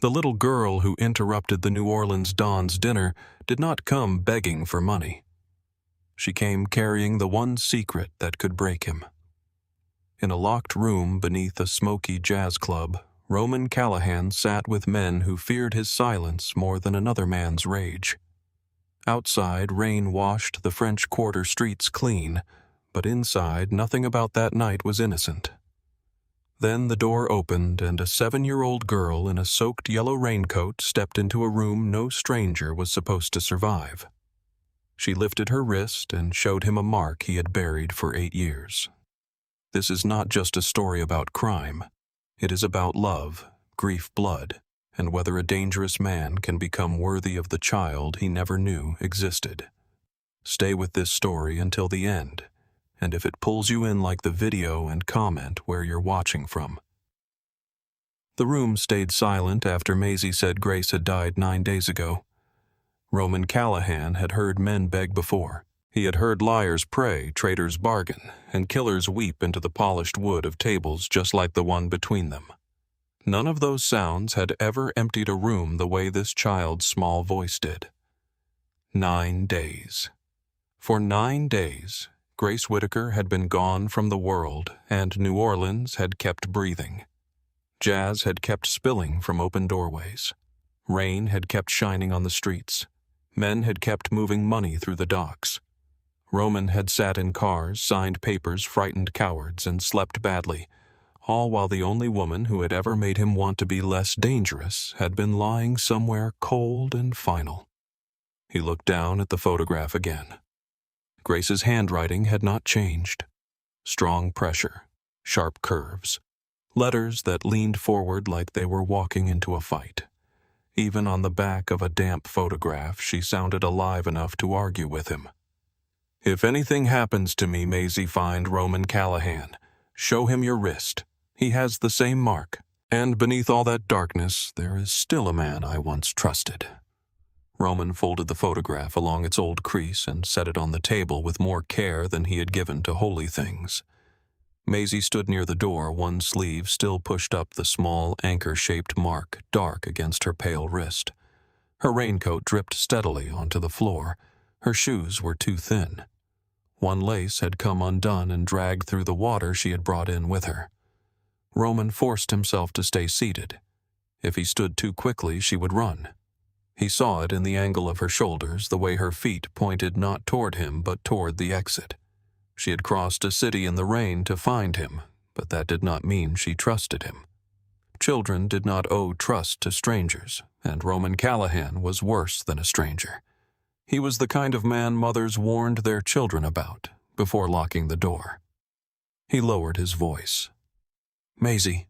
The little girl who interrupted the New Orleans Don's dinner did not come begging for money. She came carrying the one secret that could break him. In a locked room beneath a smoky jazz club, Roman Callahan sat with men who feared his silence more than another man's rage. Outside, rain washed the French Quarter streets clean, but inside, nothing about that night was innocent. Then the door opened and a 7-year-old girl in a soaked yellow raincoat stepped into a room no stranger was supposed to survive. She lifted her wrist and showed him a mark he had buried for 8 years. This is not just a story about crime. It is about love, grief, blood, and whether a dangerous man can become worthy of the child he never knew existed. Stay with this story until the end, and if it pulls you in like the video and comment where you're watching from. The room stayed silent after Maisie said Grace had died 9 days ago. Roman Callahan had heard men beg before. He had heard liars pray, traitors bargain, and killers weep into the polished wood of tables just like the one between them. None of those sounds had ever emptied a room the way this child's small voice did. 9 days. For 9 days, Grace Whitaker had been gone from the world, and New Orleans had kept breathing. Jazz had kept spilling from open doorways. Rain had kept shining on the streets. Men had kept moving money through the docks. Roman had sat in cars, signed papers, frightened cowards, and slept badly, all while the only woman who had ever made him want to be less dangerous had been lying somewhere cold and final. He looked down at the photograph again. Grace's handwriting had not changed. Strong pressure, sharp curves, letters that leaned forward like they were walking into a fight. Even on the back of a damp photograph, she sounded alive enough to argue with him. If anything happens to me, Maisie, find Roman Callahan. Show him your wrist. He has the same mark. And beneath all that darkness, there is still a man I once trusted. Roman folded the photograph along its old crease and set it on the table with more care than he had given to holy things. Maisie stood near the door, one sleeve still pushed up the small, anchor-shaped mark dark against her pale wrist. Her raincoat dripped steadily onto the floor. Her shoes were too thin. One lace had come undone and dragged through the water she had brought in with her. Roman forced himself to stay seated. If he stood too quickly, she would run. He saw it in the angle of her shoulders, the way her feet pointed not toward him but toward the exit. She had crossed a city in the rain to find him, but that did not mean she trusted him. Children did not owe trust to strangers, and Roman Callahan was worse than a stranger. He was the kind of man mothers warned their children about before locking the door. He lowered his voice. "Maisie."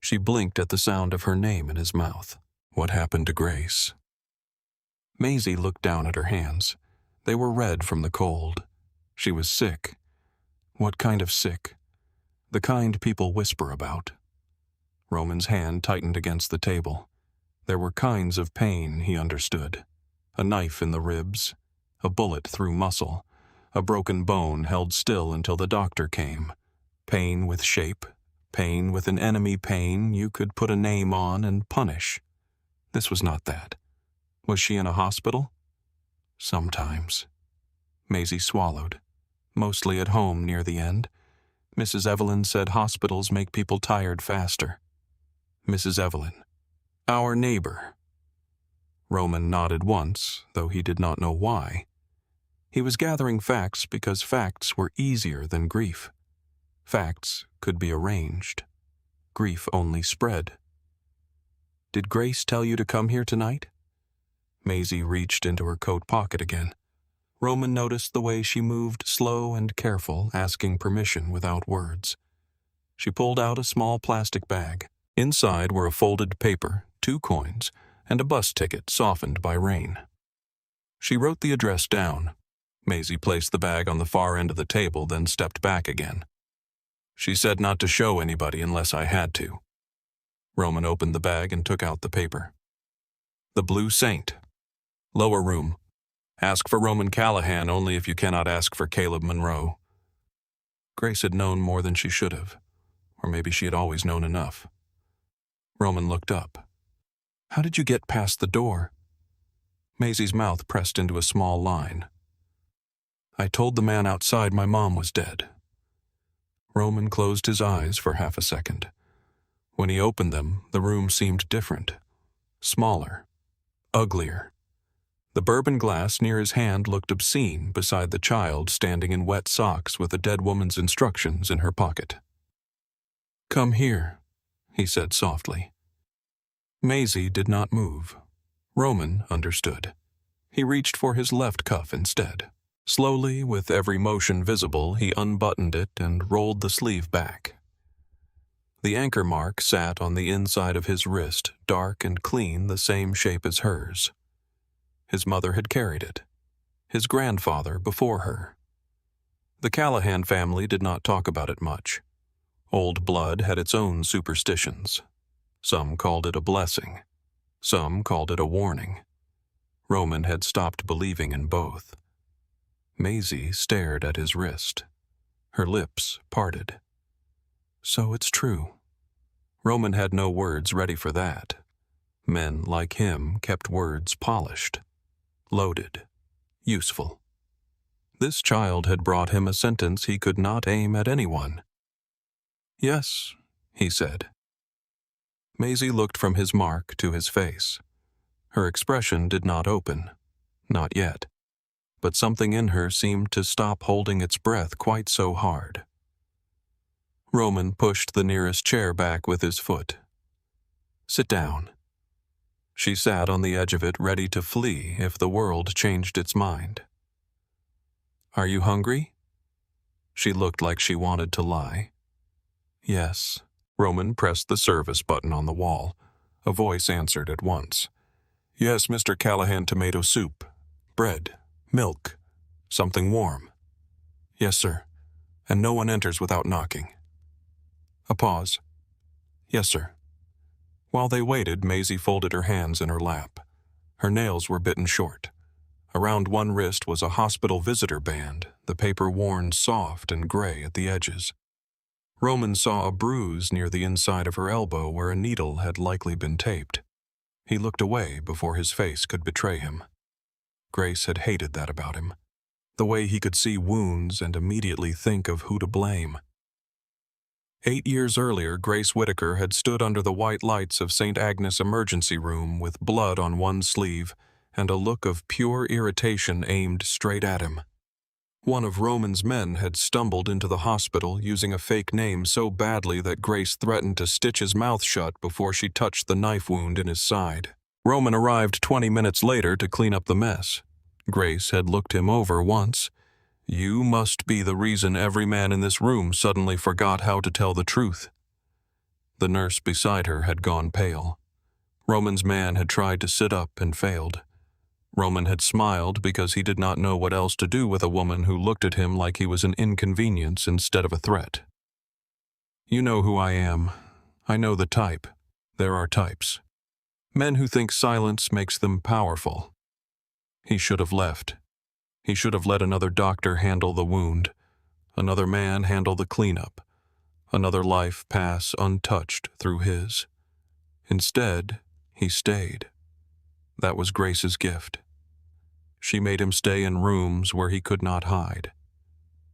She blinked at the sound of her name in his mouth. "What happened to Grace?" Maisie looked down at her hands. They were red from the cold. She was sick. What kind of sick? The kind people whisper about. Roman's hand tightened against the table. There were kinds of pain, he understood. A knife in the ribs, a bullet through muscle, a broken bone held still until the doctor came. Pain with shape, pain with an enemy pain you could put a name on and punish. This was not that. Was she in a hospital? Sometimes. Maisie swallowed. Mostly at home near the end. Mrs. Evelyn said hospitals make people tired faster. Mrs. Evelyn. Our neighbor. Roman nodded once, though he did not know why. He was gathering facts because facts were easier than grief. Facts could be arranged. Grief only spread. Did Grace tell you to come here tonight? Maisie reached into her coat pocket again. Roman noticed the way she moved slow and careful, asking permission without words. She pulled out a small plastic bag. Inside were a folded paper, 2 coins, and a bus ticket softened by rain. She wrote the address down. Maisie placed the bag on the far end of the table, then stepped back again. She said not to show anybody unless I had to. Roman opened the bag and took out the paper. The Blue Saint. Lower room. Ask for Roman Callahan only if you cannot ask for Caleb Monroe. Grace had known more than she should have, or maybe she had always known enough. Roman looked up. How did you get past the door? Maisie's mouth pressed into a small line. I told the man outside my mom was dead. Roman closed his eyes for half a second. When he opened them, the room seemed different. Smaller. Uglier. The bourbon glass near his hand looked obscene beside the child standing in wet socks with a dead woman's instructions in her pocket. Come here, he said softly. Maisie did not move. Roman understood. He reached for his left cuff instead. Slowly, with every motion visible, he unbuttoned it and rolled the sleeve back. The anchor mark sat on the inside of his wrist, dark and clean, the same shape as hers. His mother had carried it. His grandfather before her. The Callahan family did not talk about it much. Old blood had its own superstitions. Some called it a blessing. Some called it a warning. Roman had stopped believing in both. Maisie stared at his wrist. Her lips parted. So it's true. Roman had no words ready for that. Men like him kept words polished, loaded, useful. This child had brought him a sentence he could not aim at anyone. Yes, he said. Maisie looked from his mark to his face. Her expression did not open. Not yet. But something in her seemed to stop holding its breath quite so hard. Roman pushed the nearest chair back with his foot. Sit down. She sat on the edge of it, ready to flee if the world changed its mind. Are you hungry? She looked like she wanted to lie. Yes. Roman pressed the service button on the wall. A voice answered at once. Yes, Mr. Callahan, tomato soup. Bread. Milk. Something warm. Yes, sir. And no one enters without knocking. A pause. Yes, sir. While they waited, Maisie folded her hands in her lap. Her nails were bitten short. Around one wrist was a hospital visitor band, the paper worn soft and gray at the edges. Roman saw a bruise near the inside of her elbow where a needle had likely been taped. He looked away before his face could betray him. Grace had hated that about him. The way he could see wounds and immediately think of who to blame. 8 years earlier, Grace Whitaker had stood under the white lights of St. Agnes emergency room with blood on one sleeve and a look of pure irritation aimed straight at him. One of Roman's men had stumbled into the hospital using a fake name so badly that Grace threatened to stitch his mouth shut before she touched the knife wound in his side. Roman arrived 20 minutes later to clean up the mess. Grace had looked him over once. You must be the reason every man in this room suddenly forgot how to tell the truth. The nurse beside her had gone pale. Roman's man had tried to sit up and failed. Roman had smiled because he did not know what else to do with a woman who looked at him like he was an inconvenience instead of a threat. You know who I am. I know the type. There are types. Men who think silence makes them powerful. He should have left. He should have let another doctor handle the wound, another man handle the cleanup, another life pass untouched through his. Instead, he stayed. That was Grace's gift. She made him stay in rooms where he could not hide.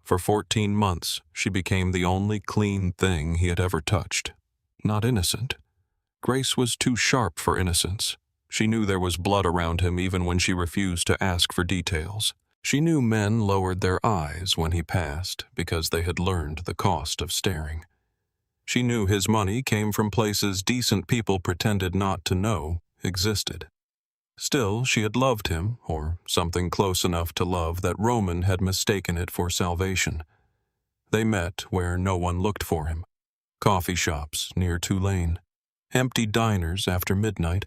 For 14 months, she became the only clean thing he had ever touched. Not innocent. Grace was too sharp for innocence. She knew there was blood around him even when she refused to ask for details. She knew men lowered their eyes when he passed because they had learned the cost of staring. She knew his money came from places decent people pretended not to know existed. Still, she had loved him, or something close enough to love that Roman had mistaken it for salvation. They met where no one looked for him. Coffee shops near Tulane. Empty diners after midnight.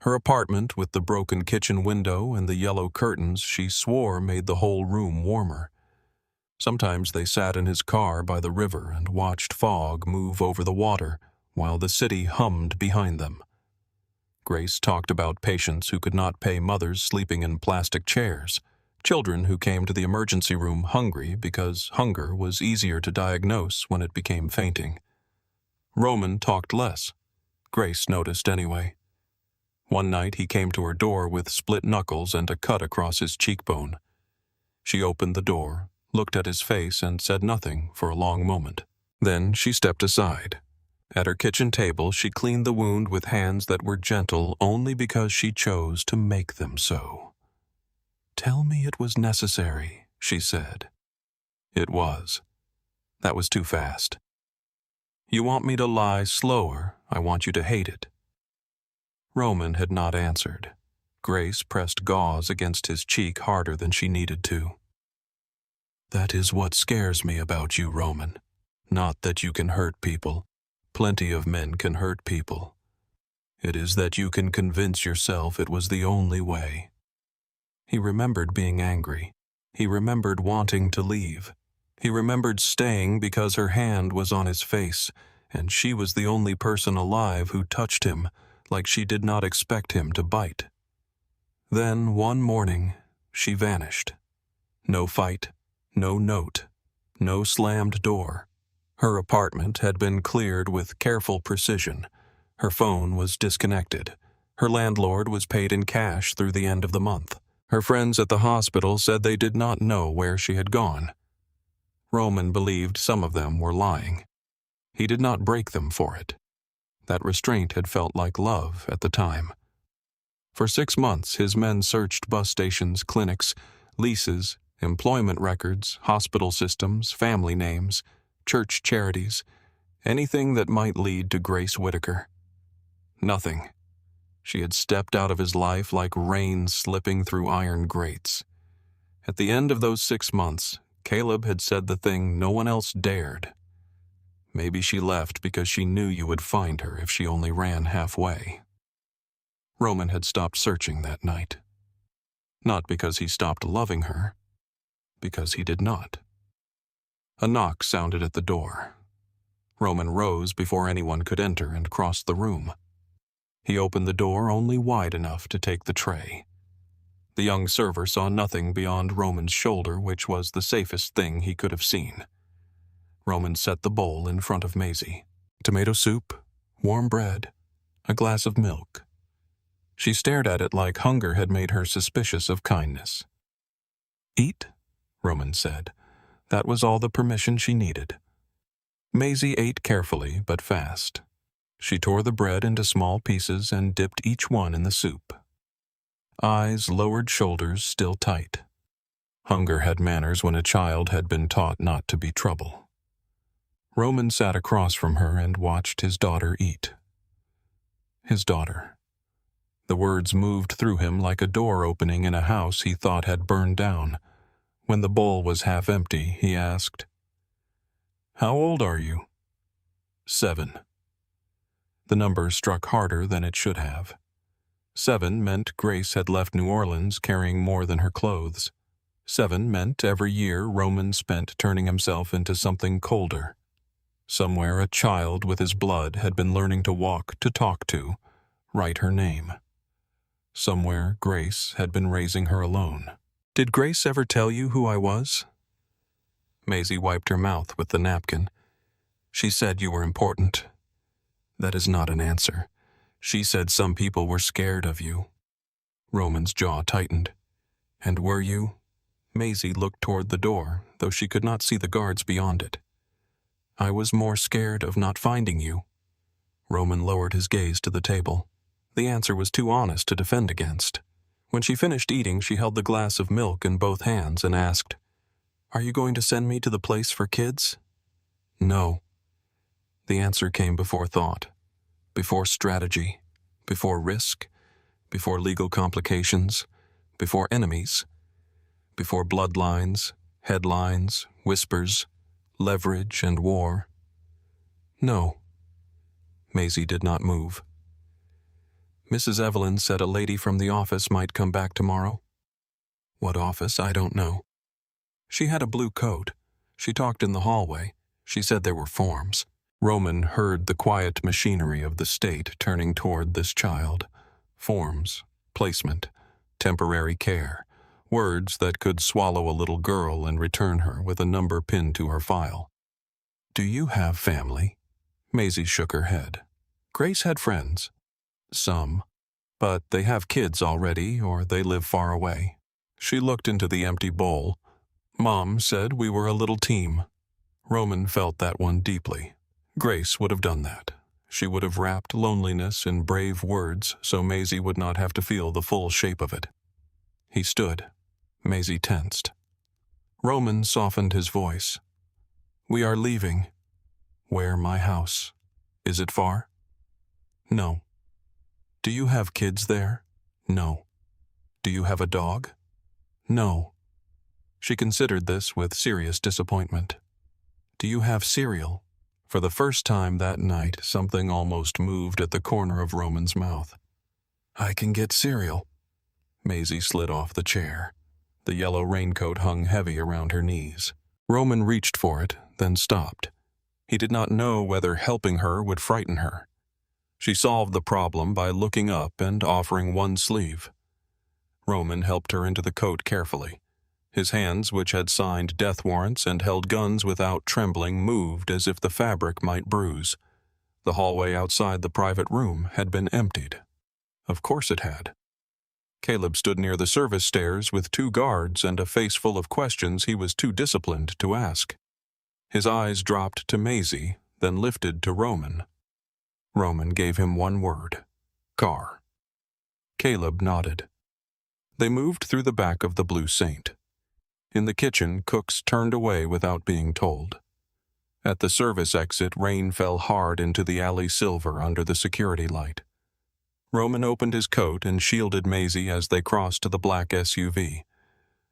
Her apartment with the broken kitchen window and the yellow curtains she swore made the whole room warmer. Sometimes they sat in his car by the river and watched fog move over the water while the city hummed behind them. Grace talked about patients who could not pay mothers sleeping in plastic chairs, children who came to the emergency room hungry because hunger was easier to diagnose when it became fainting. Roman talked less. Grace noticed anyway. One night he came to her door with split knuckles and a cut across his cheekbone. She opened the door, looked at his face, and said nothing for a long moment. Then she stepped aside. At her kitchen table, she cleaned the wound with hands that were gentle only because she chose to make them so. "Tell me it was necessary," she said. It was. That was too fast. "You want me to lie slower? I want you to hate it." Roman had not answered. Grace pressed gauze against his cheek harder than she needed to. "That is what scares me about you, Roman. Not that you can hurt people. Plenty of men can hurt people. It is that you can convince yourself it was the only way." He remembered being angry. He remembered wanting to leave. He remembered staying because her hand was on his face, and she was the only person alive who touched him like she did not expect him to bite. Then, one morning, she vanished. No fight, no note, no slammed door. Her apartment had been cleared with careful precision. Her phone was disconnected. Her landlord was paid in cash through the end of the month. Her friends at the hospital said they did not know where she had gone. Roman believed some of them were lying. He did not break them for it. That restraint had felt like love at the time. For 6 months, his men searched bus stations, clinics, leases, employment records, hospital systems, family names, church charities, anything that might lead to Grace Whitaker. Nothing. She had stepped out of his life like rain slipping through iron grates. At the end of those 6 months, Caleb had said the thing no one else dared. Maybe she left because she knew you would find her if she only ran halfway. Roman had stopped searching that night. Not because he stopped loving her, because he did not. A knock sounded at the door. Roman rose before anyone could enter and crossed the room. He opened the door only wide enough to take the tray. The young server saw nothing beyond Roman's shoulder, which was the safest thing he could have seen. Roman set the bowl in front of Maisie. Tomato soup, warm bread, a glass of milk. She stared at it like hunger had made her suspicious of kindness. "Eat," Roman said. That was all the permission she needed. Maisie ate carefully but fast. She tore the bread into small pieces and dipped each one in the soup. Eyes, lowered shoulders still tight. Hunger had manners when a child had been taught not to be trouble. Roman sat across from her and watched his daughter eat. His daughter. The words moved through him like a door opening in a house he thought had burned down. When the bowl was half empty, he asked, "How old are you?" 7. The number struck harder than it should have. 7 meant Grace had left New Orleans carrying more than her clothes. 7 meant every year Roman spent turning himself into something colder. Somewhere a child with his blood had been learning to walk, to talk to, write her name. Somewhere Grace had been raising her alone. "Did Grace ever tell you who I was?" Maisie wiped her mouth with the napkin. "She said you were important." "That is not an answer. She said some people were scared of you." Roman's jaw tightened. "And were you?" Maisie looked toward the door, though she could not see the guards beyond it. "I was more scared of not finding you." Roman lowered his gaze to the table. The answer was too honest to defend against. When she finished eating, she held the glass of milk in both hands and asked, "Are you going to send me to the place for kids?" "No." The answer came before thought, before strategy, before risk, before legal complications, before enemies, before bloodlines, headlines, whispers, leverage, and war. "No." Maisie did not move. "Mrs. Evelyn said a lady from the office might come back tomorrow." "What office? I don't know." "She had a blue coat. She talked in the hallway. She said there were forms." Roman heard the quiet machinery of the state turning toward this child. Forms, placement, temporary care, words that could swallow a little girl and return her with a number pinned to her file. "Do you have family?" Maisie shook her head. Grace had friends. Some. But they have kids already, or they live far away. She looked into the empty bowl. Mom said we were a little team. Roman felt that one deeply. Grace would have done that. She would have wrapped loneliness in brave words so Maisie would not have to feel the full shape of it. He stood. Maisie tensed. Roman softened his voice. We are leaving. Where my house? Is it far? No. Do you have kids there? No. Do you have a dog? No. She considered this with serious disappointment. Do you have cereal? For the first time that night, something almost moved at the corner of Roman's mouth. I can get cereal. Maisie slid off the chair. The yellow raincoat hung heavy around her knees. Roman reached for it, then stopped. He did not know whether helping her would frighten her. She solved the problem by looking up and offering one sleeve. Roman helped her into the coat carefully. His hands, which had signed death warrants and held guns without trembling, moved as if the fabric might bruise. The hallway outside the private room had been emptied. Of course it had. Caleb stood near the service stairs with 2 guards and a face full of questions he was too disciplined to ask. His eyes dropped to Maisie, then lifted to Roman. Roman gave him one word. Car. Caleb nodded. They moved through the back of the Blue Saint. In the kitchen, cooks turned away without being told. At the service exit, rain fell hard into the alley silver under the security light. Roman opened his coat and shielded Maisie as they crossed to the black SUV.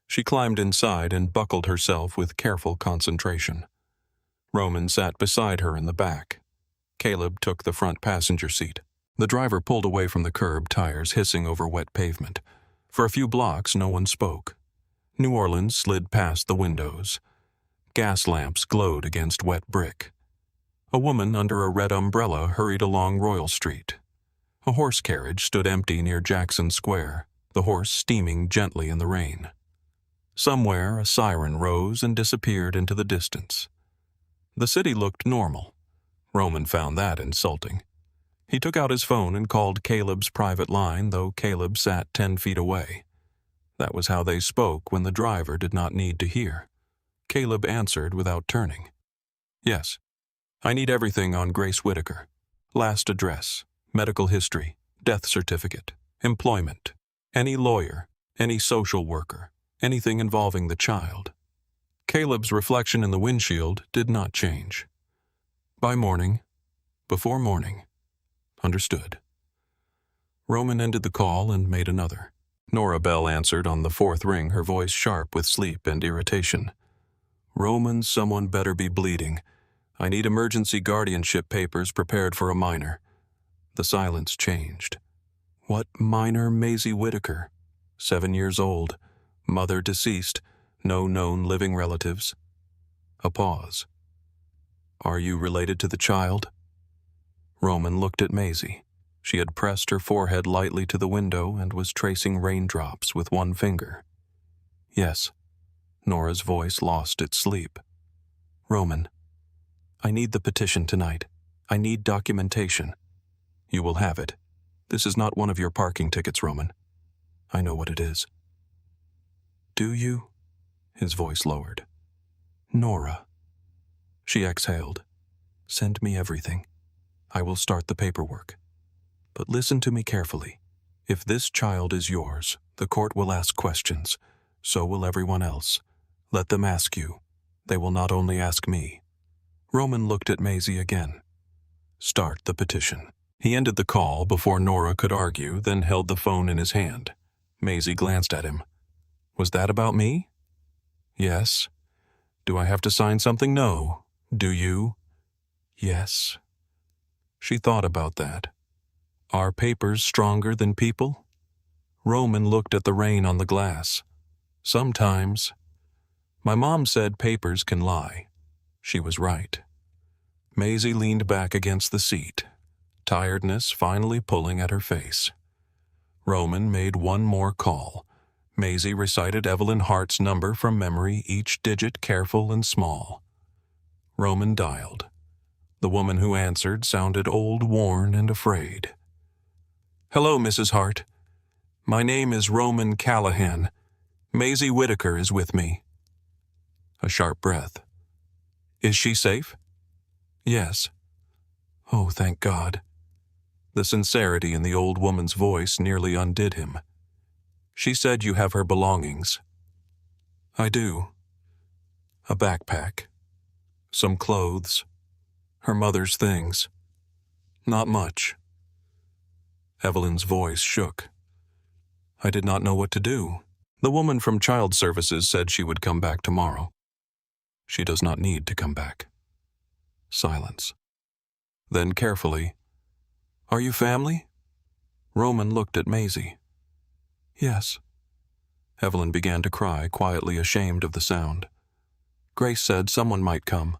She climbed inside and buckled herself with careful concentration. Roman sat beside her in the back. Caleb took the front passenger seat. The driver pulled away from the curb, tires hissing over wet pavement. For a few blocks, no one spoke. New Orleans slid past the windows. Gas lamps glowed against wet brick. A woman under a red umbrella hurried along Royal Street. A horse carriage stood empty near Jackson Square, the horse steaming gently in the rain. Somewhere, a siren rose and disappeared into the distance. The city looked normal. Roman found that insulting. He took out his phone and called Caleb's private line, though Caleb sat 10 feet away. That was how they spoke when the driver did not need to hear. Caleb answered without turning. Yes. I need everything on Grace Whitaker. Last address, medical history, death certificate, employment, any lawyer, any social worker, anything involving the child. Caleb's reflection in the windshield did not change. By morning, before morning. Understood. Roman ended the call and made another. Nora Bell answered on the 4th ring, her voice sharp with sleep and irritation. Roman, someone better be bleeding. I need emergency guardianship papers prepared for a minor. The silence changed. What minor? Maisie Whitaker. 7 years old. Mother deceased. No known living relatives. A pause. Are you related to the child? Roman looked at Maisie. She had pressed her forehead lightly to the window and was tracing raindrops with one finger. Yes. Nora's voice lost its sleep. Roman, I need the petition tonight. I need documentation. You will have it. This is not one of your parking tickets, Roman. I know what it is. Do you? His voice lowered. Nora. She exhaled. Send me everything. I will start the paperwork. But listen to me carefully. If this child is yours, the court will ask questions. So will everyone else. Let them ask you. They will not only ask me. Roman looked at Maisie again. Start the petition. He ended the call before Nora could argue, then held the phone in his hand. Maisie glanced at him. Was that about me? Yes. Do I have to sign something? No. Do you? Yes. She thought about that. Are papers stronger than people? Roman looked at the rain on the glass. Sometimes. My mom said papers can lie. She was right. Maisie leaned back against the seat, tiredness finally pulling at her face. Roman made one more call. Maisie recited Evelyn Hart's number from memory, each digit careful and small. Roman dialed. The woman who answered sounded old, worn, and afraid. Hello, Mrs. Hart. My name is Roman Callahan. Maisie Whitaker is with me. A sharp breath. Is she safe? Yes. Oh, thank God. The sincerity in the old woman's voice nearly undid him. She said you have her belongings. I do. A backpack. Some clothes. Her mother's things. Not much. Evelyn's voice shook. I did not know what to do. The woman from Child Services said she would come back tomorrow. She does not need to come back. Silence. Then carefully, Are you family? Roman looked at Maisie. Yes. Evelyn began to cry, quietly ashamed of the sound. Grace said someone might come.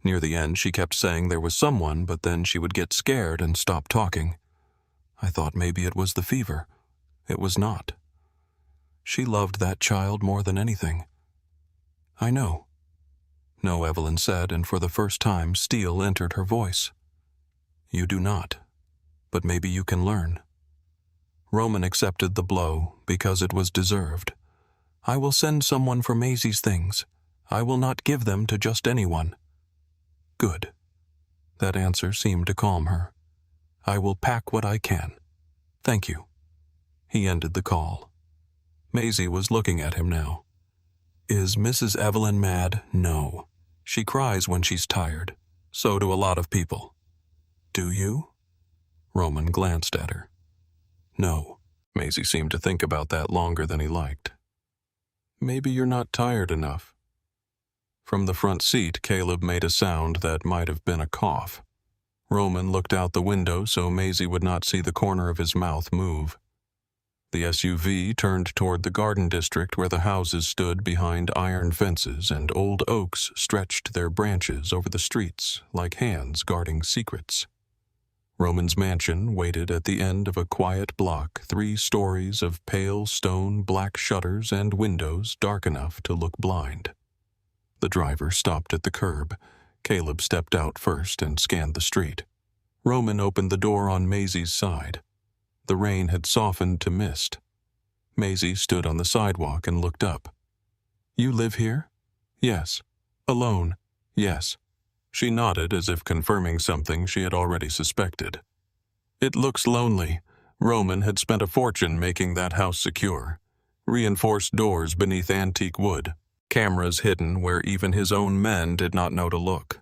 Near the end, she kept saying there was someone, but then she would get scared and stop talking. I thought maybe it was the fever. It was not. She loved that child more than anything. I know. No, Evelyn said, and for the first time steel entered her voice. You do not, but maybe you can learn. Roman accepted the blow because it was deserved. I will send someone for Maisie's things. I will not give them to just anyone. Good. That answer seemed to calm her. I will pack what I can. Thank you. He ended the call. Maisie was looking at him now. Is Mrs. Evelyn mad? No. She cries when she's tired. So do a lot of people. Do you? Roman glanced at her. No. Maisie seemed to think about that longer than he liked. Maybe you're not tired enough. From the front seat, Caleb made a sound that might have been a cough. Roman looked out the window so Maisie would not see the corner of his mouth move. The SUV turned toward the garden district where the houses stood behind iron fences and old oaks stretched their branches over the streets like hands guarding secrets. Roman's mansion waited at the end of a quiet block, 3 stories of pale stone black shutters and windows dark enough to look blind. The driver stopped at the curb. Caleb stepped out first and scanned the street. Roman opened the door on Maisie's side. The rain had softened to mist. Maisie stood on the sidewalk and looked up. You live here? Yes. Alone? Yes. She nodded as if confirming something she had already suspected. It looks lonely. Roman had spent a fortune making that house secure. Reinforced doors beneath antique wood. Cameras hidden where even his own men did not know to look.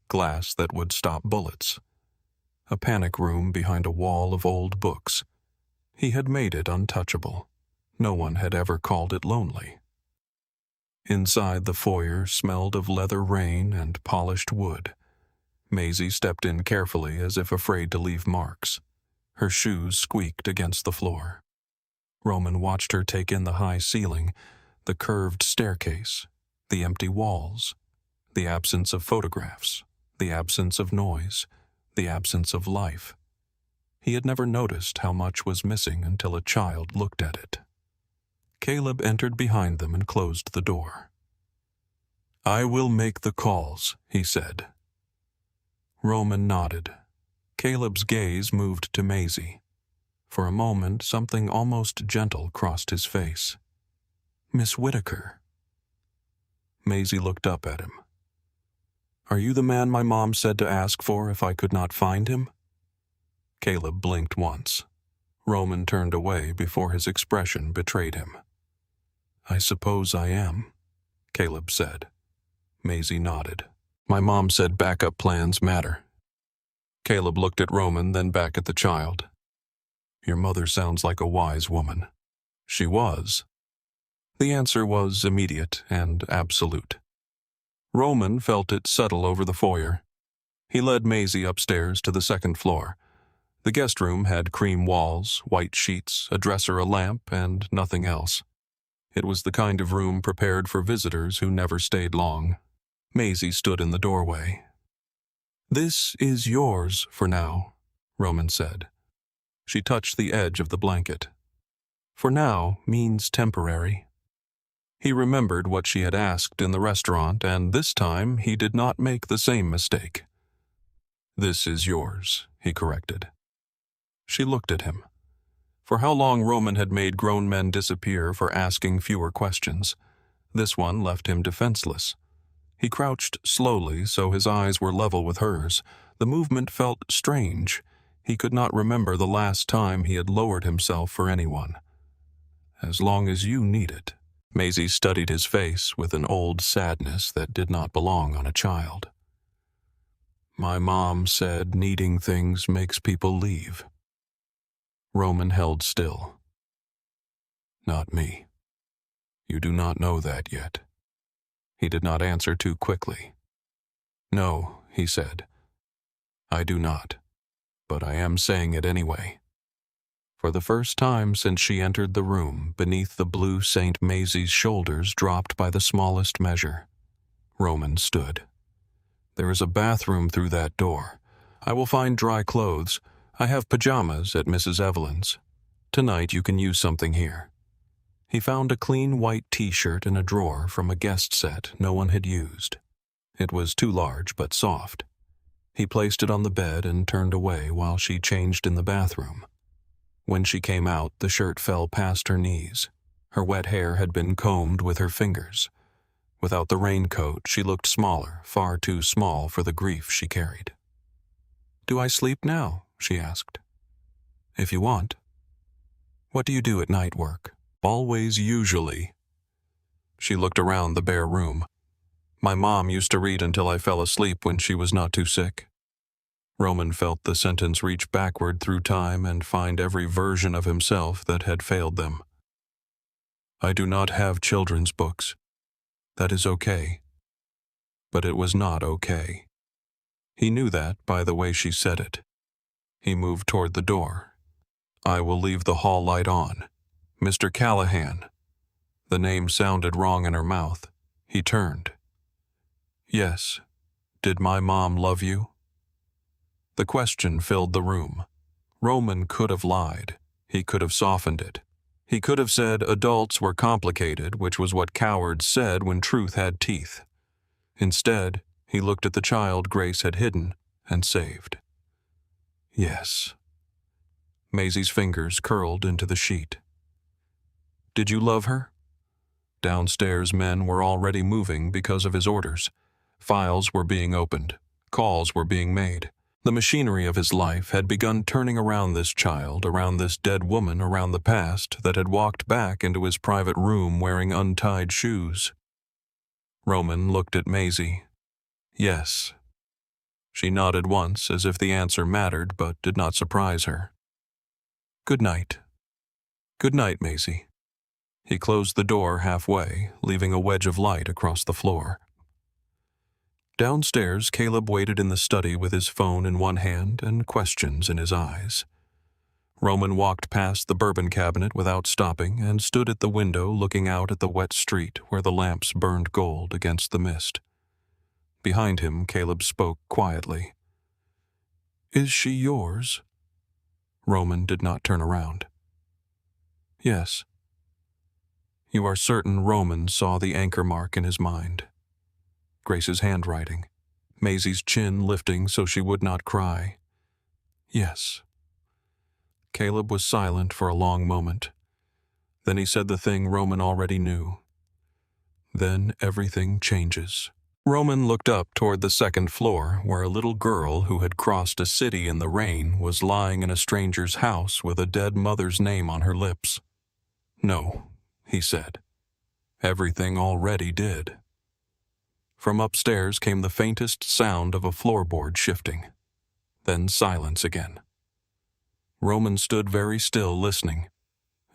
Glass that would stop bullets. A panic room behind a wall of old books. He had made it untouchable. No one had ever called it lonely. Inside, the foyer smelled of leather rain and polished wood. Maisie stepped in carefully as if afraid to leave marks. Her shoes squeaked against the floor. Roman watched her take in the high ceiling, the curved staircase, the empty walls, the absence of photographs, the absence of noise, the absence of life. He had never noticed how much was missing until a child looked at it. Caleb entered behind them and closed the door. I will make the calls, he said. Roman nodded. Caleb's gaze moved to Maisie. For a moment, something almost gentle crossed his face. Miss Whitaker. Maisie looked up at him. Are you the man my mom said to ask for if I could not find him? Caleb blinked once. Roman turned away before his expression betrayed him. I suppose I am, Caleb said. Maisie nodded. My mom said backup plans matter. Caleb looked at Roman, then back at the child. Your mother sounds like a wise woman. She was. The answer was immediate and absolute. Roman felt it settle over the foyer. He led Maisie upstairs to the 2nd floor. The guest room had cream walls, white sheets, a dresser, a lamp, and nothing else. It was the kind of room prepared for visitors who never stayed long. Maisie stood in the doorway. This is yours for now, Roman said. She touched the edge of the blanket. For now means temporary. He remembered what she had asked in the restaurant, and this time he did not make the same mistake. This is yours, he corrected. She looked at him. For how long Roman had made grown men disappear for asking fewer questions. This one left him defenseless. He crouched slowly so his eyes were level with hers. The movement felt strange. He could not remember the last time he had lowered himself for anyone. As long as you need it. Maisie studied his face with an old sadness that did not belong on a child. My mom said needing things makes people leave. Roman held still. Not me. You do not know that yet. He did not answer too quickly. No, he said. I do not, but I am saying it anyway. For the first time since she entered the room, beneath the blue St. Maisie's shoulders dropped by the smallest measure. Roman stood. There is a bathroom through that door. I will find dry clothes. I have pajamas at Mrs. Evelyn's. Tonight you can use something here. He found a clean white t-shirt in a drawer from a guest set no one had used. It was too large but soft. He placed it on the bed and turned away while she changed in the bathroom. When she came out, the shirt fell past her knees. Her wet hair had been combed with her fingers. Without the raincoat, she looked smaller, far too small for the grief she carried. Do I sleep now? She asked. If you want. What do you do at night work? Always usually. She looked around the bare room. My mom used to read until I fell asleep when she was not too sick. Roman felt the sentence reach backward through time and find every version of himself that had failed them. I do not have children's books. That is okay. But it was not okay. He knew that by the way she said it. He moved toward the door. I will leave the hall light on. Mr. Callahan. The name sounded wrong in her mouth. He turned. Yes. Did my mom love you? The question filled the room. Roman could have lied. He could have softened it. He could have said adults were complicated, which was what cowards said when truth had teeth. Instead, he looked at the child Grace had hidden and saved. Yes. Maisie's fingers curled into the sheet. Did you love her? Downstairs men were already moving because of his orders. Files were being opened. Calls were being made. The machinery of his life had begun turning around this child, around this dead woman, around the past that had walked back into his private room wearing untied shoes. Roman looked at Maisie. Yes. She nodded once as if the answer mattered but did not surprise her. Good night. Good night, Maisie. He closed the door halfway, leaving a wedge of light across the floor. Downstairs, Caleb waited in the study with his phone in one hand and questions in his eyes. Roman walked past the bourbon cabinet without stopping and stood at the window looking out at the wet street where the lamps burned gold against the mist. Behind him, Caleb spoke quietly. Is she yours? Roman did not turn around. Yes. You are certain Roman saw the anchor mark in his mind. Grace's handwriting, Maisie's chin lifting so she would not cry. Yes. Caleb was silent for a long moment. Then he said the thing Roman already knew. Then everything changes. Roman looked up toward the second floor, where a little girl who had crossed a city in the rain was lying in a stranger's house with a dead mother's name on her lips. No, he said. Everything already did. From upstairs came the faintest sound of a floorboard shifting. Then silence again. Roman stood very still listening,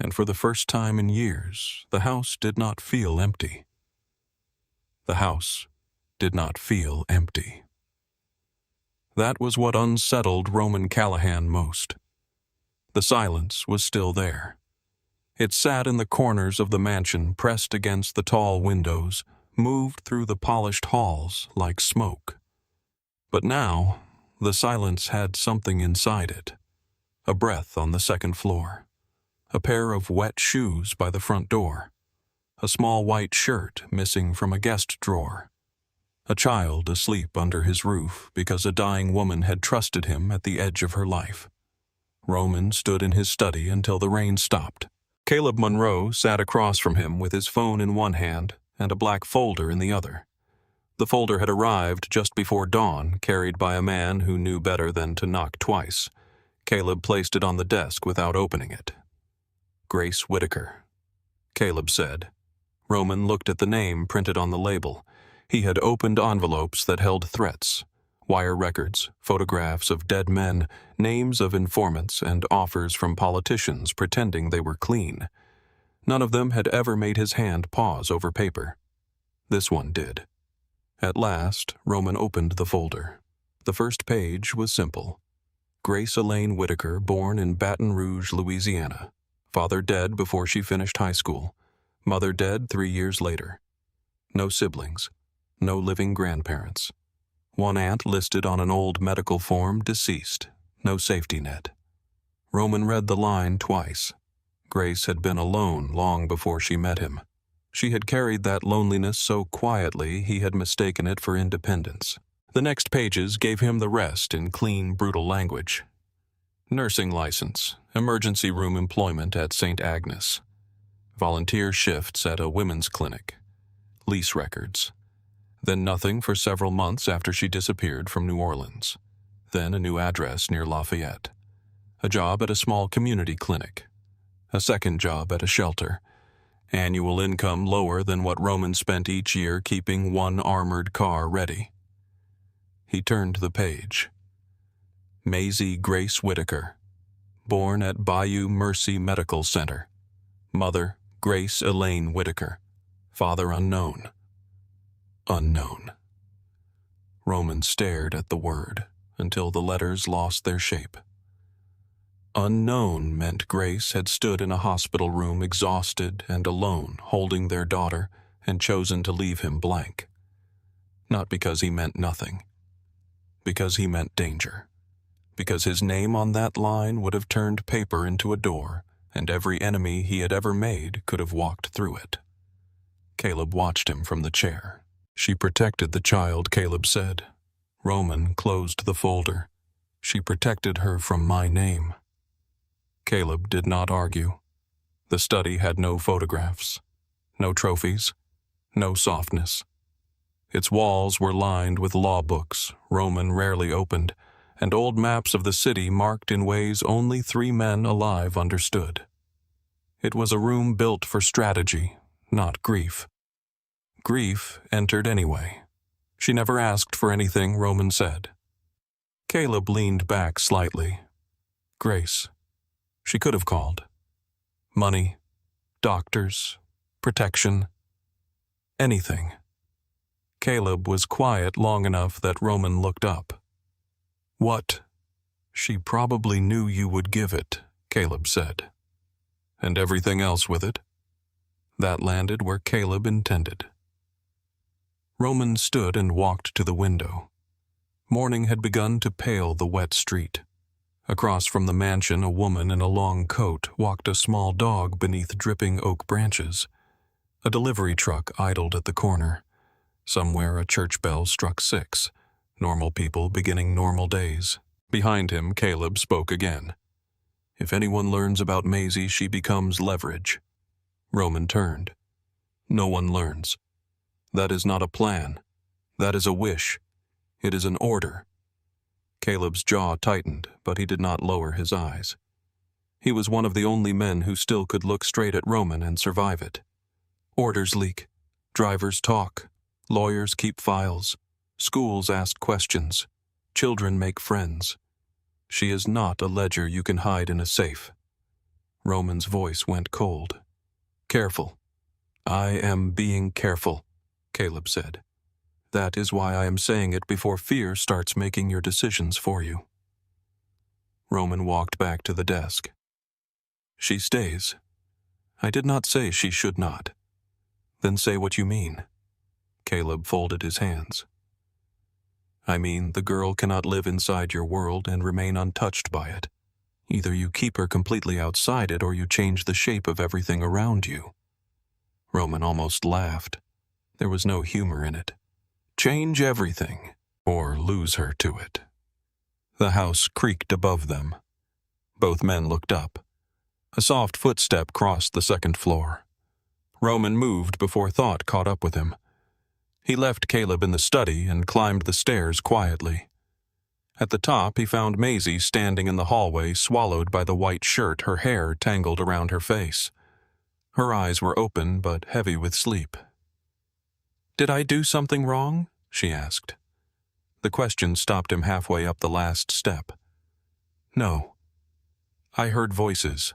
and for the first time in years, the house did not feel empty. The house did not feel empty. That was what unsettled Roman Callahan most. The silence was still there. It sat in the corners of the mansion, pressed against the tall windows, moved through the polished halls like smoke. But now, the silence had something inside it. A breath on the second floor. A pair of wet shoes by the front door. A small white shirt missing from a guest drawer. A child asleep under his roof because a dying woman had trusted him at the edge of her life. Roman stood in his study until the rain stopped. Caleb Monroe sat across from him with his phone in one hand and a black folder in the other. The folder had arrived just before dawn, carried by a man who knew better than to knock twice. Caleb placed it on the desk without opening it. Grace Whitaker, Caleb said. Roman looked at the name printed on the label. He had opened envelopes that held threats, wire records, photographs of dead men, names of informants, and offers from politicians pretending they were clean. None of them had ever made his hand pause over paper. This one did. At last, Roman opened the folder. The first page was simple. Grace Elaine Whitaker, born in Baton Rouge, Louisiana. Father dead before she finished high school. Mother dead 3 years later. No siblings. No living grandparents. One aunt listed on an old medical form, deceased. No safety net. Roman read the line twice. Grace had been alone long before she met him. She had carried that loneliness so quietly he had mistaken it for independence. The next pages gave him the rest in clean, brutal language. Nursing license, emergency room employment at St. Agnes. Volunteer shifts at a women's clinic. Lease records. Then nothing for several months after she disappeared from New Orleans. Then a new address near Lafayette. A job at a small community clinic. A second job at a shelter. Annual income lower than what Roman spent each year keeping one armored car ready. He turned the page. Maisie Grace Whitaker, born at Bayou Mercy Medical Center. Mother, Grace Elaine Whitaker. Father unknown. Unknown. Roman stared at the word until the letters lost their shape. Unknown meant Grace had stood in a hospital room exhausted and alone, holding their daughter, and chosen to leave him blank. Not because he meant nothing. Because he meant danger. Because his name on that line would have turned paper into a door, and every enemy he had ever made could have walked through it. Caleb watched him from the chair. She protected the child, Caleb said. Roman closed the folder. She protected her from my name. Caleb did not argue. The study had no photographs, no trophies, no softness. Its walls were lined with law books Roman rarely opened, and old maps of the city marked in ways only 3 men alive understood. It was a room built for strategy, not grief. Grief entered anyway. She never asked for anything, Roman said. Caleb leaned back slightly. Grace. She could have called. Money, doctors, protection, anything. Caleb was quiet long enough that Roman looked up. What? She probably knew you would give it, Caleb said. And everything else with it? That landed where Caleb intended. Roman stood and walked to the window. Morning had begun to pale the wet street. Across from the mansion, a woman in a long coat walked a small dog beneath dripping oak branches. A delivery truck idled at the corner. Somewhere a church bell struck 6. Normal people beginning normal days. Behind him, Caleb spoke again. If anyone learns about Maisie, she becomes leverage. Roman turned. No one learns. That is not a plan. That is a wish. It is an order. Caleb's jaw tightened, but he did not lower his eyes. He was one of the only men who still could look straight at Roman and survive it. Orders leak. Drivers talk. Lawyers keep files. Schools ask questions. Children make friends. She is not a ledger you can hide in a safe. Roman's voice went cold. Careful. I am being careful, Caleb said. That is why I am saying it before fear starts making your decisions for you. Roman walked back to the desk. She stays. I did not say she should not. Then say what you mean. Caleb folded his hands. I mean, the girl cannot live inside your world and remain untouched by it. Either you keep her completely outside it or you change the shape of everything around you. Roman almost laughed. There was no humor in it. Change everything, or lose her to it. The house creaked above them. Both men looked up. A soft footstep crossed the second floor. Roman moved before thought caught up with him. He left Caleb in the study and climbed the stairs quietly. At the top, he found Maisie standing in the hallway, swallowed by the white shirt, her hair tangled around her face. Her eyes were open but heavy with sleep. "Did I do something wrong?" she asked. The question stopped him halfway up the last step. "No." "I heard voices.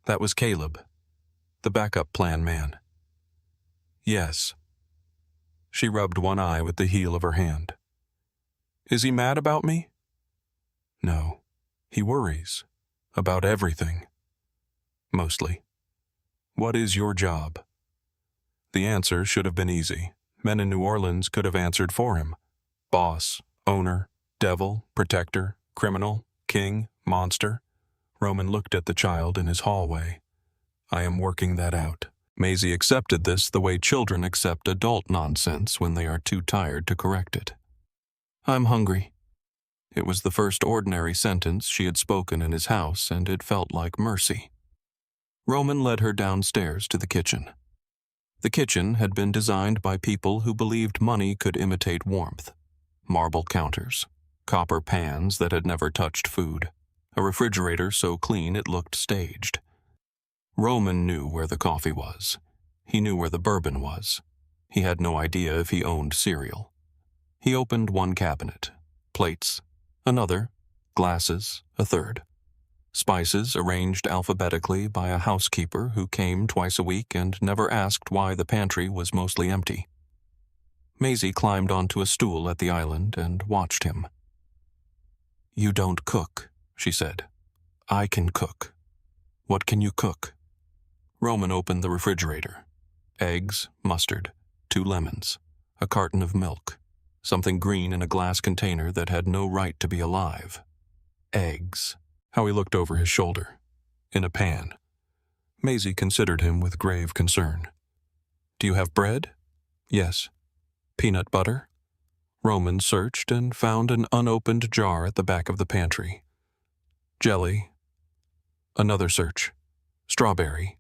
That was Caleb, the backup plan man." "Yes." She rubbed one eye with the heel of her hand. "Is he mad about me?" "No. He worries. About everything. Mostly. What is your job?" The answer should have been easy. Men in New Orleans could have answered for him. Boss, owner, devil, protector, criminal, king, monster. Roman looked at the child in his hallway. "I am working that out." Maisie accepted this the way children accept adult nonsense when they are too tired to correct it. "I'm hungry." It was the first ordinary sentence she had spoken in his house, and it felt like mercy. Roman led her downstairs to the kitchen. The kitchen had been designed by people who believed money could imitate warmth. Marble counters, copper pans that had never touched food, a refrigerator so clean it looked staged. Roman knew where the coffee was. He knew where the bourbon was. He had no idea if he owned cereal. He opened one cabinet. Plates, another, glasses, a third. Spices arranged alphabetically by a housekeeper who came twice a week and never asked why the pantry was mostly empty. Maisie climbed onto a stool at the island and watched him. "You don't cook," she said. "I can cook. What can you cook?" Roman opened the refrigerator. Eggs, mustard, 2 lemons, a carton of milk, something green in a glass container that had no right to be alive. Eggs. How he looked over his shoulder. In a pan. Maisie considered him with grave concern. "Do you have bread?" "Yes." "Peanut butter?" Roman searched and found an unopened jar at the back of the pantry. "Jelly?" Another search. "Strawberry?"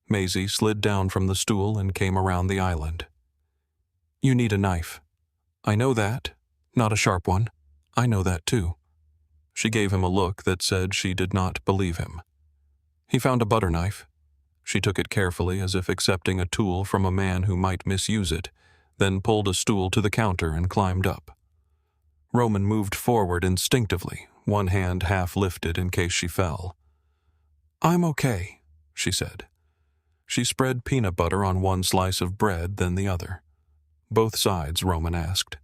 Maisie slid down from the stool and came around the island. "You need a knife." "I know that. Not a sharp one. I know that too." She gave him a look that said she did not believe him. He found a butter knife. She took it carefully as if accepting a tool from a man who might misuse it, then pulled a stool to the counter and climbed up. Roman moved forward instinctively, one hand half lifted in case she fell. "I'm okay," she said. She spread peanut butter on one slice of bread, then the other. "Both sides?" Roman asked.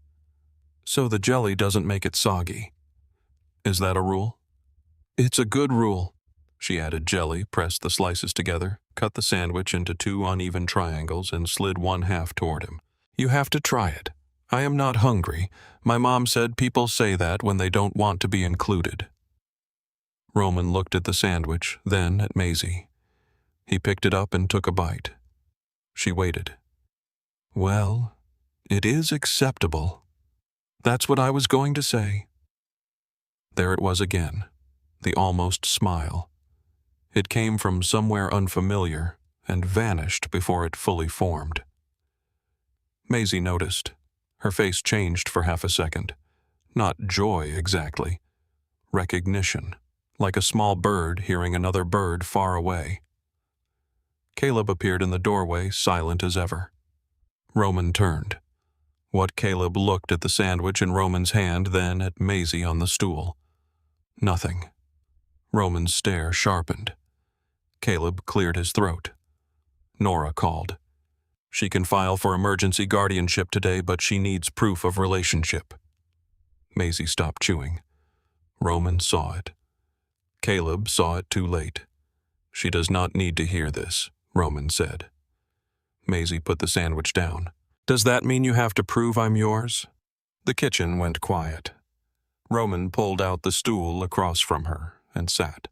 "So the jelly doesn't make it soggy." "Is that a rule?" "It's a good rule." She added jelly, pressed the slices together, cut the sandwich into 2 uneven triangles, and slid one half toward him. "You have to try it. I am not hungry. My mom said people say that when they don't want to be included." Roman looked at the sandwich, then at Maisie. He picked it up and took a bite. She waited. "Well, it is acceptable. That's what I was going to say." There it was again, the almost smile. It came from somewhere unfamiliar and vanished before it fully formed. Maisie noticed. Her face changed for half a second. Not joy exactly. Recognition, like a small bird hearing another bird far away. Caleb appeared in the doorway, silent as ever. Roman turned. What Caleb looked at the sandwich in Roman's hand, then at Maisie on the stool. Nothing. Roman's stare sharpened. Caleb cleared his throat. Nora called. "She can file for emergency guardianship today, but she needs proof of relationship." Maisie stopped chewing. Roman saw it. Caleb saw it too late. "She does not need to hear this," Roman said. Maisie put the sandwich down. "Does that mean you have to prove I'm yours?" The kitchen went quiet. Roman pulled out the stool across from her and sat.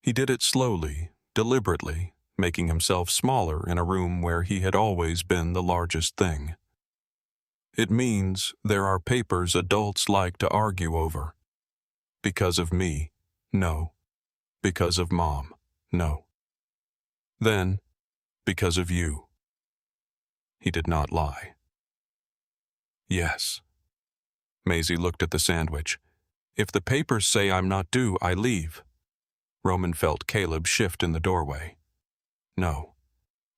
He did it slowly, deliberately, making himself smaller in a room where he had always been the largest thing. "It means there are papers adults like to argue over. Because of me, No. Because of Mom. No. Then, because of you. He did not lie. Yes. Maisie looked at the sandwich. If the papers say I'm not due, I leave. Roman felt Caleb shift in the doorway. No.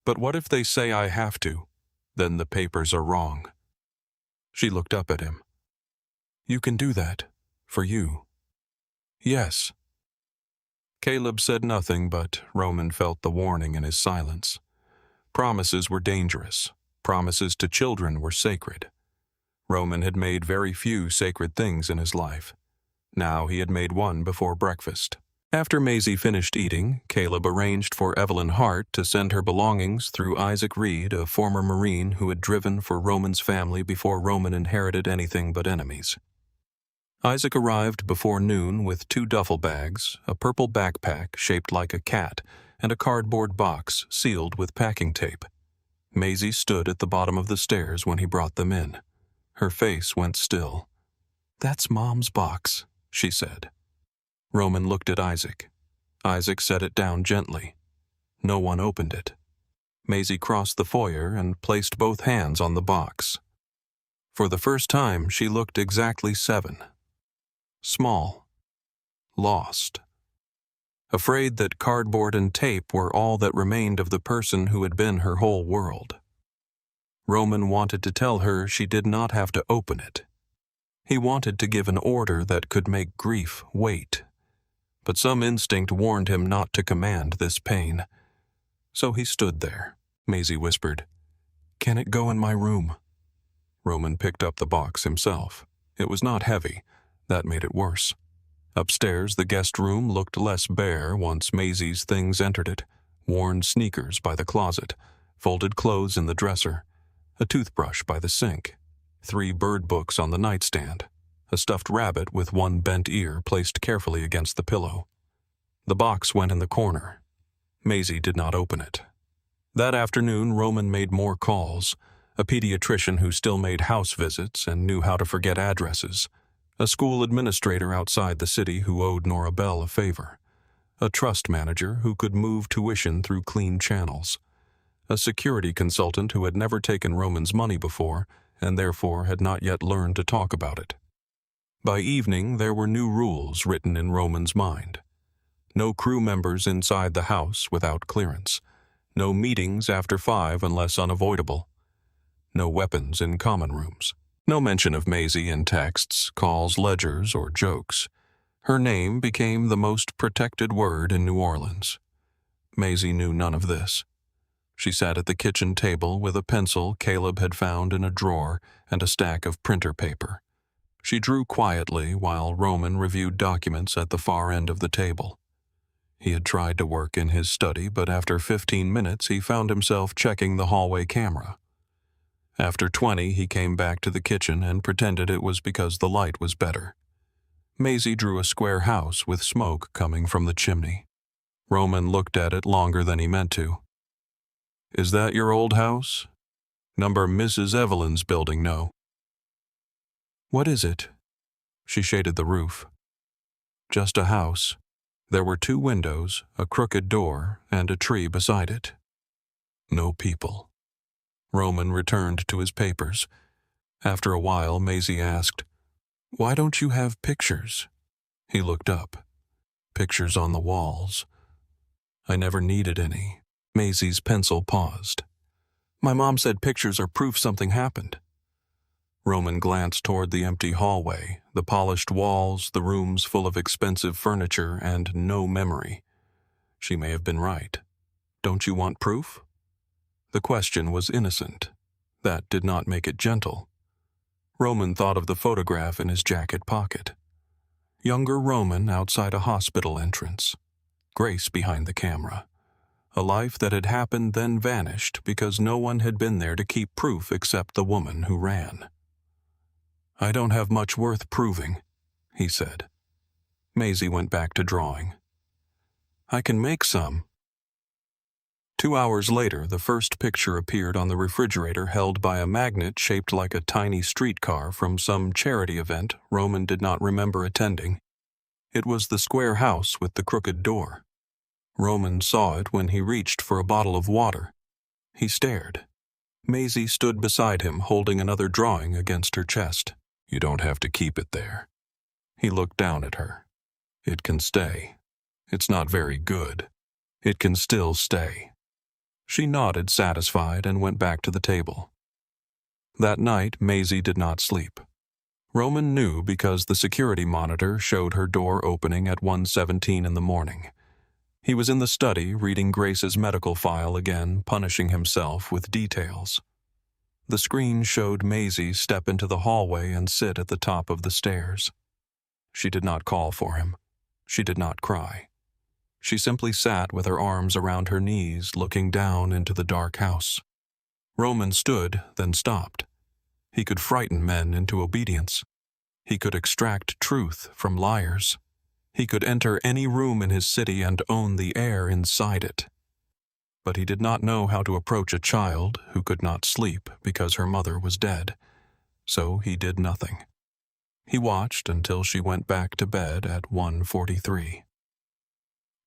But what if they say I have to? Then the papers are wrong. She looked up at him. You can do that. For you. Yes. Caleb said nothing, but Roman felt the warning in his silence. Promises were dangerous. Promises to children were sacred. Roman had made very few sacred things in his life. Now he had made one before breakfast. After Maisie finished eating, Caleb arranged for Evelyn Hart to send her belongings through Isaac Reed, a former Marine who had driven for Roman's family before Roman inherited anything but enemies. Isaac arrived before noon with 2 duffel bags, a purple backpack shaped like a cat, and a cardboard box sealed with packing tape. Maisie stood at the bottom of the stairs when he brought them in. Her face went still. That's Mom's box, she said. Roman looked at Isaac. Isaac set it down gently. No one opened it. Maisie crossed the foyer and placed both hands on the box. For the first time, she looked exactly 7. Small. Lost. Afraid that cardboard and tape were all that remained of the person who had been her whole world. Roman wanted to tell her she did not have to open it. He wanted to give an order that could make grief wait. But some instinct warned him not to command this pain. So he stood there. Maisie whispered, "Can it go in my room?" Roman picked up the box himself. It was not heavy. That made it worse. Upstairs, the guest room looked less bare once Maisie's things entered it. Worn sneakers by the closet, folded clothes in the dresser, a toothbrush by the sink, 3 bird books on the nightstand, a stuffed rabbit with 1 bent ear placed carefully against the pillow. The box went in the corner. Maisie did not open it. That afternoon, Roman made more calls, a pediatrician who still made house visits and knew how to forget addresses, a school administrator outside the city who owed Nora Bell a favor, a trust manager who could move tuition through clean channels, a security consultant who had never taken Roman's money before and therefore had not yet learned to talk about it. By evening, there were new rules written in Roman's mind. No crew members inside the house without clearance. No meetings after 5 unless unavoidable. No weapons in common rooms. No mention of Maisie in texts, calls, ledgers, or jokes. Her name became the most protected word in New Orleans. Maisie knew none of this. She sat at the kitchen table with a pencil Caleb had found in a drawer and a stack of printer paper. She drew quietly while Roman reviewed documents at the far end of the table. He had tried to work in his study, but after 15 minutes he found himself checking the hallway camera. After 20, he came back to the kitchen and pretended it was because the light was better. Maisie drew a square house with smoke coming from the chimney. Roman looked at it longer than he meant to. Is that your old house? Number Mrs. Evelyn's building, no. What is it? She shaded the roof. Just a house. There were 2 windows, a crooked door, and a tree beside it. No people. Roman returned to his papers. After a while, Maisie asked, Why don't you have pictures? He looked up. Pictures on the walls. I never needed any. Maisie's pencil paused. My mom said pictures are proof something happened. Roman glanced toward the empty hallway, the polished walls, the rooms full of expensive furniture, and no memory. She may have been right. Don't you want proof? The question was innocent. That did not make it gentle. Roman thought of the photograph in his jacket pocket. Younger Roman outside a hospital entrance. Grace behind the camera. A life that had happened then vanished because no one had been there to keep proof except the woman who ran. I don't have much worth proving, he said. Maisie went back to drawing. I can make some. 2 hours later, the first picture appeared on the refrigerator held by a magnet shaped like a tiny streetcar from some charity event Roman did not remember attending. It was the square house with the crooked door. Roman saw it when he reached for a bottle of water. He stared. Maisie stood beside him, holding another drawing against her chest. "You don't have to keep it there." He looked down at her. "It can stay. It's not very good. It can still stay." She nodded, satisfied, and went back to the table. That night, Maisie did not sleep. Roman knew because the security monitor showed her door opening at 1:17 in the morning. He was in the study reading Grace's medical file again, punishing himself with details. The screen showed Maisie step into the hallway and sit at the top of the stairs. She did not call for him. She did not cry. She simply sat with her arms around her knees, looking down into the dark house. Roman stood, then stopped. He could frighten men into obedience. He could extract truth from liars. He could enter any room in his city and own the air inside it. But he did not know how to approach a child who could not sleep because her mother was dead. So he did nothing. He watched until she went back to bed at 1:43.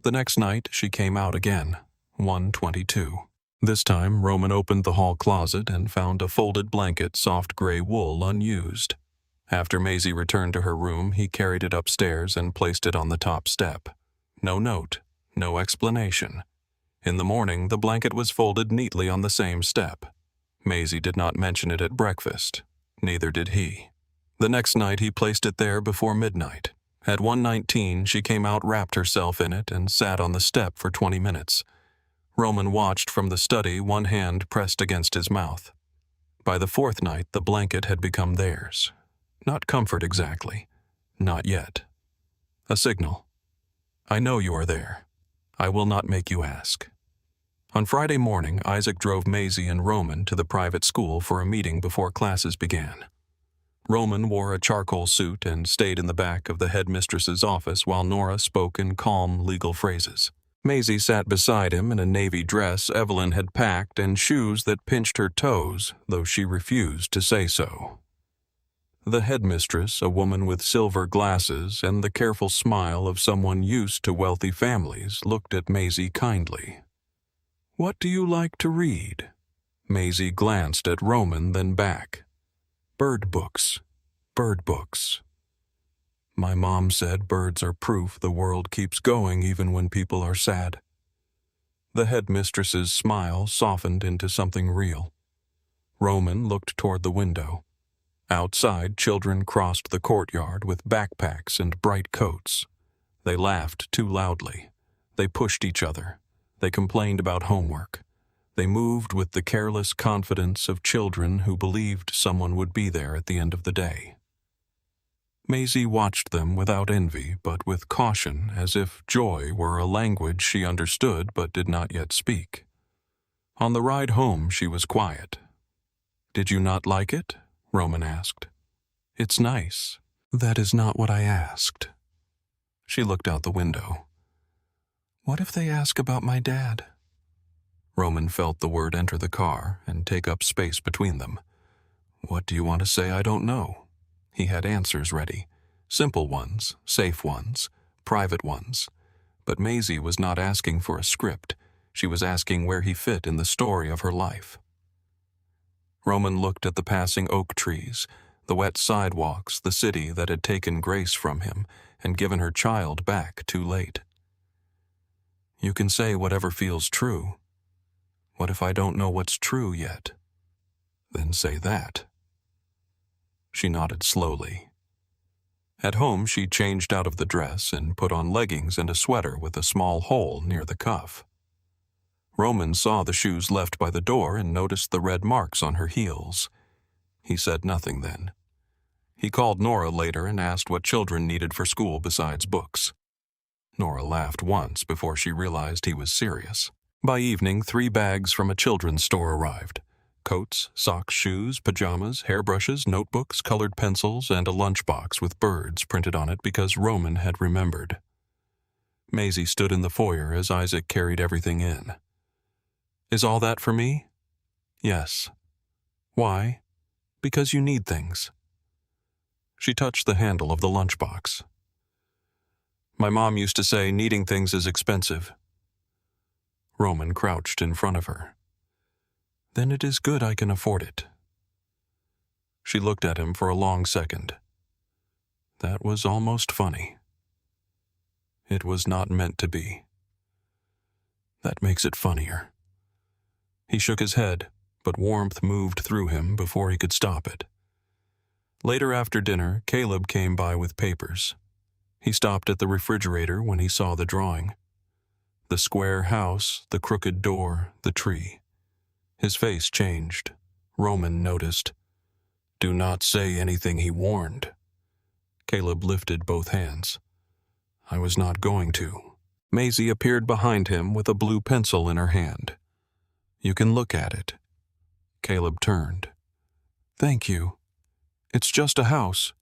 The next night she came out again, 1:22. This time Roman opened the hall closet and found a folded blanket, soft gray wool, unused. After Maisie returned to her room, he carried it upstairs and placed it on the top step. No note, no explanation. In the morning, the blanket was folded neatly on the same step. Maisie did not mention it at breakfast. Neither did he. The next night he placed it there before midnight. At 1:19, she came out, wrapped herself in it, and sat on the step for 20 minutes. Roman watched from the study, one hand pressed against his mouth. By the fourth night, the blanket had become theirs. Not comfort exactly. Not yet. A signal. "I know you are there. I will not make you ask." On Friday morning, Isaac drove Maisie and Roman to the private school for a meeting before classes began. Roman wore a charcoal suit and stayed in the back of the headmistress's office while Nora spoke in calm legal phrases. Maisie sat beside him in a navy dress Evelyn had packed and shoes that pinched her toes, though she refused to say so. The headmistress, a woman with silver glasses and the careful smile of someone used to wealthy families, looked at Maisie kindly. "What do you like to read?" Maisie glanced at Roman, then back. "Bird books. Bird books. My mom said birds are proof the world keeps going even when people are sad." The headmistress's smile softened into something real. Roman looked toward the window. Outside, children crossed the courtyard with backpacks and bright coats. They laughed too loudly. They pushed each other. They complained about homework. They moved with the careless confidence of children who believed someone would be there at the end of the day. Maisie watched them without envy, but with caution, as if joy were a language she understood but did not yet speak. On the ride home, she was quiet. "Did you not like it?" Roman asked. "It's nice." "That is not what I asked." She looked out the window. "What if they ask about my dad?" Roman felt the word enter the car and take up space between them. "What do you want to say I don't know?" He had answers ready. Simple ones, safe ones, private ones. But Maisie was not asking for a script. She was asking where he fit in the story of her life. Roman looked at the passing oak trees, the wet sidewalks, the city that had taken Grace from him and given her child back too late. "You can say whatever feels true. What if I don't know what's true yet?" "Then say that." She nodded slowly. At home, she changed out of the dress and put on leggings and a sweater with a small hole near the cuff. Roman saw the shoes left by the door and noticed the red marks on her heels. He said nothing then. He called Nora later and asked what children needed for school besides books. Nora laughed once before she realized he was serious. By evening, 3 bags from a children's store arrived. Coats, socks, shoes, pajamas, hairbrushes, notebooks, colored pencils, and a lunchbox with birds printed on it because Roman had remembered. Maisie stood in the foyer as Isaac carried everything in. "Is all that for me?" "Yes." "Why?" "Because you need things." She touched the handle of the lunchbox. My mom used to say needing things is expensive. Roman crouched in front of her. Then it is good I can afford it. She looked at him for a long second. That was almost funny. It was not meant to be. That makes it funnier. He shook his head, but warmth moved through him before he could stop it. Later after dinner, Caleb came by with papers. He stopped at the refrigerator when he saw the drawing. The square house, the crooked door, the tree. His face changed. Roman noticed. Do not say anything, he warned. Caleb lifted both hands. I was not going to. Maisie appeared behind him with a blue pencil in her hand. You can look at it. Caleb turned. Thank you. It's just a house.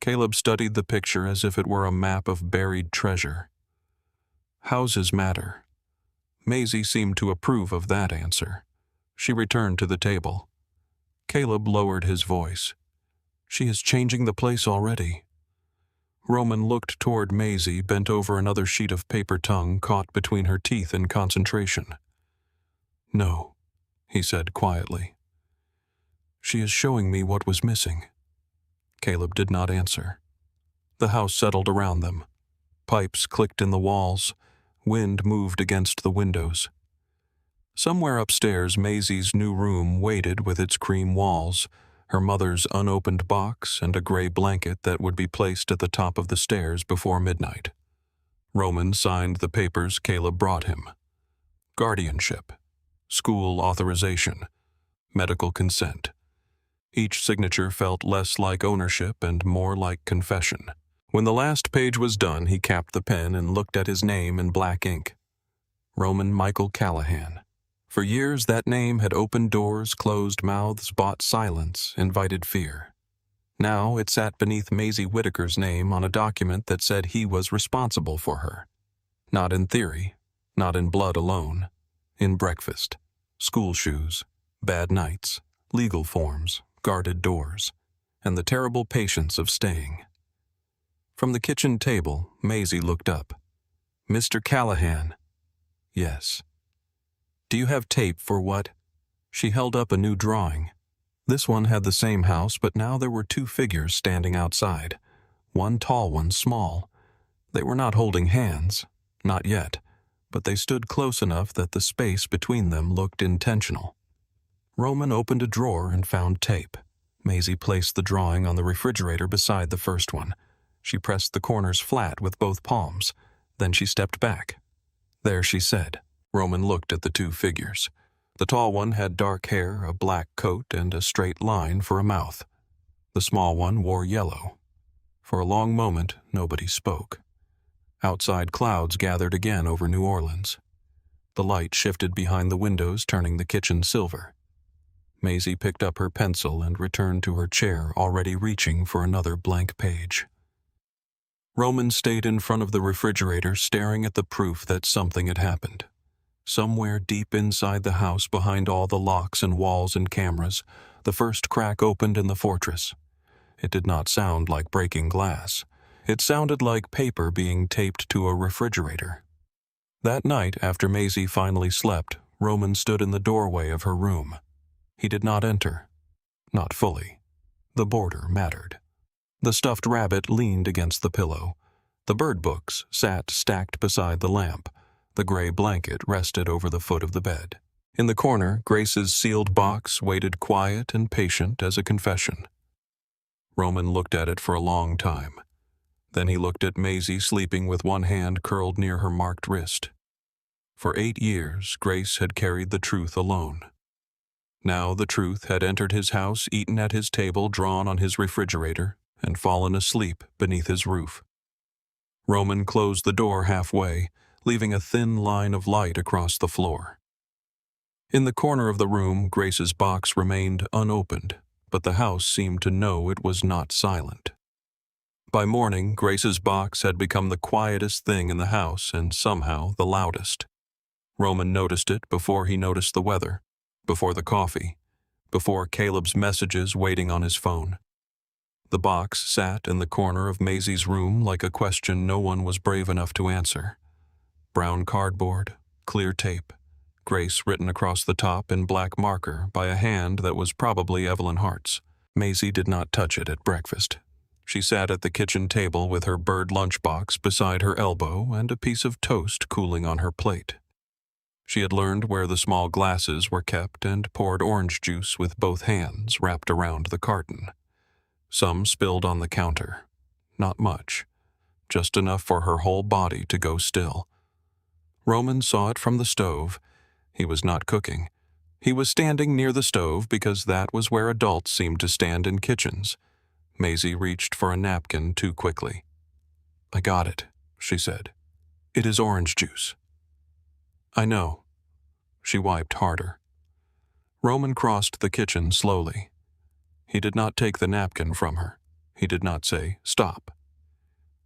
Caleb studied the picture as if it were a map of buried treasure. Houses matter. Maisie seemed to approve of that answer. She returned to the table. Caleb lowered his voice. She is changing the place already. Roman looked toward Maisie, bent over another sheet of paper tongue caught between her teeth in concentration. No, he said quietly. She is showing me what was missing. Caleb did not answer. The house settled around them. Pipes clicked in the walls. Wind moved against the windows. Somewhere upstairs, Maisie's new room waited with its cream walls, her mother's unopened box, and a gray blanket that would be placed at the top of the stairs before midnight. Roman signed the papers Caleb brought him. Guardianship, school authorization, medical consent. Each signature felt less like ownership and more like confession. When the last page was done, he capped the pen and looked at his name in black ink. Roman Michael Callahan. For years, that name had opened doors, closed mouths, bought silence, invited fear. Now it sat beneath Maisie Whitaker's name on a document that said he was responsible for her. Not in theory, not in blood alone, in breakfast, school shoes, bad nights, legal forms, guarded doors, and the terrible patience of staying. From the kitchen table, Maisie looked up. Mr. Callahan. Yes. Do you have tape for what? She held up a new drawing. This one had the same house, but now there were two figures standing outside. One tall, one small. They were not holding hands, not yet, but they stood close enough that the space between them looked intentional. Roman opened a drawer and found tape. Maisie placed the drawing on the refrigerator beside the first one. She pressed the corners flat with both palms. Then she stepped back. There she said. Roman looked at the two figures. The tall one had dark hair, a black coat, and a straight line for a mouth. The small one wore yellow. For a long moment, nobody spoke. Outside clouds gathered again over New Orleans. The light shifted behind the windows, turning the kitchen silver. Maisie picked up her pencil and returned to her chair, already reaching for another blank page. Roman stayed in front of the refrigerator, staring at the proof that something had happened. Somewhere deep inside the house, behind all the locks and walls and cameras, the first crack opened in the fortress. It did not sound like breaking glass. It sounded like paper being taped to a refrigerator. That night, after Maisie finally slept, Roman stood in the doorway of her room. He did not enter. Not fully. The border mattered. The stuffed rabbit leaned against the pillow. The bird books sat stacked beside the lamp. The gray blanket rested over the foot of the bed. In the corner, Grace's sealed box waited quiet and patient as a confession. Roman looked at it for a long time. Then he looked at Maisie sleeping with one hand curled near her marked wrist. For 8 years, Grace had carried the truth alone. Now the truth had entered his house, eaten at his table, drawn on his refrigerator, and fallen asleep beneath his roof. Roman closed the door halfway, leaving a thin line of light across the floor. In the corner of the room, Grace's box remained unopened, but the house seemed to know it was not silent. By morning, Grace's box had become the quietest thing in the house and somehow the loudest. Roman noticed it before he noticed the weather, before the coffee, before Caleb's messages waiting on his phone. The box sat in the corner of Maisie's room like a question no one was brave enough to answer. Brown cardboard, clear tape, grace written across the top in black marker by a hand that was probably Evelyn Hart's. Maisie did not touch it at breakfast. She sat at the kitchen table with her bird lunchbox beside her elbow and a piece of toast cooling on her plate. She had learned where the small glasses were kept and poured orange juice with both hands wrapped around the carton. Some spilled on the counter. Not much, just enough for her whole body to go still. Roman saw it from the stove. He was not cooking. He was standing near the stove because that was where adults seemed to stand in kitchens. Maisie reached for a napkin too quickly. "I got it," she said. "It is orange juice." "I know." She wiped harder. Roman crossed the kitchen slowly. He did not take the napkin from her. He did not say, "Stop."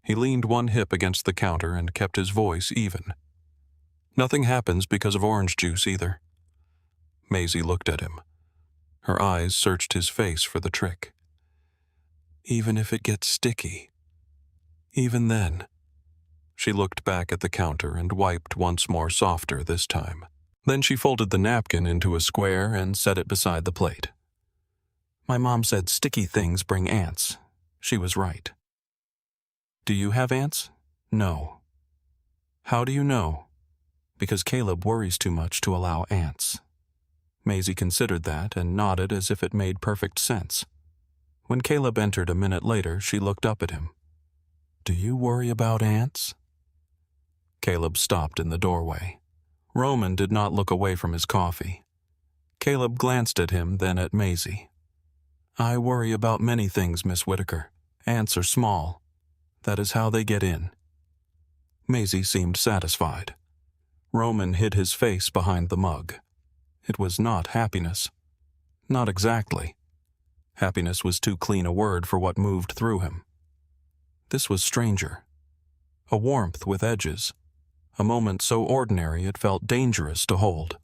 He leaned one hip against the counter and kept his voice even. "Nothing happens because of orange juice either." Maisie looked at him. Her eyes searched his face for the trick. "Even if it gets sticky. Even then." She looked back at the counter and wiped once more, softer this time. Then she folded the napkin into a square and set it beside the plate. "My mom said sticky things bring ants. She was right." "Do you have ants?" "No." "How do you know?" "Because Caleb worries too much to allow ants." Maisie considered that and nodded as if it made perfect sense. When Caleb entered a minute later, she looked up at him. "Do you worry about ants?" Caleb stopped in the doorway. Roman did not look away from his coffee. Caleb glanced at him, then at Maisie. "I worry about many things, Miss Whitaker. Ants are small. That is how they get in." Maisie seemed satisfied. Roman hid his face behind the mug. It was not happiness. Not exactly. Happiness was too clean a word for what moved through him. This was stranger. A warmth with edges. A moment so ordinary it felt dangerous to hold.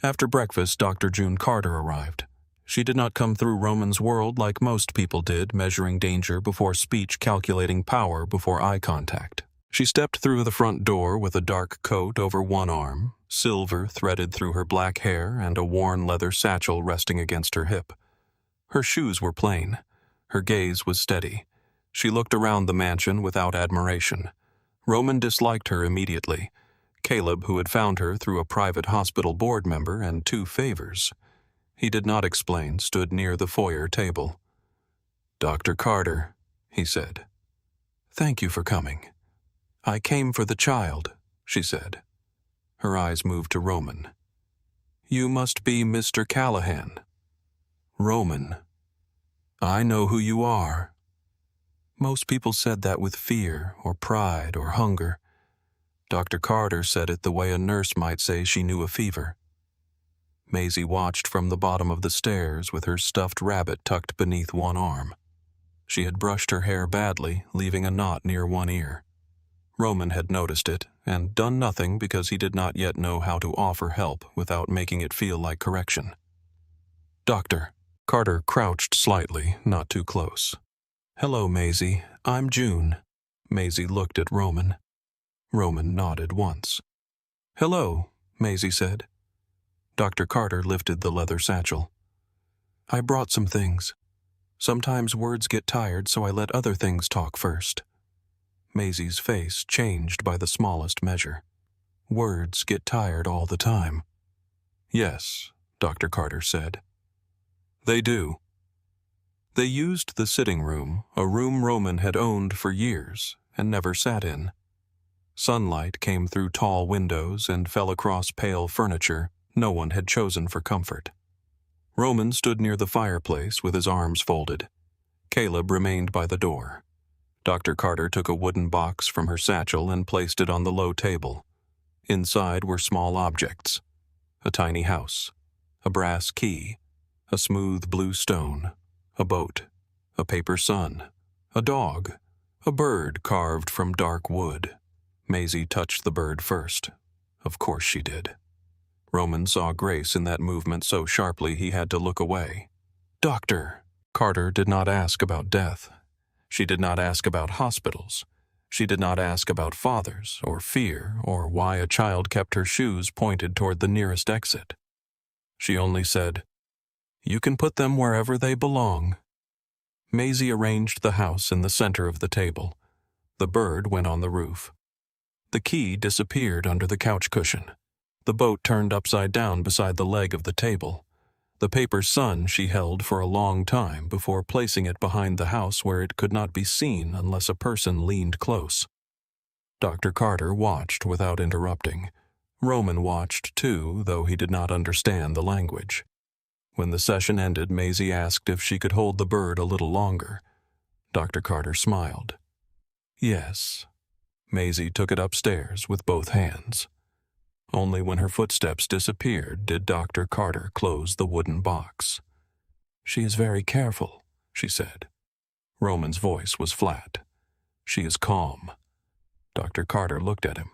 After breakfast, Dr. June Carter arrived. She did not come through Roman's world like most people did, measuring danger before speech, calculating power before eye contact. She stepped through the front door with a dark coat over one arm, silver threaded through her black hair, and a worn leather satchel resting against her hip. Her shoes were plain. Her gaze was steady. She looked around the mansion without admiration. Roman disliked her immediately. Caleb, who had found her through a private hospital board member and 2 favors. He did not explain, stood near the foyer table. "Dr. Carter," he said. "Thank you for coming." "I came for the child," she said. Her eyes moved to Roman. "You must be Mr. Callahan." "Roman. I know who you are." Most people said that with fear or pride or hunger. Dr. Carter said it the way a nurse might say she knew a fever. Maisie watched from the bottom of the stairs with her stuffed rabbit tucked beneath one arm. She had brushed her hair badly, leaving a knot near one ear. Roman had noticed it and done nothing because he did not yet know how to offer help without making it feel like correction. "Doctor." Carter crouched slightly, not too close. "Hello, Maisie. I'm June." Maisie looked at Roman. Roman nodded once. "Hello," Maisie said. Dr. Carter lifted the leather satchel. "I brought some things. Sometimes words get tired, so I let other things talk first." Maisie's face changed by the smallest measure. "Words get tired all the time." "Yes," Dr. Carter said. "They do." They used the sitting room, a room Roman had owned for years and never sat in. Sunlight came through tall windows and fell across pale furniture no one had chosen for comfort. Roman stood near the fireplace with his arms folded. Caleb remained by the door. Dr. Carter took a wooden box from her satchel and placed it on the low table. Inside were small objects: a tiny house, a brass key, a smooth blue stone, a boat, a paper sun, a dog, a bird carved from dark wood. Maisie touched the bird first. Of course she did. Roman saw grace in that movement so sharply he had to look away. "Doctor," Carter did not ask about death. She did not ask about hospitals. She did not ask about fathers, or fear, or why a child kept her shoes pointed toward the nearest exit. She only said, "You can put them wherever they belong." Maisie arranged the house in the center of the table. The bird went on the roof. The key disappeared under the couch cushion. The boat turned upside down beside the leg of the table. The paper sun she held for a long time before placing it behind the house where it could not be seen unless a person leaned close. Dr. Carter watched without interrupting. Roman watched too, though he did not understand the language. When the session ended, Maisie asked if she could hold the bird a little longer. Dr. Carter smiled. Yes. Maisie took it upstairs with both hands. Only when her footsteps disappeared did Dr. Carter close the wooden box. "She is very careful," she said. Roman's voice was flat. "She is calm." Dr. Carter looked at him.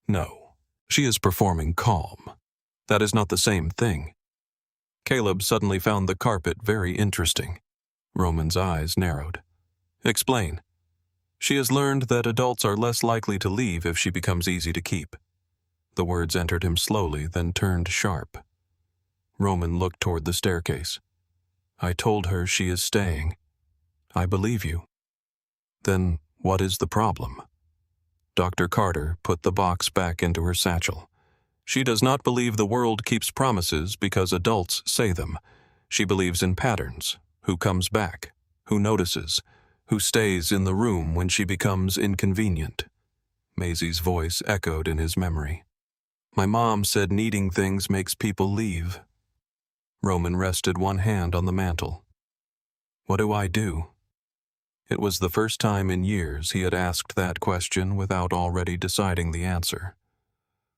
"No, she is performing calm. That is not the same thing." Caleb suddenly found the carpet very interesting. Roman's eyes narrowed. "Explain." "She has learned that adults are less likely to leave if she becomes easy to keep." The words entered him slowly, then turned sharp. Roman looked toward the staircase. "I told her she is staying." "I believe you." "Then what is the problem?" Dr. Carter put the box back into her satchel. "She does not believe the world keeps promises because adults say them. She believes in patterns. Who comes back? Who notices? Who stays in the room when she becomes inconvenient?" Maisie's voice echoed in his memory. "My mom said needing things makes people leave." Roman rested one hand on the mantel. "What do I do?" It was the first time in years he had asked that question without already deciding the answer.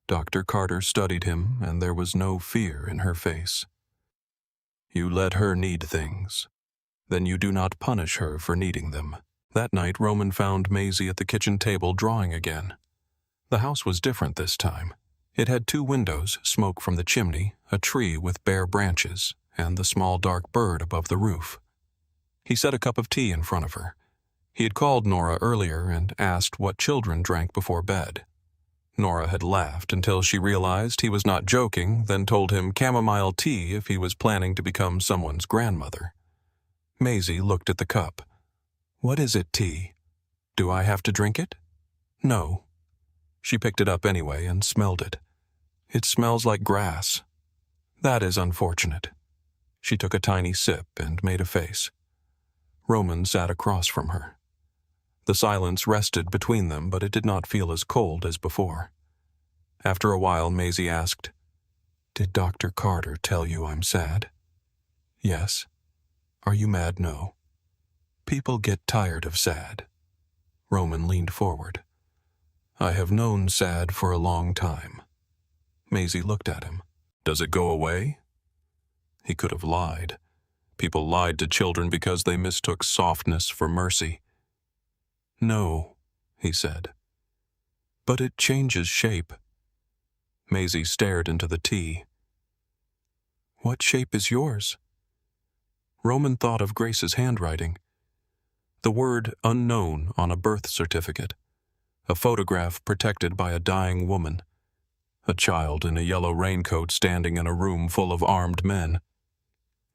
Dr. Carter studied him, and there was no fear in her face. "You let her need things. Then you do not punish her for needing them." That night, Roman found Maisie at the kitchen table drawing again. The house was different this time. It had 2 windows, smoke from the chimney, a tree with bare branches, and the small dark bird above the roof. He set a cup of tea in front of her. He had called Nora earlier and asked what children drank before bed. Nora had laughed until she realized he was not joking, then told him chamomile tea if he was planning to become someone's grandmother. Maisie looked at the cup. "What is it, tea? Do I have to drink it?" "No." She picked it up anyway and smelled it. "It smells like grass." "That is unfortunate." She took a tiny sip and made a face. Roman sat across from her. The silence rested between them, but it did not feel as cold as before. After a while, Maisie asked, "Did Dr. Carter tell you I'm sad?" "Yes." "Are you mad?" "No." "People get tired of sad." Roman leaned forward. "I have known sad for a long time." Maisie looked at him. "Does it go away?" He could have lied. People lied to children because they mistook softness for mercy. "No," he said. "But it changes shape." Maisie stared into the tea. "What shape is yours?" Roman thought of Grace's handwriting. The word unknown on a birth certificate. A photograph protected by a dying woman. A child in a yellow raincoat standing in a room full of armed men.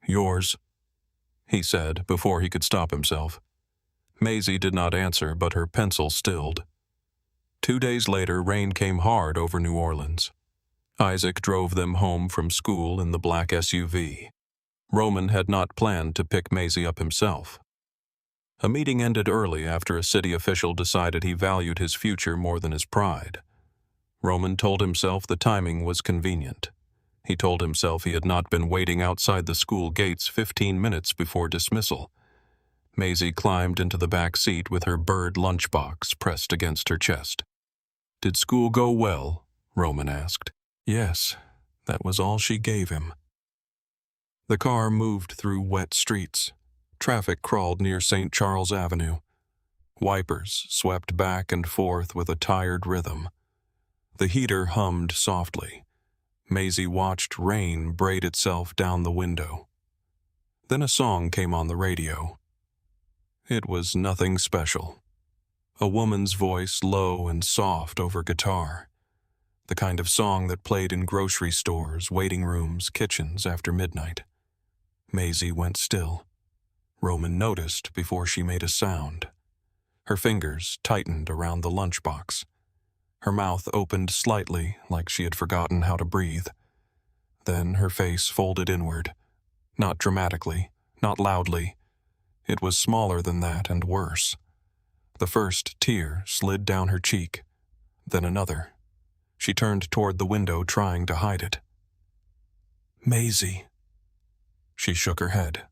"Yours," he said before he could stop himself. Maisie did not answer, but her pencil stilled. 2 days later, rain came hard over New Orleans. Isaac drove them home from school in the black SUV. Roman had not planned to pick Maisie up himself. A meeting ended early after a city official decided he valued his future more than his pride. Roman told himself the timing was convenient. He told himself he had not been waiting outside the school gates 15 minutes before dismissal. Maisie climbed into the back seat with her bird lunchbox pressed against her chest. "Did school go well?" Roman asked. Yes, that was all she gave him. The car moved through wet streets. Traffic crawled near St. Charles Avenue. Wipers swept back and forth with a tired rhythm. The heater hummed softly. Maisie watched rain braid itself down the window. Then a song came on the radio. It was nothing special. A woman's voice, low and soft over guitar. The kind of song that played in grocery stores, waiting rooms, kitchens after midnight. Maisie went still. Roman noticed before she made a sound. Her fingers tightened around the lunchbox. Her mouth opened slightly, like she had forgotten how to breathe. Then her face folded inward. Not dramatically, not loudly. It was smaller than that and worse. The first tear slid down her cheek, then another. She turned toward the window, trying to hide it. Maisie. She shook her head.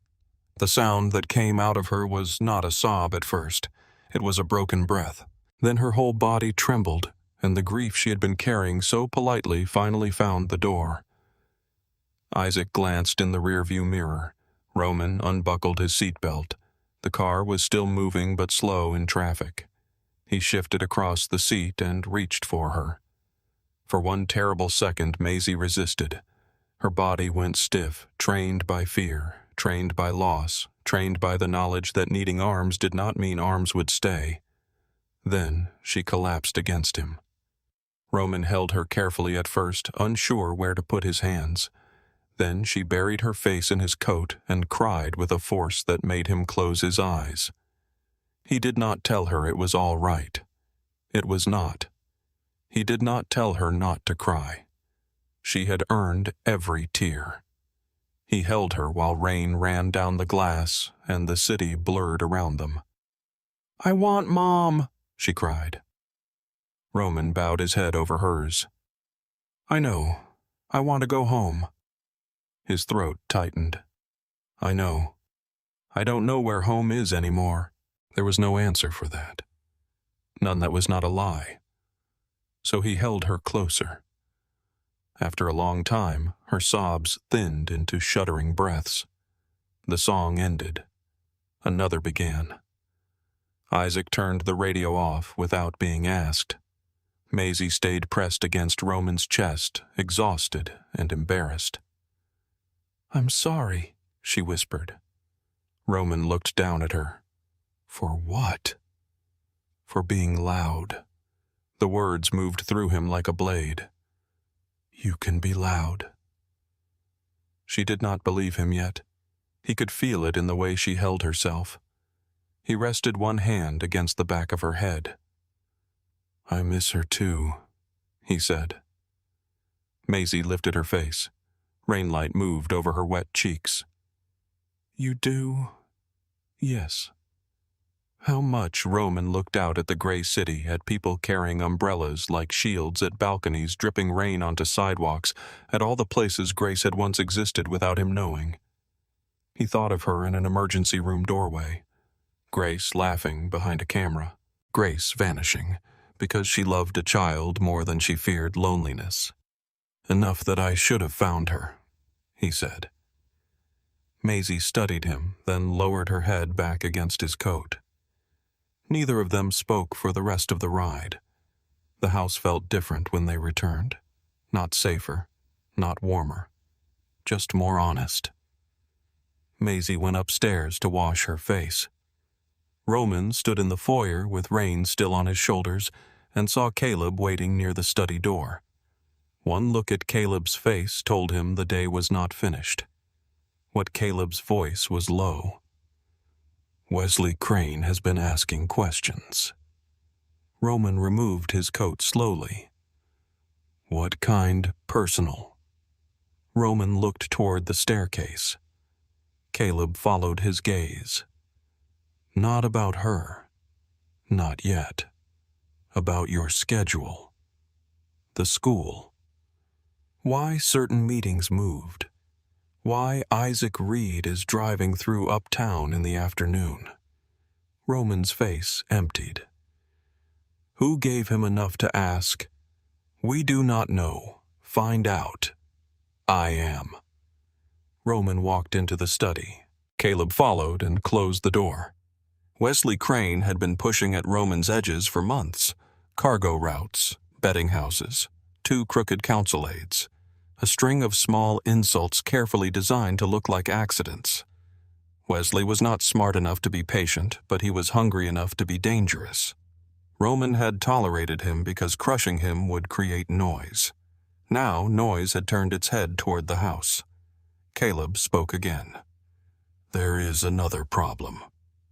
The sound that came out of her was not a sob at first. It was a broken breath. Then her whole body trembled, and the grief she had been carrying so politely finally found the door. Isaac glanced in the rearview mirror. Roman unbuckled his seatbelt. The car was still moving but slow in traffic. He shifted across the seat and reached for her. For one terrible second, Maisie resisted. Her body went stiff, trained by fear, trained by loss, trained by the knowledge that needing arms did not mean arms would stay. Then she collapsed against him. Roman held her carefully at first, unsure where to put his hands. Then she buried her face in his coat and cried with a force that made him close his eyes. He did not tell her it was all right. It was not. He did not tell her not to cry. She had earned every tear. He held her while rain ran down the glass and the city blurred around them. "I want Mom," she cried. Roman bowed his head over hers. "I know. I want to go home." His throat tightened. "I know. I don't know where home is anymore." There was no answer for that. None that was not a lie. So he held her closer. After a long time, her sobs thinned into shuddering breaths. The song ended. Another began. Isaac turned the radio off without being asked. Maisie stayed pressed against Roman's chest, exhausted and embarrassed. "I'm sorry," she whispered. Roman looked down at her. For what? For being loud. The words moved through him like a blade. "You can be loud." She did not believe him yet. He could feel it in the way she held herself. He rested one hand against the back of her head. "I miss her too," he said. Maisie lifted her face. Rainlight moved over her wet cheeks. "You do?" "Yes." How much Roman looked out at the gray city, at people carrying umbrellas like shields, at balconies dripping rain onto sidewalks, at all the places Grace had once existed without him knowing. He thought of her in an emergency room doorway. Grace laughing behind a camera. Grace vanishing, because she loved a child more than she feared loneliness. "Enough that I should have found her," he said. Maisie studied him, then lowered her head back against his coat. Neither of them spoke for the rest of the ride. The house felt different when they returned. Not safer, not warmer, just more honest. Maisie went upstairs to wash her face. Roman stood in the foyer with rain still on his shoulders and saw Caleb waiting near the study door. One look at Caleb's face told him the day was not finished. What Caleb's voice was low. "Wesley Crane has been asking questions." Roman removed his coat slowly. "What kind? Personal?" Roman looked toward the staircase. Caleb followed his gaze. "Not about her. Not yet. About your schedule. The school. Why certain meetings moved. Why Isaac Reed is driving through uptown in the afternoon." Roman's face emptied. "Who gave him enough to ask? We do not know. Find out. I am." Roman walked into the study. Caleb followed and closed the door. Wesley Crane had been pushing at Roman's edges for months. Cargo routes, betting houses, 2 crooked council aides. A string of small insults carefully designed to look like accidents. Wesley was not smart enough to be patient, but he was hungry enough to be dangerous. Roman had tolerated him because crushing him would create noise. Now noise had turned its head toward the house. Caleb spoke again. "There is another problem."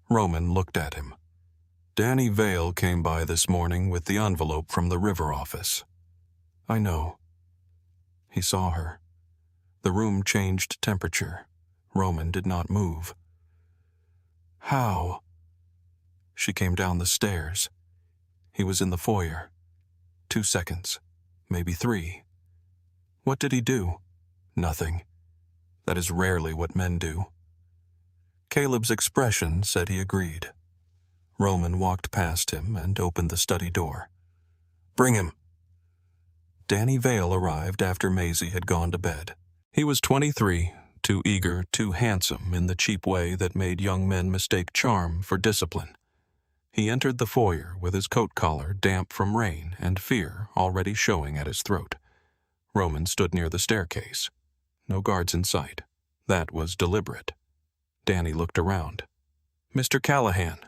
Roman looked at him. "Danny Vale came by this morning with the envelope from the river office." "I know." He saw her. The room changed temperature. Roman did not move. "How?" She came down the stairs. He was in the foyer. 2 seconds, maybe 3. What did he do? Nothing. That is rarely what men do. Caleb's expression said he agreed. Roman walked past him and opened the study door. "Bring him." Danny Vale arrived after Maisie had gone to bed. He was 23, too eager, too handsome in the cheap way that made young men mistake charm for discipline. He entered the foyer with his coat collar damp from rain and fear already showing at his throat. Roman stood near the staircase. No guards in sight. That was deliberate. Danny looked around. "Mr. Callahan,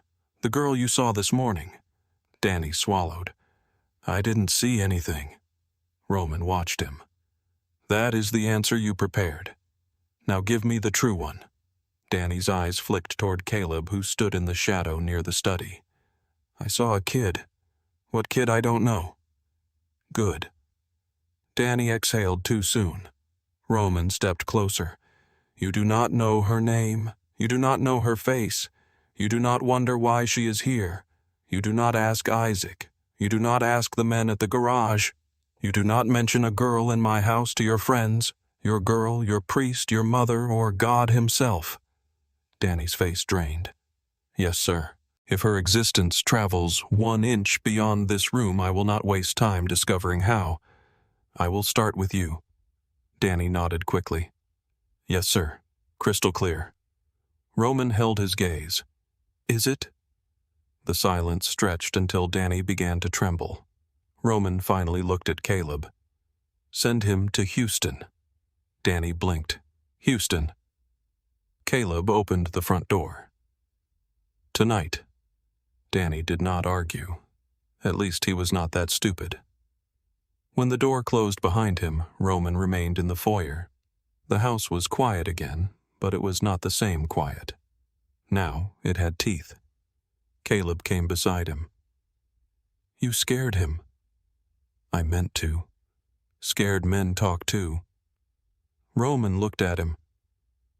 the girl you saw this morning." Danny swallowed. "I didn't see anything." Roman watched him. "That is the answer you prepared. Now give me the true one." Danny's eyes flicked toward Caleb, who stood in the shadow near the study. "I saw a kid. What kid I don't know." "Good." Danny exhaled too soon. Roman stepped closer. "You do not know her name. You do not know her face. You do not wonder why she is here. You do not ask Isaac. You do not ask the men at the garage. You do not mention a girl in my house to your friends, your girl, your priest, your mother, or God himself." Danny's face drained. "Yes, sir. If her existence travels 1 inch beyond this room, I will not waste time discovering how. I will start with you." Danny nodded quickly. "Yes, sir. Crystal clear." Roman held his gaze. "Is it?" The silence stretched until Danny began to tremble. Roman finally looked at Caleb. "Send him to Houston." Danny blinked. "Houston." Caleb opened the front door. "Tonight." Danny did not argue. At least he was not that stupid. When the door closed behind him, Roman remained in the foyer. The house was quiet again, but it was not the same quiet. Now it had teeth. Caleb came beside him. "You scared him." "I meant to. Scared men talk too." Roman looked at him.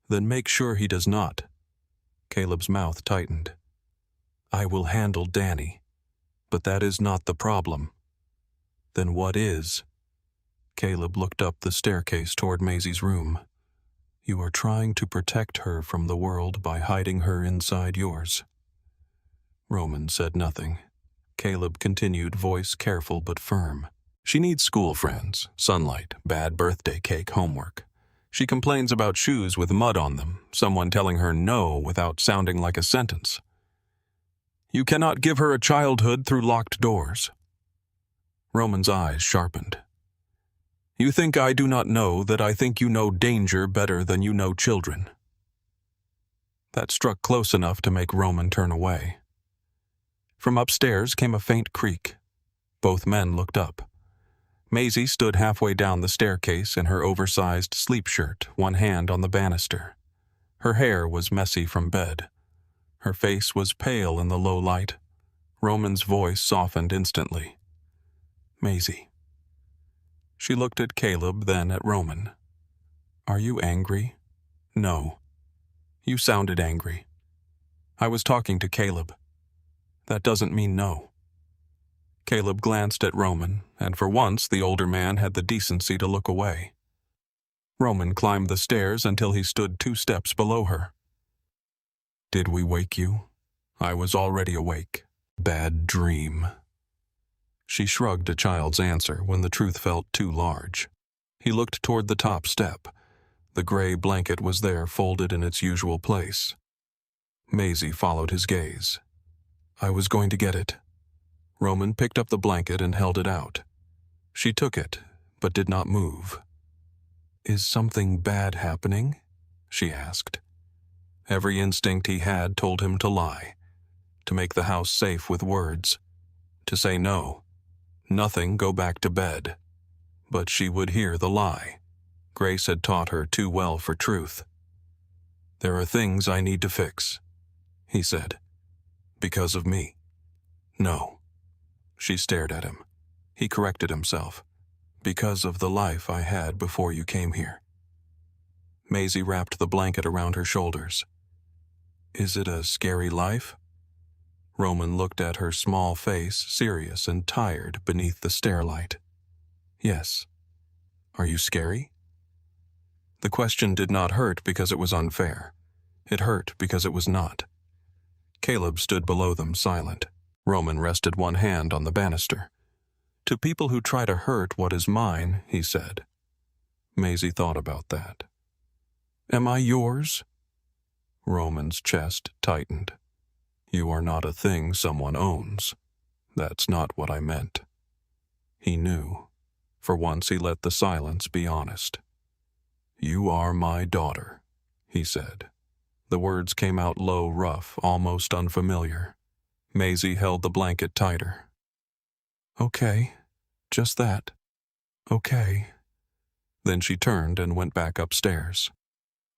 "Then make sure he does not." Caleb's mouth tightened. "I will handle Danny. But that is not the problem." "Then what is?" Caleb looked up the staircase toward Maisie's room. "You are trying to protect her from the world by hiding her inside yours." Roman said nothing. Caleb continued, voice careful but firm. "She needs school friends, sunlight, bad birthday cake, homework. She complains about shoes with mud on them, someone telling her no without sounding like a sentence. You cannot give her a childhood through locked doors." Roman's eyes sharpened. "You think I do not know that I think you know danger better than you know children." That struck close enough to make Roman turn away. From upstairs came a faint creak. Both men looked up. Maisie stood halfway down the staircase in her oversized sleep shirt, one hand on the banister. Her hair was messy from bed. Her face was pale in the low light. Roman's voice softened instantly. "Maisie." She looked at Caleb, then at Roman. "Are you angry?" "No." "You sounded angry." "I was talking to Caleb." "That doesn't mean no." Caleb glanced at Roman, and for once the older man had the decency to look away. Roman climbed the stairs until he stood 2 steps below her. "Did we wake you?" "I was already awake." "Bad dream." She shrugged a child's answer when the truth felt too large. He looked toward the top step. The gray blanket was there folded in its usual place. Maisie followed his gaze. "I was going to get it." Roman picked up the blanket and held it out. She took it, but did not move. "Is something bad happening?" she asked. Every instinct he had told him to lie, to make the house safe with words, to say no, nothing, go back to bed. But she would hear the lie. Grace had taught her too well for truth. "There are things I need to fix," he said. "Because of me." "No." She stared at him. He corrected himself. "Because of the life I had before you came here." Maisie wrapped the blanket around her shoulders. "Is it a scary life?" Roman looked at her small face, serious and tired beneath the stairlight. "Yes." "Are you scary?" The question did not hurt because it was unfair. It hurt because it was not. Caleb stood below them, silent. Roman rested one hand on the banister. "To people who try to hurt what is mine," he said. Maisie thought about that. "Am I yours?" Roman's chest tightened. "You are not a thing someone owns. That's not what I meant." He knew. For once he let the silence be honest. "You are my daughter," he said. The words came out low, rough, almost unfamiliar. Maisie held the blanket tighter. "Okay, just that. Okay." Then she turned and went back upstairs.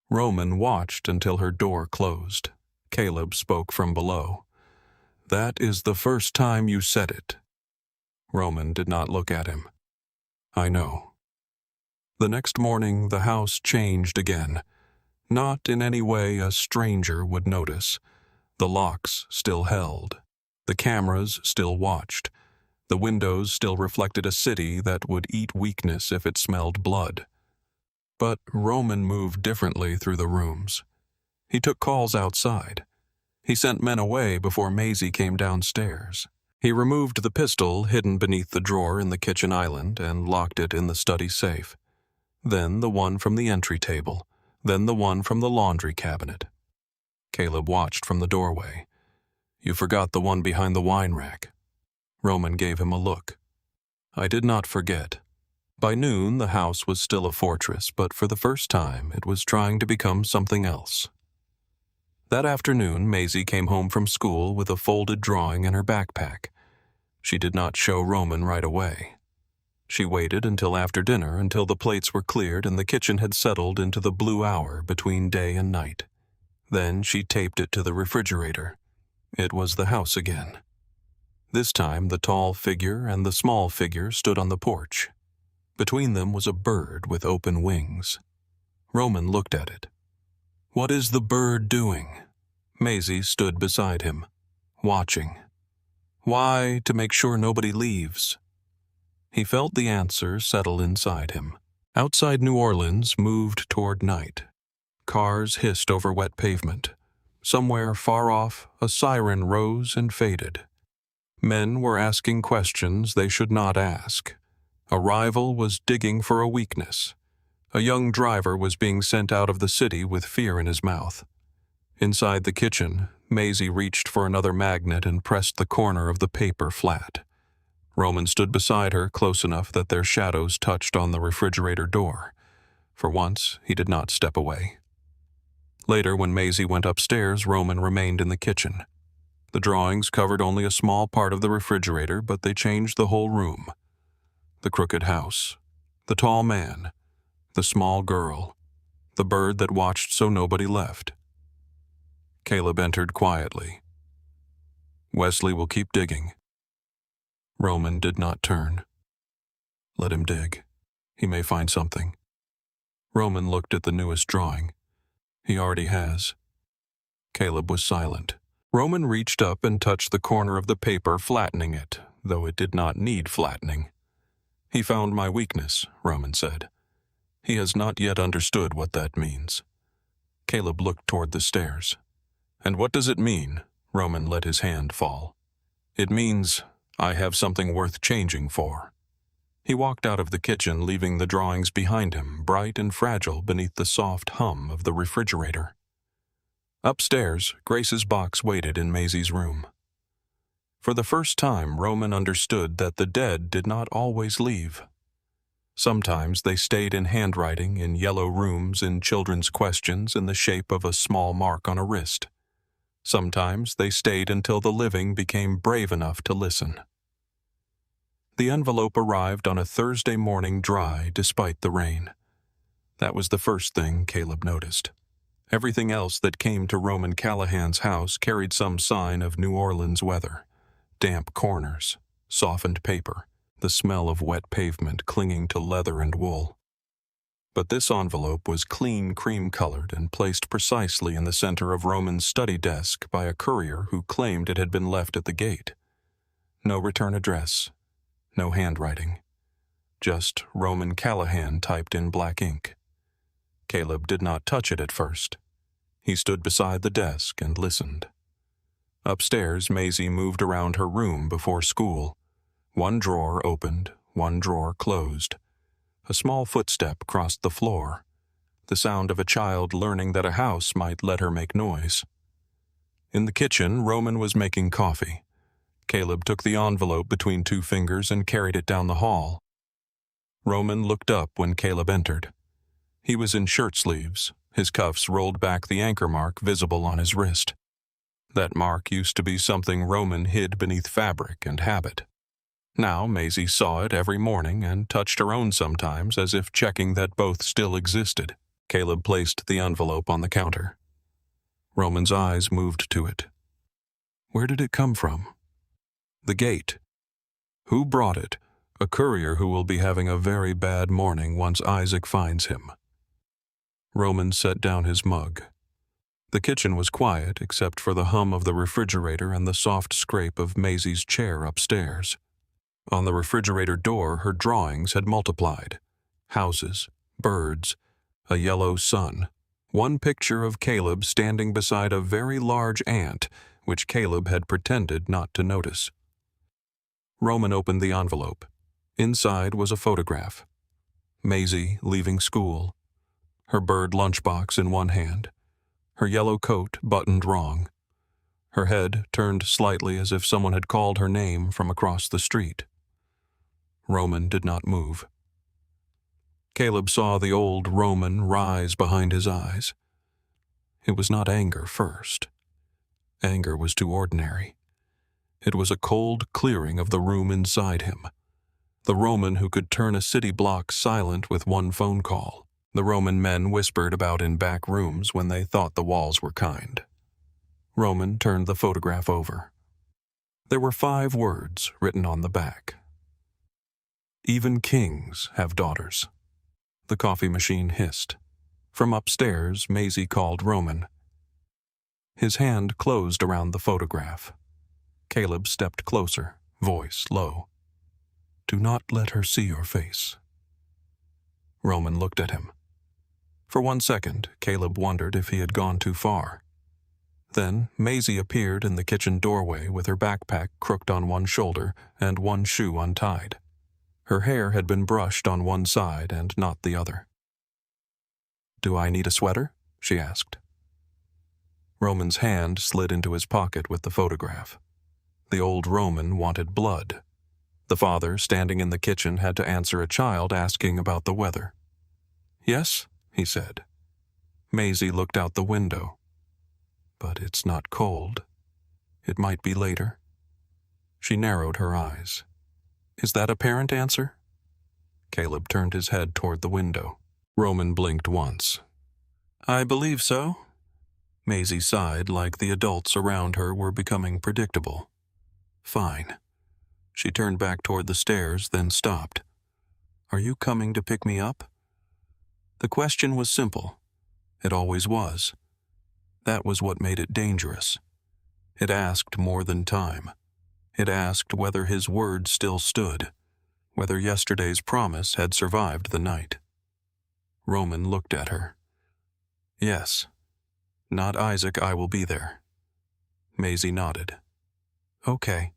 Roman watched until her door closed. Caleb spoke from below. "That is the first time you said it." Roman did not look at him. "I know." The next morning the house changed again. Not in any way a stranger would notice. The locks still held. The cameras still watched. The windows still reflected a city that would eat weakness if it smelled blood. But Roman moved differently through the rooms. He took calls outside. He sent men away before Maisie came downstairs. He removed the pistol hidden beneath the drawer in the kitchen island and locked it in the study safe. Then the one from the entry table. Then the one from the laundry cabinet. Caleb watched from the doorway. "You forgot the one behind the wine rack." Roman gave him a look. "I did not forget." By noon, the house was still a fortress, but for the first time, it was trying to become something else. That afternoon, Maisie came home from school with a folded drawing in her backpack. She did not show Roman right away. She waited until after dinner, until the plates were cleared and the kitchen had settled into the blue hour between day and night. Then she taped it to the refrigerator. It was the house again. This time, the tall figure and the small figure stood on the porch. Between them was a bird with open wings. Roman looked at it. "What is the bird doing?" Maisie stood beside him, watching. "Why, to make sure nobody leaves." He felt the answer settle inside him. Outside New Orleans moved toward night. Cars hissed over wet pavement. Somewhere far off, a siren rose and faded. Men were asking questions they should not ask. A rival was digging for a weakness. A young driver was being sent out of the city with fear in his mouth. Inside the kitchen, Maisie reached for another magnet and pressed the corner of the paper flat. Roman stood beside her close enough that their shadows touched on the refrigerator door. For once, he did not step away. Later, when Maisie went upstairs, Roman remained in the kitchen. The drawings covered only a small part of the refrigerator, but they changed the whole room. The crooked house, the tall man, the small girl, the bird that watched so nobody left. Caleb entered quietly. "Wesley will keep digging." Roman did not turn. "Let him dig. He may find something." Roman looked at the newest drawing. "He already has." Caleb was silent. Roman reached up and touched the corner of the paper, flattening it, though it did not need flattening. "He found my weakness," Roman said. "He has not yet understood what that means." Caleb looked toward the stairs. "And what does it mean?" Roman let his hand fall. "It means I have something worth changing for." He walked out of the kitchen, leaving the drawings behind him, bright and fragile beneath the soft hum of the refrigerator. Upstairs, Grace's box waited in Maisie's room. For the first time, Roman understood that the dead did not always leave. Sometimes they stayed in handwriting in yellow rooms in children's questions in the shape of a small mark on a wrist. Sometimes they stayed until the living became brave enough to listen. The envelope arrived on a Thursday morning dry despite the rain. That was the first thing Caleb noticed. Everything else that came to Roman Callahan's house carried some sign of New Orleans weather. Damp corners, softened paper, the smell of wet pavement clinging to leather and wool. But this envelope was clean cream-colored and placed precisely in the center of Roman's study desk by a courier who claimed it had been left at the gate. No return address, no handwriting, just Roman Callahan typed in black ink. Caleb did not touch it at first. He stood beside the desk and listened. Upstairs, Maisie moved around her room before school. One drawer opened, one drawer closed. A small footstep crossed the floor, the sound of a child learning that a house might let her make noise. In the kitchen, Roman was making coffee. Caleb took the envelope between two fingers and carried it down the hall. Roman looked up when Caleb entered. He was in shirt sleeves, his cuffs rolled back, the anchor mark visible on his wrist. That mark used to be something Roman hid beneath fabric and habit. Now Maisie saw it every morning and touched her own sometimes as if checking that both still existed. Caleb placed the envelope on the counter. Roman's eyes moved to it. Where did it come from? The gate. Who brought it? A courier who will be having a very bad morning once Isaac finds him. Roman set down his mug. The kitchen was quiet except for the hum of the refrigerator and the soft scrape of Maisie's chair upstairs. On the refrigerator door, her drawings had multiplied. Houses, birds, a yellow sun. One picture of Caleb standing beside a very large ant, which Caleb had pretended not to notice. Roman opened the envelope. Inside was a photograph. Maisie leaving school. Her bird lunchbox in one hand. Her yellow coat buttoned wrong. Her head turned slightly as if someone had called her name from across the street. Roman did not move. Caleb saw the old Roman rise behind his eyes. It was not anger first. Anger was too ordinary. It was a cold clearing of the room inside him. The Roman who could turn a city block silent with one phone call. The Roman men whispered about in back rooms when they thought the walls were kind. Roman turned the photograph over. There were 5 words written on the back. Even kings have daughters. The coffee machine hissed. From upstairs, Maisie called Roman. His hand closed around the photograph. Caleb stepped closer, voice low. Do not let her see your face. Roman looked at him. For 1 second, Caleb wondered if he had gone too far. Then Maisie appeared in the kitchen doorway with her backpack crooked on one shoulder and one shoe untied. Her hair had been brushed on one side and not the other. Do I need a sweater? She asked. Roman's hand slid into his pocket with the photograph. The old Roman wanted blood. The father, standing in the kitchen, had to answer a child asking about the weather. Yes, he said. Maisie looked out the window. But it's not cold. It might be later. She narrowed her eyes. Is that a parent answer? Caleb turned his head toward the window. Roman blinked once. I believe so. Maisie sighed like the adults around her were becoming predictable. Fine. She turned back toward the stairs, then stopped. Are you coming to pick me up? The question was simple. It always was. That was what made it dangerous. It asked more than time. It asked whether his word still stood, whether yesterday's promise had survived the night. Roman looked at her. Yes. Not Isaac, I will be there. Maisie nodded. Okay.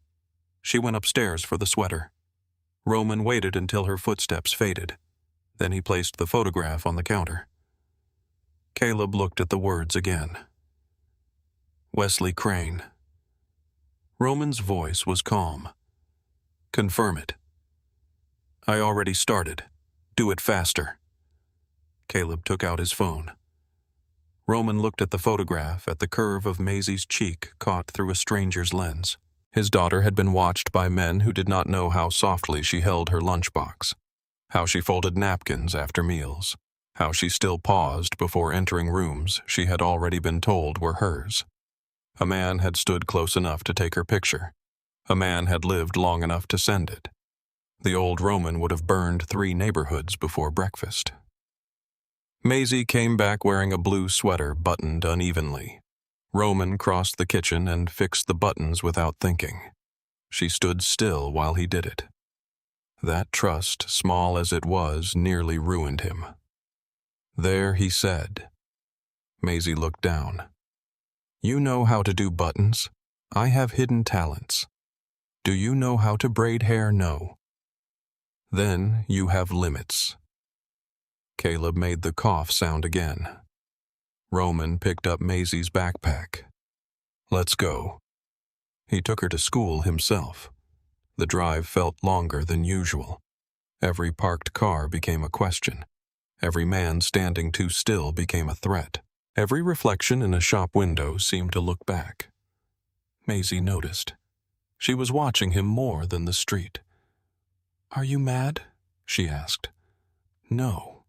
She went upstairs for the sweater. Roman waited until her footsteps faded. Then he placed the photograph on the counter. Caleb looked at the words again. Wesley Crane. Roman's voice was calm. Confirm it. I already started. Do it faster." Caleb took out his phone. Roman looked at the photograph at the curve of Maisie's cheek caught through a stranger's lens. His daughter had been watched by men who did not know how softly she held her lunchbox, how she folded napkins after meals, how she still paused before entering rooms she had already been told were hers. A man had stood close enough to take her picture. A man had lived long enough to send it. The old Roman would have burned 3 neighborhoods before breakfast. Maisie came back wearing a blue sweater buttoned unevenly. Roman crossed the kitchen and fixed the buttons without thinking. She stood still while he did it. That trust, small as it was, nearly ruined him. "There," he said. Maisie looked down. "You know how to do buttons. I have hidden talents. Do you know how to braid hair? No. Then you have limits." Caleb made the cough sound again. Roman picked up Maisie's backpack. "Let's go." He took her to school himself. The drive felt longer than usual. Every parked car became a question. Every man standing too still became a threat. Every reflection in a shop window seemed to look back. Maisie noticed. She was watching him more than the street. "Are you mad?" she asked. "No.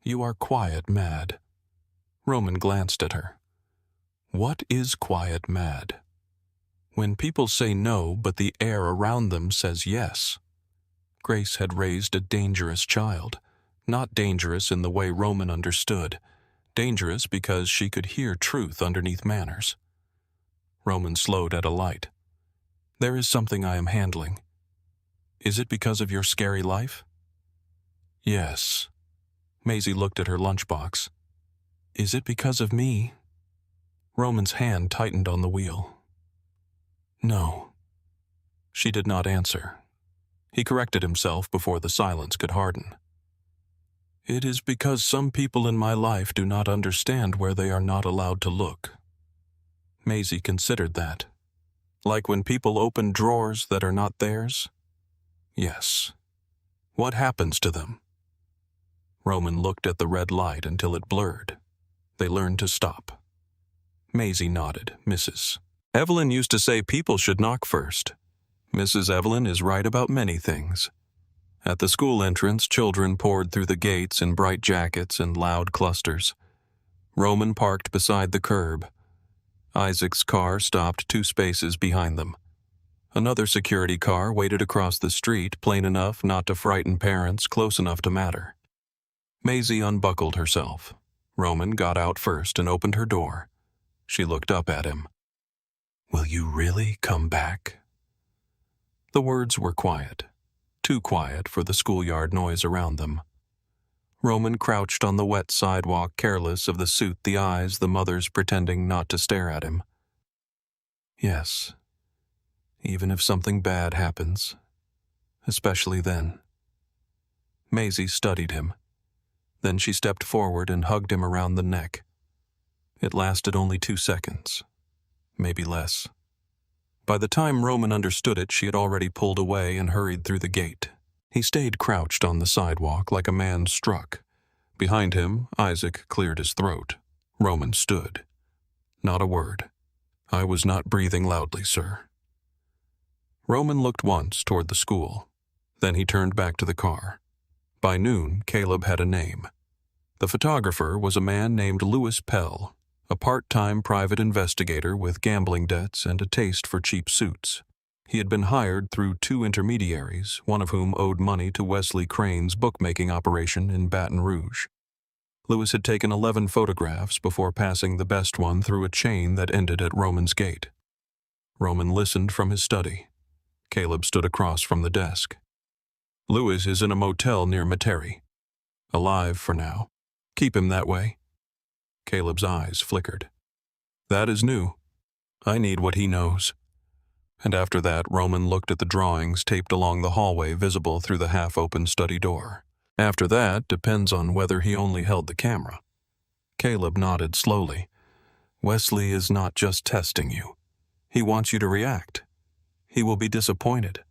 You are quiet mad." Roman glanced at her. "What is quiet mad?" "When people say no, but the air around them says yes." Grace had raised a dangerous child, not dangerous in the way Roman understood, dangerous because she could hear truth underneath manners. Roman slowed at a light. "There is something I am handling. Is it because of your scary life?" "Yes." Maisie looked at her lunchbox. "Is it because of me?" Roman's hand tightened on the wheel. "No." She did not answer. He corrected himself before the silence could harden. "It is because some people in my life do not understand where they are not allowed to look." Maisie considered that. Like when people open drawers that are not theirs? Yes. What happens to them? Roman looked at the red light until it blurred. They learned to stop. Maisie nodded. "Mrs. Evelyn used to say people should knock first. Mrs. Evelyn is right about many things." At the school entrance, children poured through the gates in bright jackets and loud clusters. Roman parked beside the curb. Isaac's car stopped 2 spaces behind them. Another security car waited across the street, plain enough not to frighten parents, close enough to matter. Maisie unbuckled herself. Roman got out first and opened her door. She looked up at him. "Will you really come back?" The words were quiet, too quiet for the schoolyard noise around them. Roman crouched on the wet sidewalk, careless of the suit, the eyes, the mother's pretending not to stare at him. "Yes, even if something bad happens, especially then." Maisie studied him. Then she stepped forward and hugged him around the neck. It lasted only 2 seconds, maybe less. By the time Roman understood it, she had already pulled away and hurried through the gate. He stayed crouched on the sidewalk like a man struck. Behind him, Isaac cleared his throat. Roman stood. Not a word. "I was not breathing loudly, sir." Roman looked once toward the school. Then he turned back to the car. By noon, Caleb had a name. The photographer was a man named Louis Pell, a part-time private investigator with gambling debts and a taste for cheap suits. He had been hired through 2 intermediaries, one of whom owed money to Wesley Crane's bookmaking operation in Baton Rouge. Louis had taken 11 photographs before passing the best one through a chain that ended at Roman's gate. Roman listened from his study. Caleb stood across from the desk. "Louis is in a motel near Metairie. Alive for now. Keep him that way." Caleb's eyes flickered. "That is new. I need what he knows." And after that, Roman looked at the drawings taped along the hallway visible through the half-open study door. After that depends on whether he only held the camera. Caleb nodded slowly. "Wesley is not just testing you. He wants you to react. He will be disappointed."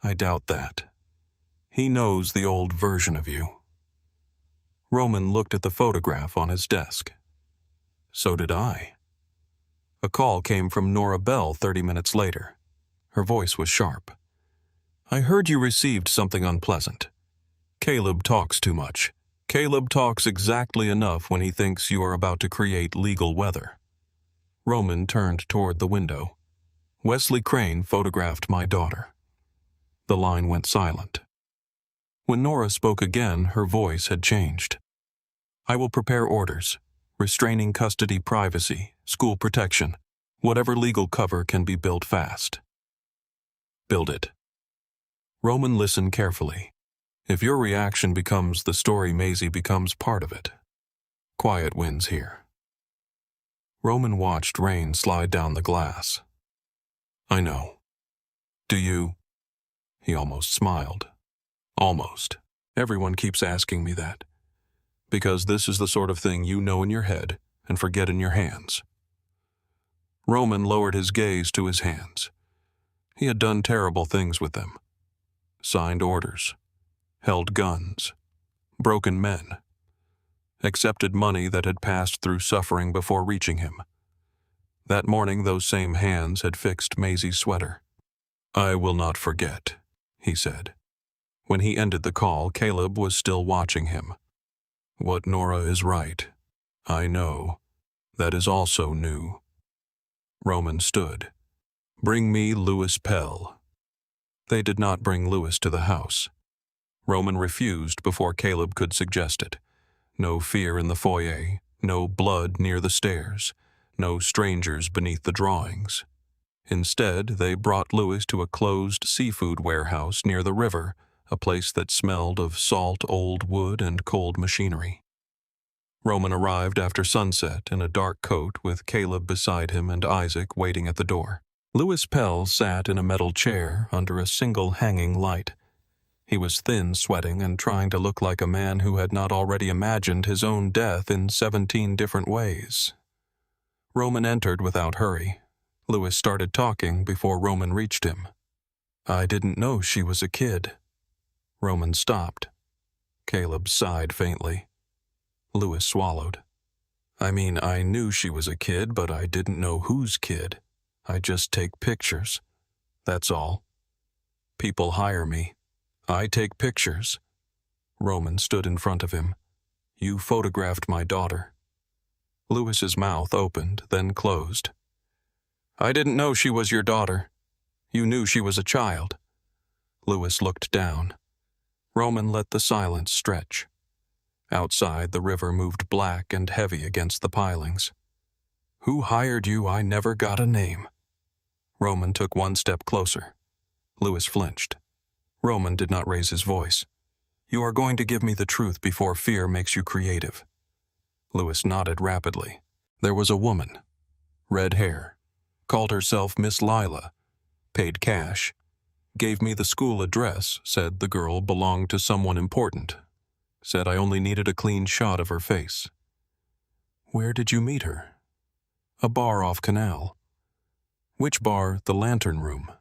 "I doubt that. He knows the old version of you. Roman looked at the photograph on his desk. So did I. A call came from Nora Bell 30 minutes later. Her voice was sharp. I heard you received something unpleasant. Caleb talks too much. Caleb talks exactly enough when he thinks you are about to create legal weather. Roman turned toward the window. Wesley Crane photographed my daughter. The line went silent. When Nora spoke again, her voice had changed. I will prepare orders, restraining custody privacy, school protection, whatever legal cover can be built fast. Build it. Roman listened carefully. If your reaction becomes the story, Maisie becomes part of it. Quiet wins here. Roman watched rain slide down the glass. I know. Do you? He almost smiled. Almost. Everyone keeps asking me that. Because this is the sort of thing you know in your head and forget in your hands. Roman lowered his gaze to his hands. He had done terrible things with them. Signed orders. Held guns. Broken men. Accepted money that had passed through suffering before reaching him. That morning, those same hands had fixed Maisie's sweater. I will not forget, he said. When he ended the call, Caleb was still watching him. What Nora is right. I know. That is also new. Roman stood. Bring me Louis Pell. They did not bring Louis to the house. Roman refused before Caleb could suggest it. No fear in the foyer, no blood near the stairs, no strangers beneath the drawings. Instead, they brought Louis to a closed seafood warehouse near the river, a place that smelled of salt old wood and cold machinery. Roman arrived after sunset in a dark coat with Caleb beside him and Isaac waiting at the door. Louis Pell sat in a metal chair under a single hanging light. He was thin, sweating, and trying to look like a man who had not already imagined his own death in 17 different ways. Roman entered without hurry. Louis started talking before Roman reached him. I didn't know she was a kid. Roman stopped. Caleb sighed faintly. Louis swallowed. I knew she was a kid, but I didn't know whose kid. I just take pictures. That's all. People hire me. I take pictures. Roman stood in front of him. You photographed my daughter. Louis's mouth opened, then closed. I didn't know she was your daughter. You knew she was a child. Louis looked down. Roman let the silence stretch. Outside, the river moved black and heavy against the pilings. Who hired you? I never got a name. Roman took one step closer. Louis flinched. Roman did not raise his voice. You are going to give me the truth before fear makes you creative. Louis nodded rapidly. There was a woman. Red hair. Called herself Miss Lila. Paid cash. Gave me the school address, said the girl belonged to someone important. Said I only needed a clean shot of her face. Where did you meet her? A bar off Canal. Which bar? The Lantern Room.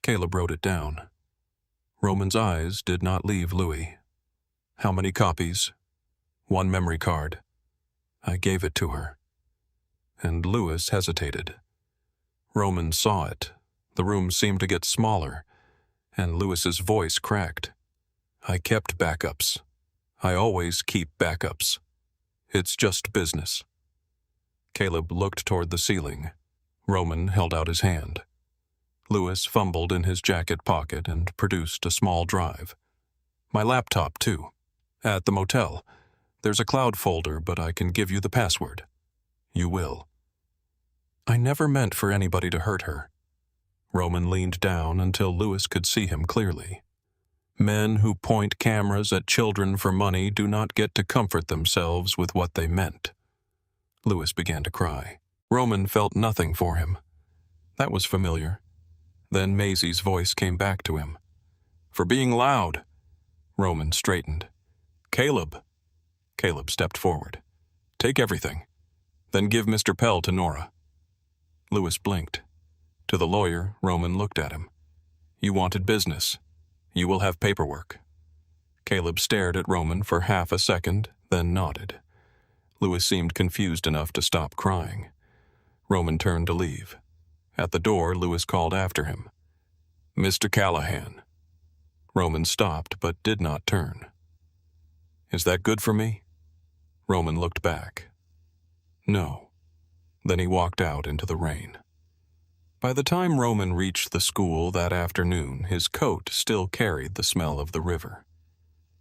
Caleb wrote it down. Roman's eyes did not leave Louis. How many copies? One memory card. I gave it to her. And Louis hesitated. Roman saw it. The room seemed to get smaller, and Louis's voice cracked. I kept backups. I always keep backups. It's just business. Caleb looked toward the ceiling. Roman held out his hand. Louis fumbled in his jacket pocket and produced a small drive. My laptop, too. At the motel. There's a cloud folder, but I can give you the password. You will. I never meant for anybody to hurt her. Roman leaned down until Louis could see him clearly. Men who point cameras at children for money do not get to comfort themselves with what they meant. Louis began to cry. Roman felt nothing for him. That was familiar. Then Maisie's voice came back to him. For being loud. Roman straightened. Caleb. Caleb stepped forward. Take everything. Then give Mr. Pell to Nora. Louis blinked. To the lawyer, Roman looked at him. You wanted business. You will have paperwork. Caleb stared at Roman for half a second, then nodded. Lewis seemed confused enough to stop crying. Roman turned to leave. At the door, Lewis called after him. Mr. Callahan. Roman stopped but did not turn. Is that good for me? Roman looked back. No. Then he walked out into the rain. By the time Roman reached the school that afternoon, his coat still carried the smell of the river.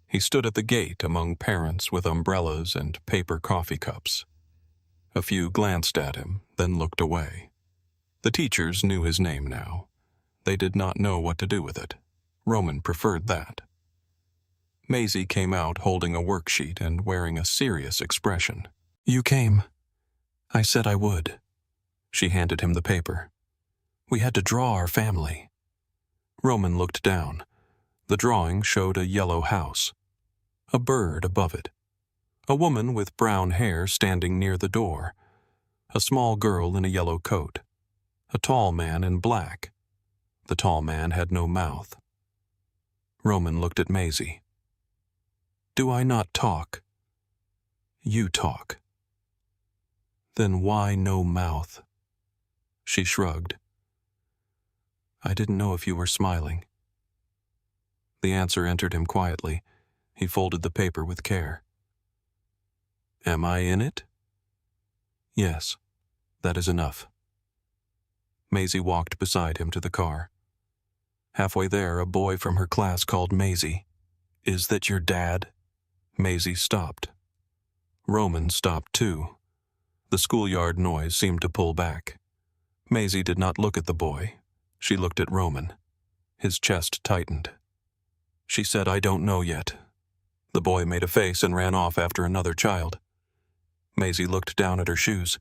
He stood at the gate among parents with umbrellas and paper coffee cups. A few glanced at him, then looked away. The teachers knew his name now. They did not know what to do with it. Roman preferred that. Maisie came out holding a worksheet and wearing a serious expression. You came. I said I would. She handed him the paper. We had to draw our family. Roman looked down. The drawing showed a yellow house. A bird above it. A woman with brown hair standing near the door. A small girl in a yellow coat. A tall man in black. The tall man had no mouth. Roman looked at Maisie. Do I not talk? You talk. Then why no mouth? She shrugged. I didn't know if you were smiling. The answer entered him quietly. He folded the paper with care. Am I in it? Yes, that is enough. Maisie walked beside him to the car. Halfway there, a boy from her class called Maisie. Is that your dad? Maisie stopped. Roman stopped too. The schoolyard noise seemed to pull back. Maisie did not look at the boy. She looked at Roman. His chest tightened. She said, I don't know yet. The boy made a face and ran off after another child. Maisie looked down at her shoes.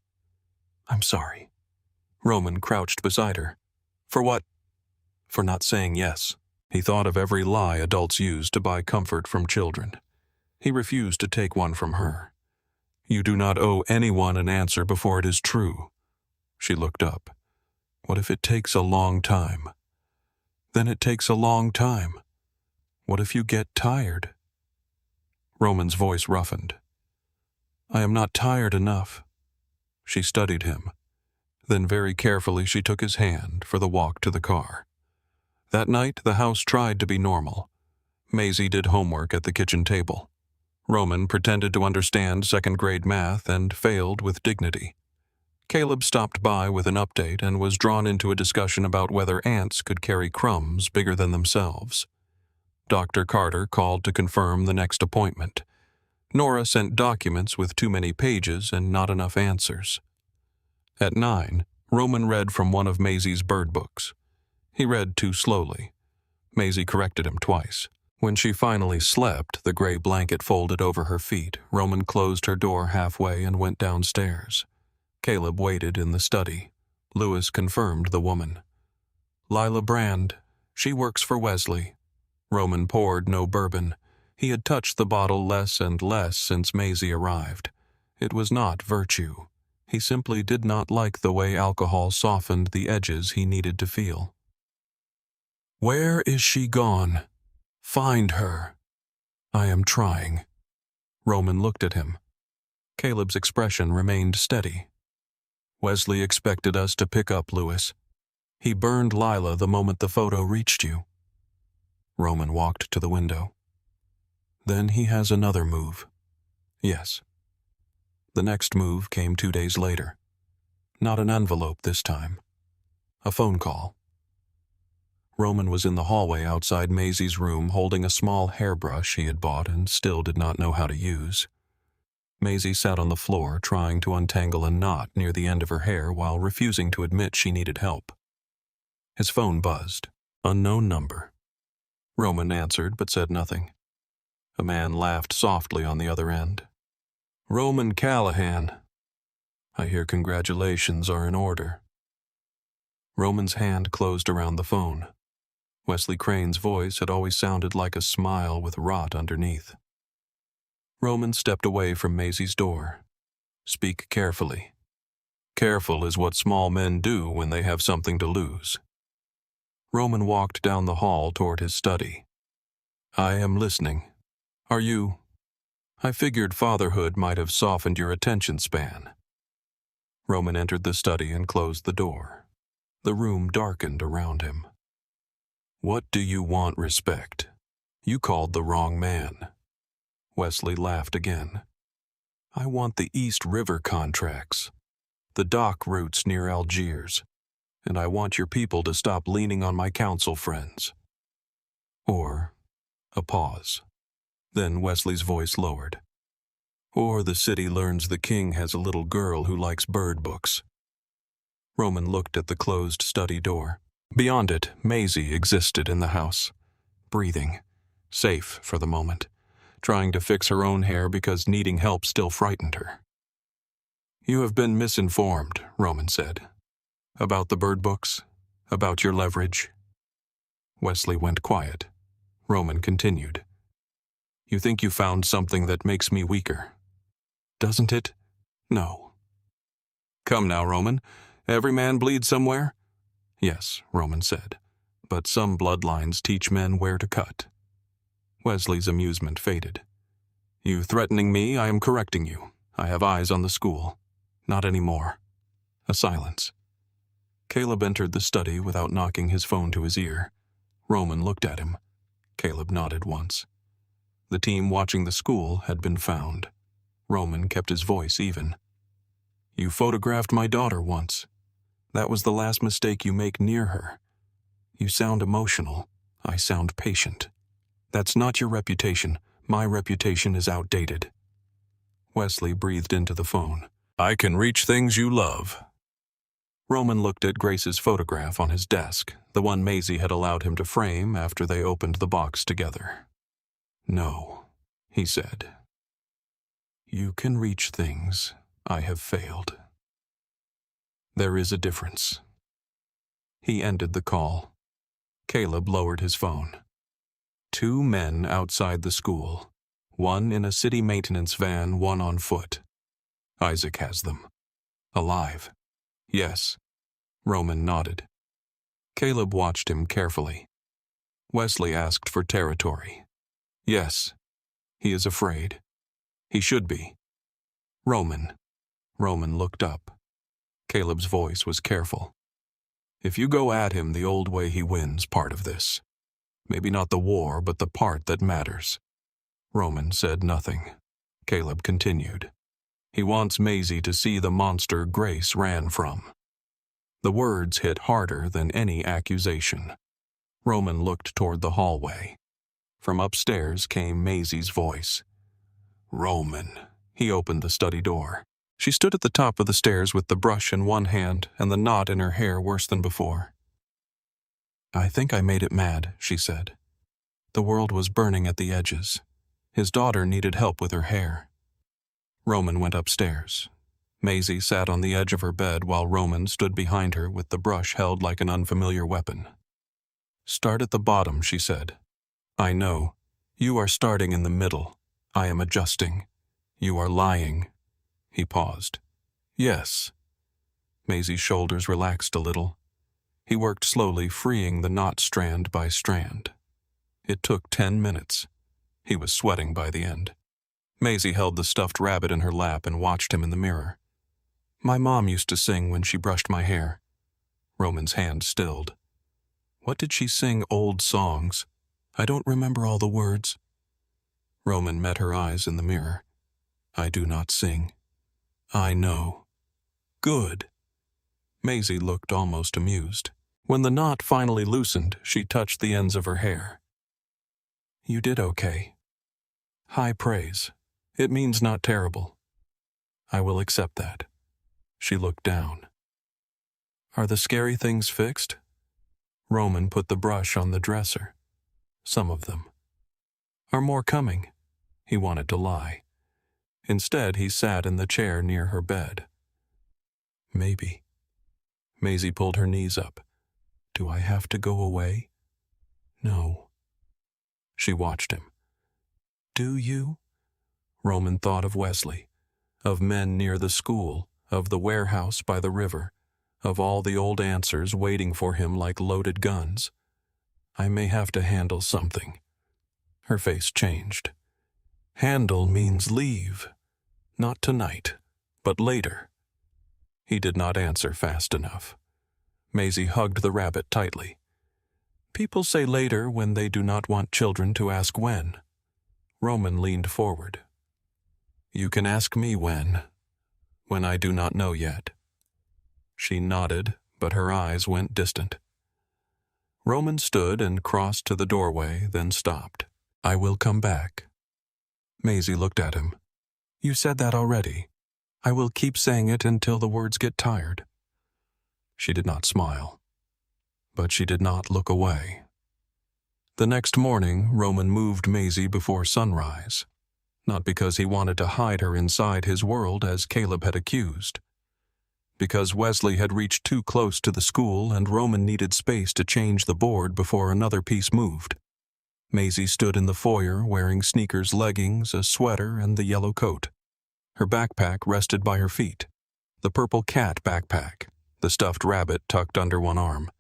I'm sorry. Roman crouched beside her. For what? For not saying yes. He thought of every lie adults use to buy comfort from children. He refused to take one from her. You do not owe anyone an answer before it is true. She looked up. What if it takes a long time? Then it takes a long time. What if you get tired? Roman's voice roughened. I am not tired enough. She studied him. Then very carefully she took his hand for the walk to the car. That night the house tried to be normal. Maisie did homework at the kitchen table. Roman pretended to understand second-grade math and failed with dignity. Caleb stopped by with an update and was drawn into a discussion about whether ants could carry crumbs bigger than themselves. Dr. Carter called to confirm the next appointment. Nora sent documents with too many pages and not enough answers. At 9, Roman read from one of Maisie's bird books. He read too slowly. Maisie corrected him twice. When she finally slept, the gray blanket folded over her feet, Roman closed her door halfway and went downstairs. Caleb waited in the study. Lewis confirmed the woman. Lila Brand. She works for Wesley. Roman poured no bourbon. He had touched the bottle less and less since Maisie arrived. It was not virtue. He simply did not like the way alcohol softened the edges he needed to feel. Where is she gone? Find her. I am trying. Roman looked at him. Caleb's expression remained steady. Wesley expected us to pick up Lewis. He burned Lila the moment the photo reached you. Roman walked to the window. Then he has another move. Yes. The next move came 2 days later. Not an envelope this time. A phone call. Roman was in the hallway outside Maisie's room holding a small hairbrush he had bought and still did not know how to use. Maisie sat on the floor trying to untangle a knot near the end of her hair while refusing to admit she needed help. His phone buzzed. Unknown number. Roman answered but said nothing. A man laughed softly on the other end. Roman Callahan. I hear congratulations are in order. Roman's hand closed around the phone. Wesley Crane's voice had always sounded like a smile with rot underneath. Roman stepped away from Maisie's door. Speak carefully. Careful is what small men do when they have something to lose. Roman walked down the hall toward his study. I am listening. Are you? I figured fatherhood might have softened your attention span. Roman entered the study and closed the door. The room darkened around him. What do you want, respect? You called the wrong man. Wesley laughed again. I want the East River contracts, the dock routes near Algiers, and I want your people to stop leaning on my council friends. Or, a pause. Then Wesley's voice lowered. Or the city learns the king has a little girl who likes bird books. Roman looked at the closed study door. Beyond it, Maisie existed in the house, breathing, safe for the moment, trying to fix her own hair because needing help still frightened her. You have been misinformed, Roman said. About the bird books, about your leverage. Wesley went quiet. Roman continued. You think you found something that makes me weaker. Doesn't it? No. Come now, Roman. Every man bleeds somewhere? Yes, Roman said. But some bloodlines teach men where to cut. Wesley's amusement faded. You threatening me, I am correcting you. I have eyes on the school. Not anymore. A silence. Caleb entered the study without knocking his phone to his ear. Roman looked at him. Caleb nodded once. The team watching the school had been found. Roman kept his voice even. You photographed my daughter once. That was the last mistake you make near her. You sound emotional. I sound patient. That's not your reputation. My reputation is outdated. Wesley breathed into the phone. I can reach things you love. Roman looked at Grace's photograph on his desk, the one Maisie had allowed him to frame after they opened the box together. No, he said. You can reach things. I have failed. There is a difference. He ended the call. Caleb lowered his phone. 2 men outside the school, one in a city maintenance van, one on foot. Isaac has them. Alive. Yes. Roman nodded. Caleb watched him carefully. Wesley asked for territory. Yes. He is afraid. He should be. Roman. Roman looked up. Caleb's voice was careful. If you go at him the old way, he wins part of this. Maybe not the war, but the part that matters. Roman said nothing. Caleb continued. He wants Maisie to see the monster Grace ran from. The words hit harder than any accusation. Roman looked toward the hallway. From upstairs came Maisie's voice. Roman. He opened the study door. She stood at the top of the stairs with the brush in one hand and the knot in her hair worse than before. I think I made it mad, she said. The world was burning at the edges. His daughter needed help with her hair. Roman went upstairs. Maisie sat on the edge of her bed while Roman stood behind her with the brush held like an unfamiliar weapon. Start at the bottom, she said. I know. You are starting in the middle. I am adjusting. You are lying. He paused. Yes. Maisie's shoulders relaxed a little. He worked slowly, freeing the knot strand by strand. It took 10 minutes. He was sweating by the end. Maisie held the stuffed rabbit in her lap and watched him in the mirror. My mom used to sing when she brushed my hair. Roman's hand stilled. What did she sing? Old songs. I don't remember all the words. Roman met her eyes in the mirror. I do not sing. I know. Good. Maisie looked almost amused. When the knot finally loosened, she touched the ends of her hair. You did okay. High praise. It means not terrible. I will accept that. She looked down. Are the scary things fixed? Roman put the brush on the dresser. Some of them. Are more coming? He wanted to lie. Instead, he sat in the chair near her bed. Maybe. Maisie pulled her knees up. Do I have to go away? No. She watched him. Do you? Roman thought of Wesley, of men near the school, of the warehouse by the river, of all the old answers waiting for him like loaded guns. I may have to handle something. Her face changed. Handle means leave. Not tonight, but later. He did not answer fast enough. Maisie hugged the rabbit tightly. People say later when they do not want children to ask when. Roman leaned forward. You can ask me when I do not know yet. She nodded, but her eyes went distant. Roman stood and crossed to the doorway, then stopped. I will come back. Maisie looked at him. You said that already. I will keep saying it until the words get tired. She did not smile, but she did not look away. The next morning, Roman moved Maisie before sunrise, not because he wanted to hide her inside his world as Caleb had accused, because Wesley had reached too close to the school and Roman needed space to change the board before another piece moved. Maisie stood in the foyer wearing sneakers, leggings, a sweater, and the yellow coat. Her backpack rested by her feet, the purple cat backpack, the stuffed rabbit tucked under one arm.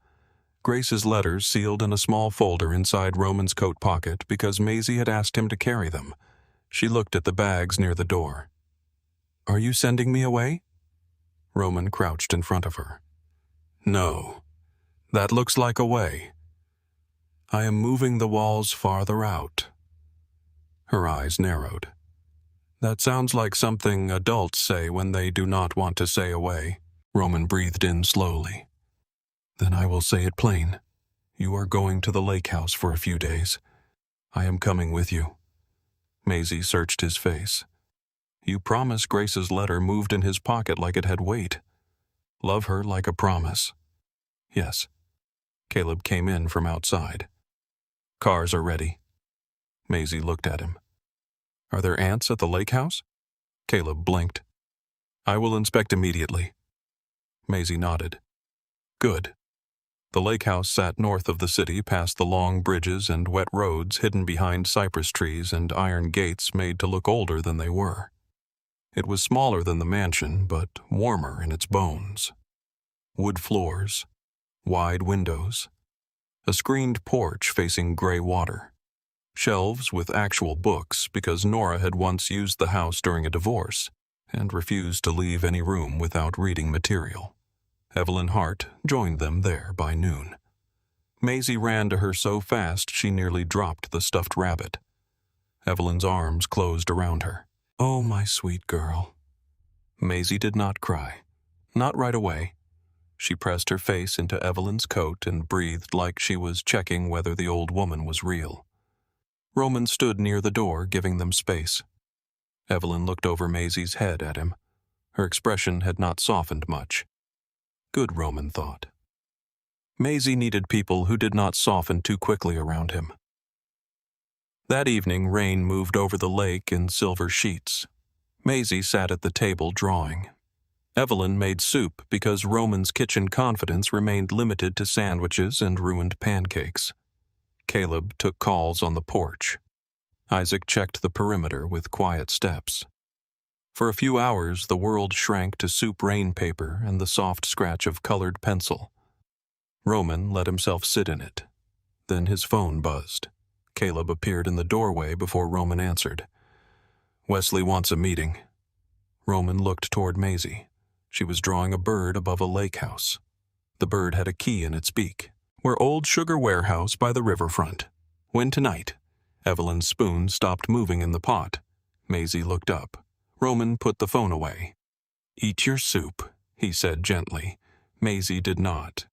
Grace's letters sealed in a small folder inside Roman's coat pocket because Maisie had asked him to carry them. She looked at the bags near the door. Are you sending me away? Roman crouched in front of her. No, that looks like a way. I am moving the walls farther out. Her eyes narrowed. That sounds like something adults say when they do not want to say away. Roman breathed in slowly. Then I will say it plain. You are going to the lake house for a few days. I am coming with you. Maisie searched his face. You promised Grace's letter moved in his pocket like it had weight. Love her like a promise. Yes. Caleb came in from outside. Cars are ready. Maisie looked at him. Are there ants at the lake house? Caleb blinked. I will inspect immediately. Maisie nodded. Good. The lake house sat north of the city past the long bridges and wet roads hidden behind cypress trees and iron gates made to look older than they were. It was smaller than the mansion, but warmer in its bones. Wood floors, wide windows, a screened porch facing gray water, shelves with actual books because Nora had once used the house during a divorce and refused to leave any room without reading material. Evelyn Hart joined them there by noon. Maisie ran to her so fast she nearly dropped the stuffed rabbit. Evelyn's arms closed around her. Oh, my sweet girl. Maisie did not cry. Not right away. She pressed her face into Evelyn's coat and breathed like she was checking whether the old woman was real. Roman stood near the door, giving them space. Evelyn looked over Maisie's head at him. Her expression had not softened much. Good, Roman thought. Maisie needed people who did not soften too quickly around him. That evening, rain moved over the lake in silver sheets. Maisie sat at the table drawing. Evelyn made soup because Roman's kitchen confidence remained limited to sandwiches and ruined pancakes. Caleb took calls on the porch. Isaac checked the perimeter with quiet steps. For a few hours, the world shrank to soup rain paper and the soft scratch of colored pencil. Roman let himself sit in it. Then his phone buzzed. Caleb appeared in the doorway before Roman answered. Wesley wants a meeting. Roman looked toward Maisie. She was drawing a bird above a lake house. The bird had a key in its beak. We're Old Sugar Warehouse by the riverfront. When tonight? Evelyn's spoon stopped moving in the pot. Maisie looked up. Roman put the phone away. Eat your soup, he said gently. Maisie did not.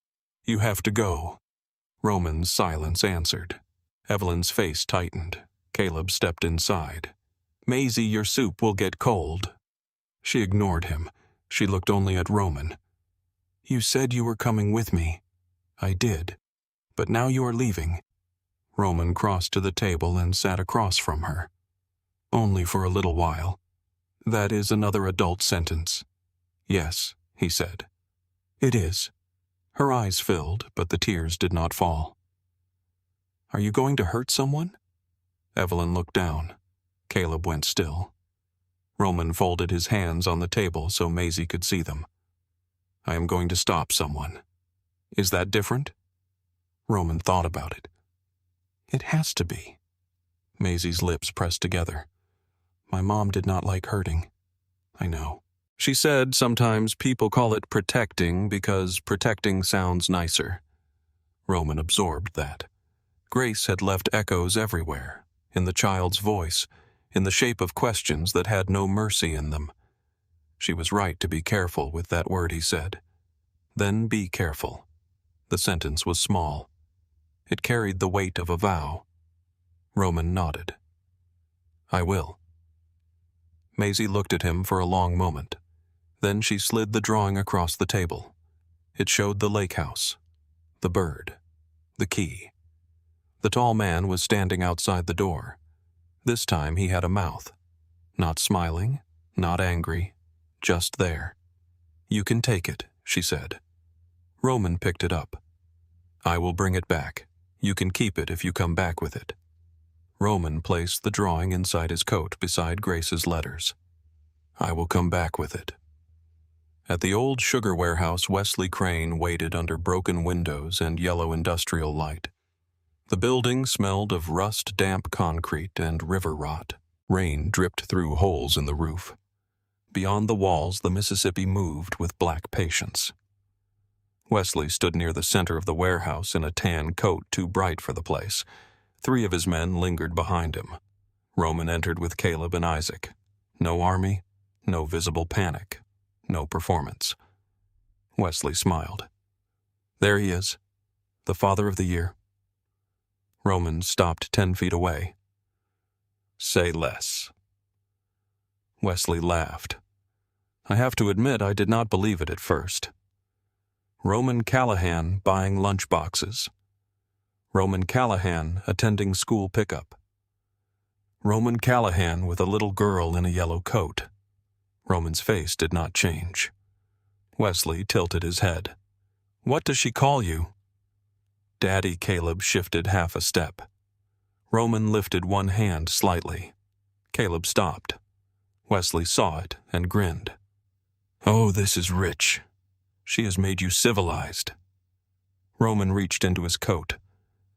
You have to go. Roman's silence answered. Evelyn's face tightened. Caleb stepped inside. Maisie, your soup will get cold. She ignored him. She looked only at Roman. You said you were coming with me. I did. But now you are leaving. Roman crossed to the table and sat across from her. Only for a little while. That is another adult sentence. Yes, he said. It is. Her eyes filled, but the tears did not fall. Are you going to hurt someone? Evelyn looked down. Caleb went still. Roman folded his hands on the table so Maisie could see them. I am going to stop someone. Is that different? Roman thought about it. It has to be. Maisie's lips pressed together. My mom did not like hurting. I know. She said sometimes people call it protecting because protecting sounds nicer. Roman absorbed that. Grace had left echoes everywhere, in the child's voice, in the shape of questions that had no mercy in them. She was right to be careful with that word he said. Then be careful. The sentence was small. It carried the weight of a vow. Roman nodded. I will. Maisie looked at him for a long moment. Then she slid the drawing across the table. It showed the lake house, the bird, the key. The tall man was standing outside the door. This time he had a mouth. Not smiling, not angry, just there. You can take it, she said. Roman picked it up. I will bring it back. You can keep it if you come back with it. Roman placed the drawing inside his coat beside Grace's letters. I will come back with it. At the old sugar warehouse, Wesley Crane waited under broken windows and yellow industrial light. The building smelled of rust-damp concrete and river rot. Rain dripped through holes in the roof. Beyond the walls, the Mississippi moved with black patience. Wesley stood near the center of the warehouse in a tan coat too bright for the place. 3 of his men lingered behind him. Roman entered with Caleb and Isaac. No army, no visible panic, no performance. Wesley smiled. There he is, the father of the year. Roman stopped 10 feet away. Say less. Wesley laughed. I have to admit I did not believe it at first. Roman Callahan buying lunchboxes. Roman Callahan attending school pickup. Roman Callahan with a little girl in a yellow coat. Roman's face did not change. Wesley tilted his head. What does she call you? Daddy. Caleb shifted half a step. Roman lifted one hand slightly. Caleb stopped. Wesley saw it and grinned. Oh, this is rich. She has made you civilized. Roman reached into his coat.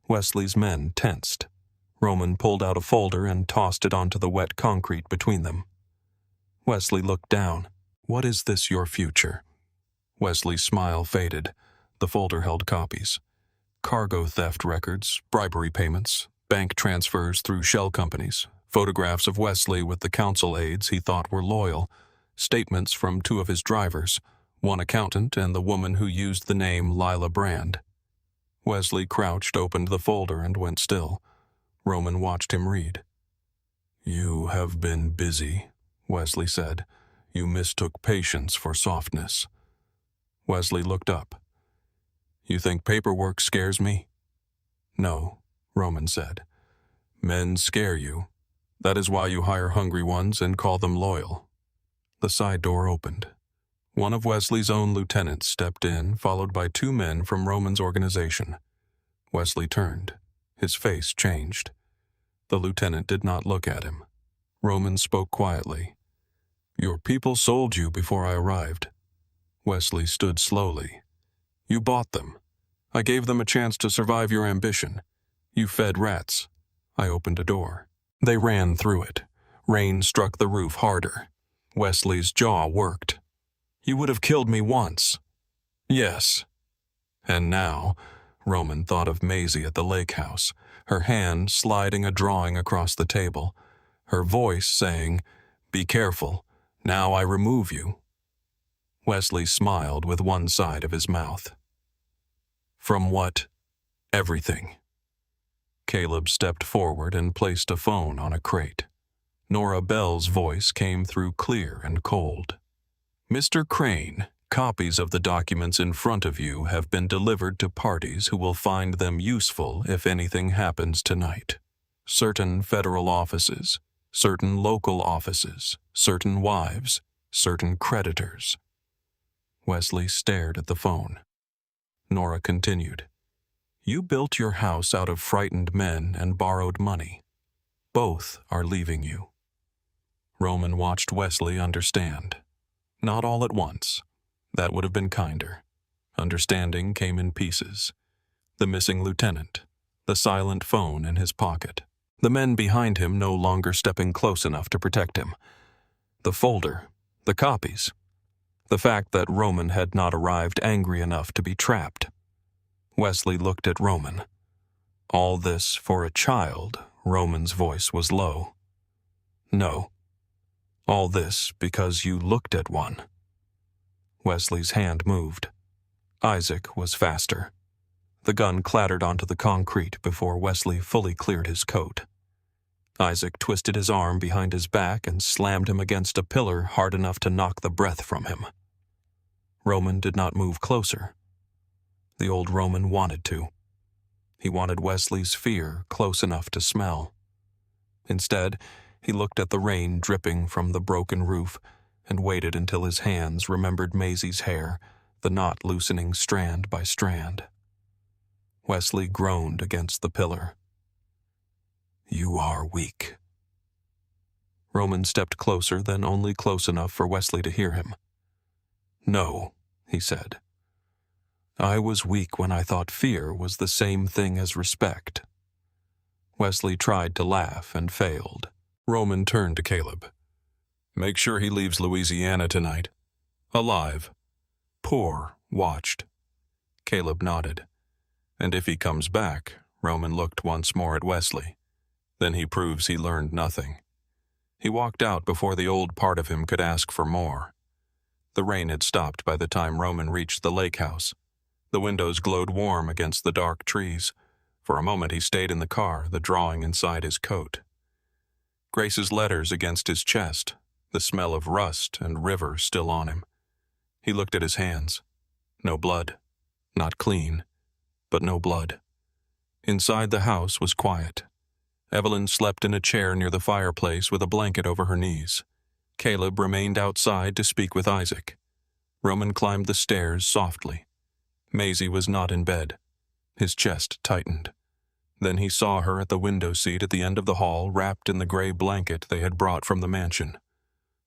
Wesley's men tensed. Roman pulled out a folder and tossed it onto the wet concrete between them. Wesley looked down. What is this, your future? Wesley's smile faded. The folder held copies. Cargo theft records, bribery payments, bank transfers through shell companies, photographs of Wesley with the council aides he thought were loyal, statements from 2 of his drivers, one accountant and the woman who used the name Lila Brand. Wesley crouched, opened the folder, and went still. Roman watched him read. You have been busy, Wesley said. You mistook patience for softness. Wesley looked up. You think paperwork scares me? No, Roman said. Men scare you. That is why you hire hungry ones and call them loyal. The side door opened. One of Wesley's own lieutenants stepped in, followed by 2 men from Roman's organization. Wesley turned. His face changed. The lieutenant did not look at him. Roman spoke quietly. Your people sold you before I arrived. Wesley stood slowly. You bought them. I gave them a chance to survive your ambition. You fed rats. I opened a door. They ran through it. Rain struck the roof harder. Wesley's jaw worked. You would have killed me once. Yes. And now, Roman thought of Maisie at the lake house, her hand sliding a drawing across the table, her voice saying, Be careful, now I remove you. Wesley smiled with one side of his mouth. From what? Everything. Caleb stepped forward and placed a phone on a crate. Nora Bell's voice came through clear and cold. Mr. Crane, copies of the documents in front of you have been delivered to parties who will find them useful if anything happens tonight. Certain federal offices, certain local offices, certain wives, certain creditors. Wesley stared at the phone. Nora continued. You built your house out of frightened men and borrowed money. Both are leaving you. Roman watched Wesley understand. Not all at once. That would have been kinder. Understanding came in pieces. The missing lieutenant. The silent phone in his pocket. the men behind him no longer stepping close enough to protect him. The folder, the copies, the fact that Roman had not arrived angry enough to be trapped. Wesley looked at Roman. All this for a child. Roman's voice was low. No. All this because you looked at one. Wesley's hand moved. Isaac was faster. The gun clattered onto the concrete before Wesley fully cleared his coat. Isaac twisted his arm behind his back and slammed him against a pillar hard enough to knock the breath from him. Roman did not move closer. The old Roman wanted to. He wanted Wesley's fear close enough to smell. Instead, he looked at the rain dripping from the broken roof and waited until his hands remembered Maisie's hair, the knot loosening strand by strand. Wesley groaned against the pillar. You are weak. Roman stepped closer, then only close enough for Wesley to hear him. No, he said. I was weak when I thought fear was the same thing as respect. Wesley tried to laugh and failed. Roman turned to Caleb. Make sure he leaves Louisiana tonight. Alive. Poor watched. Caleb nodded. And if he comes back, Roman looked once more at Wesley. Then he proves he learned nothing. He walked out before the old part of him could ask for more. The rain had stopped by the time Roman reached the lake house. The windows glowed warm against the dark trees. For a moment he stayed in the car, the drawing inside his coat. Grace's letters against his chest, the smell of rust and river still on him. He looked at his hands. No blood. Not clean, but no blood. Inside the house was quiet. Evelyn slept in a chair near the fireplace with a blanket over her knees. Caleb remained outside to speak with Isaac. Roman climbed the stairs softly. Maisie was not in bed. His chest tightened. Then he saw her at the window seat at the end of the hall, wrapped in the gray blanket they had brought from the mansion.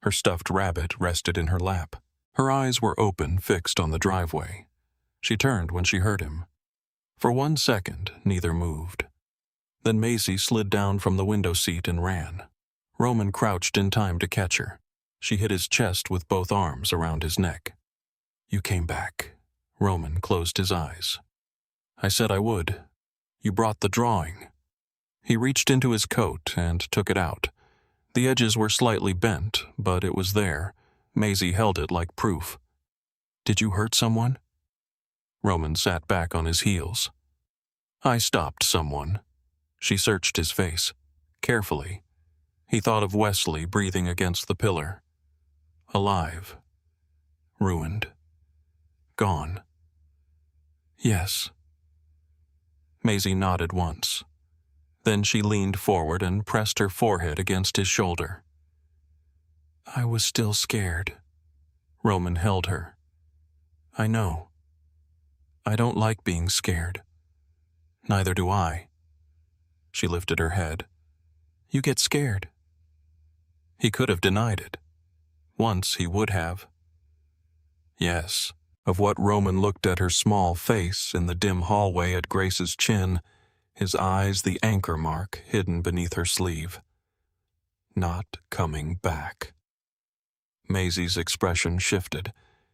Her stuffed rabbit rested in her lap. Her eyes were open, fixed on the driveway. She turned when she heard him. For 1 second, neither moved. Then Maisie slid down from the window seat and ran. Roman crouched in time to catch her. She hit his chest with both arms around his neck. You came back. Roman closed his eyes. I said I would. You brought the drawing. He reached into his coat and took it out. The edges were slightly bent, but it was there. Maisie held it like proof. Did you hurt someone? Roman sat back on his heels. I stopped someone. She searched his face, carefully. He thought of Wesley breathing against the pillar. Alive. Ruined. Gone. Yes. Maisie nodded once. Then she leaned forward and pressed her forehead against his shoulder. I was still scared. Roman held her. I know. I don't like being scared. Neither do I. She lifted her head. You get scared. He could have denied it. Once he would have. Yes, of what Roman looked at her small face in the dim hallway at Grace's chin, his eyes the anchor mark hidden beneath her sleeve. Not coming back. Maisie's expression shifted.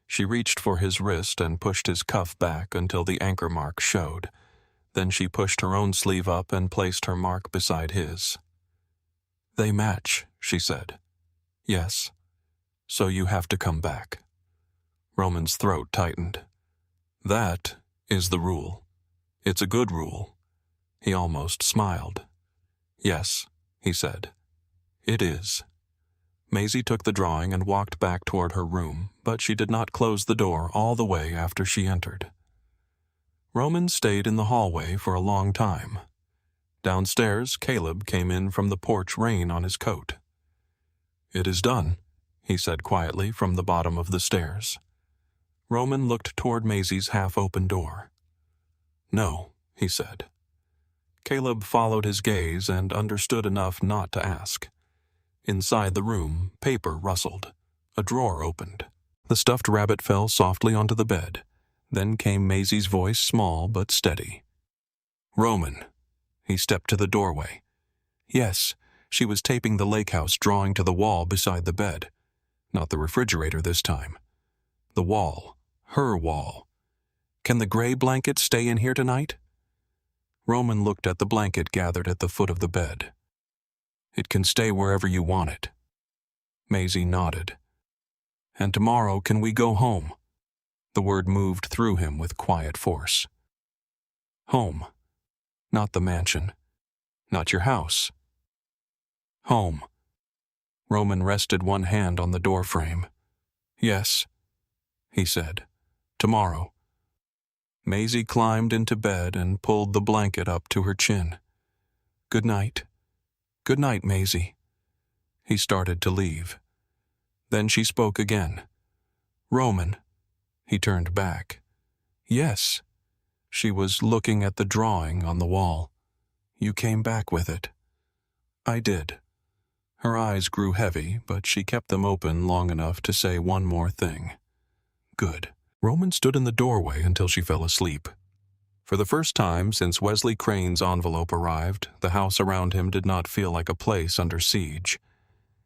She reached for his wrist and pushed his cuff back until the anchor mark showed. Then she pushed her own sleeve up and placed her mark beside his. They match, she said. Yes. So you have to come back. Roman's throat tightened. That is the rule. It's a good rule. He almost smiled. Yes, he said. It is. Maisie took the drawing and walked back toward her room, but she did not close the door all the way after she entered. Roman stayed in the hallway for a long time. Downstairs, Caleb came in from the porch, rain on his coat. It is done, he said quietly from the bottom of the stairs. Roman looked toward Maisie's half-open door. No, he said. Caleb followed his gaze and understood enough not to ask. Inside the room, paper rustled. A drawer opened. The stuffed rabbit fell softly onto the bed. Then came Maisie's voice, small but steady. Roman. He stepped to the doorway. Yes, she was taping the lake house drawing to the wall beside the bed. Not the refrigerator this time. The wall. Her wall. Can the gray blanket stay in here tonight? Roman looked at the blanket gathered at the foot of the bed. It can stay wherever you want it. Maisie nodded. And tomorrow can we go home? The word moved through him with quiet force. Home. Not the mansion. Not your house. Home. Roman rested one hand on the doorframe. Yes, he said. Tomorrow. Maisie climbed into bed and pulled the blanket up to her chin. Good night. Good night, Maisie. He started to leave. Then she spoke again. Roman. He turned back. Yes. She was looking at the drawing on the wall. You came back with it. I did. Her eyes grew heavy, but she kept them open long enough to say one more thing. Good. Roman stood in the doorway until she fell asleep. For the first time since Wesley Crane's envelope arrived, the house around him did not feel like a place under siege.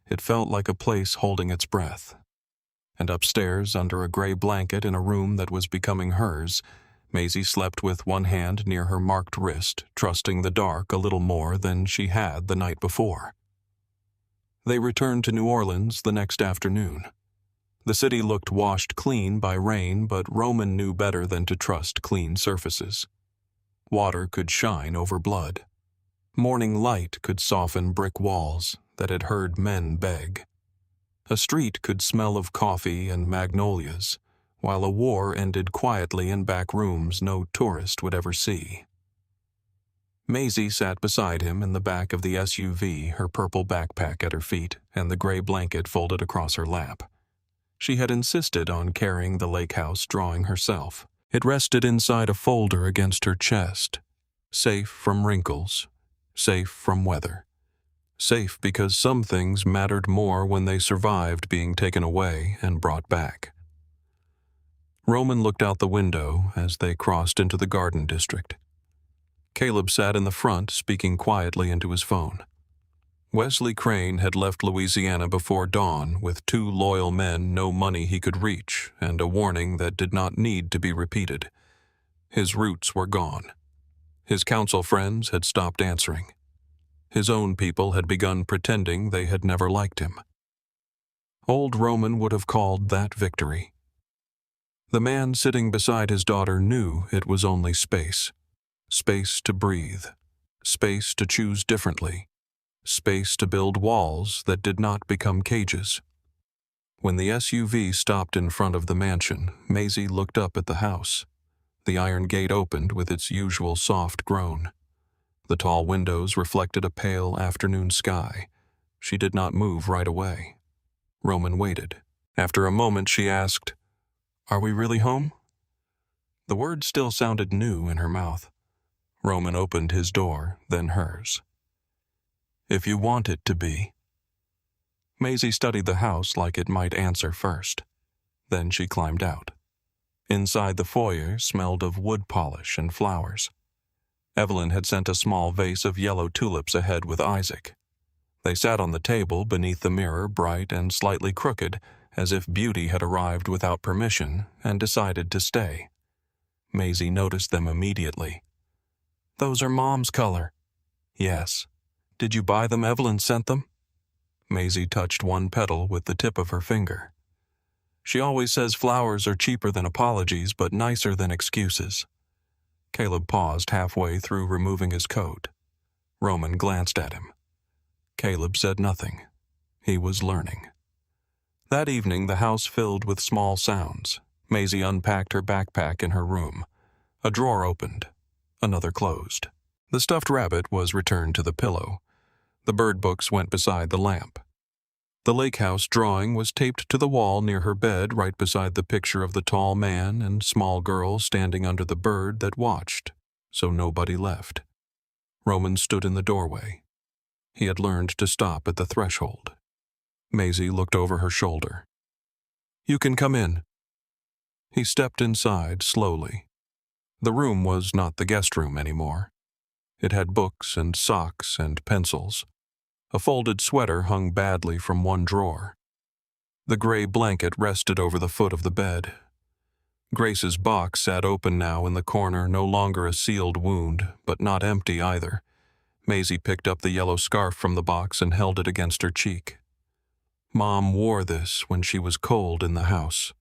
It felt like a place holding its breath. And upstairs, under a gray blanket in a room that was becoming hers, Maisie slept with one hand near her marked wrist, trusting the dark a little more than she had the night before. They returned to New Orleans the next afternoon. The city looked washed clean by rain, but Roman knew better than to trust clean surfaces. Water could shine over blood. Morning light could soften brick walls that had heard men beg. A street could smell of coffee and magnolias, while a war ended quietly in back rooms no tourist would ever see. Maisie sat beside him in the back of the SUV, her purple backpack at her feet and the gray blanket folded across her lap. She had insisted on carrying the lake house drawing herself. It rested inside a folder against her chest, safe from wrinkles, safe from weather. Safe because some things mattered more when they survived being taken away and brought back. Roman looked out the window as they crossed into the garden district. Caleb sat in the front, speaking quietly into his phone. Wesley Crane had left Louisiana before dawn with 2 loyal men, no money he could reach, and a warning that did not need to be repeated. His roots were gone. His council friends had stopped answering. His own people had begun pretending they had never liked him. Old Roman would have called that victory. The man sitting beside his daughter knew it was only space. Space to breathe. Space to choose differently. Space to build walls that did not become cages. When the SUV stopped in front of the mansion, Maisie looked up at the house. The iron gate opened with its usual soft groan. The tall windows reflected a pale afternoon sky. She did not move right away. Roman waited. After a moment, she asked, "Are we really home?" The word still sounded new in her mouth. Roman opened his door, then hers. "If you want it to be." Maisie studied the house like it might answer first. Then she climbed out. Inside the foyer smelled of wood polish and flowers. Evelyn had sent a small vase of yellow tulips ahead with Isaac. They sat on the table beneath the mirror, bright and slightly crooked, as if beauty had arrived without permission and decided to stay. Maisie noticed them immediately. "Those are Mom's color." "Yes." "Did you buy them? Evelyn sent them?" Maisie touched one petal with the tip of her finger. "She always says flowers are cheaper than apologies, but nicer than excuses." Caleb paused halfway through removing his coat. Roman glanced at him. Caleb said nothing. He was learning. That evening, the house filled with small sounds. Maisie unpacked her backpack in her room. A drawer opened. Another closed. The stuffed rabbit was returned to the pillow. The bird books went beside the lamp. The lake house drawing was taped to the wall near her bed, right beside the picture of the tall man and small girl standing under the bird that watched, so nobody left. Roman stood in the doorway. He had learned to stop at the threshold. Maisie looked over her shoulder. "You can come in." He stepped inside slowly. The room was not the guest room anymore. It had books and socks and pencils. A folded sweater hung badly from one drawer. The gray blanket rested over the foot of the bed. Grace's box sat open now in the corner, no longer a sealed wound, but not empty either. Maisie picked up the yellow scarf from the box and held it against her cheek. Mom wore this when she was cold in the house.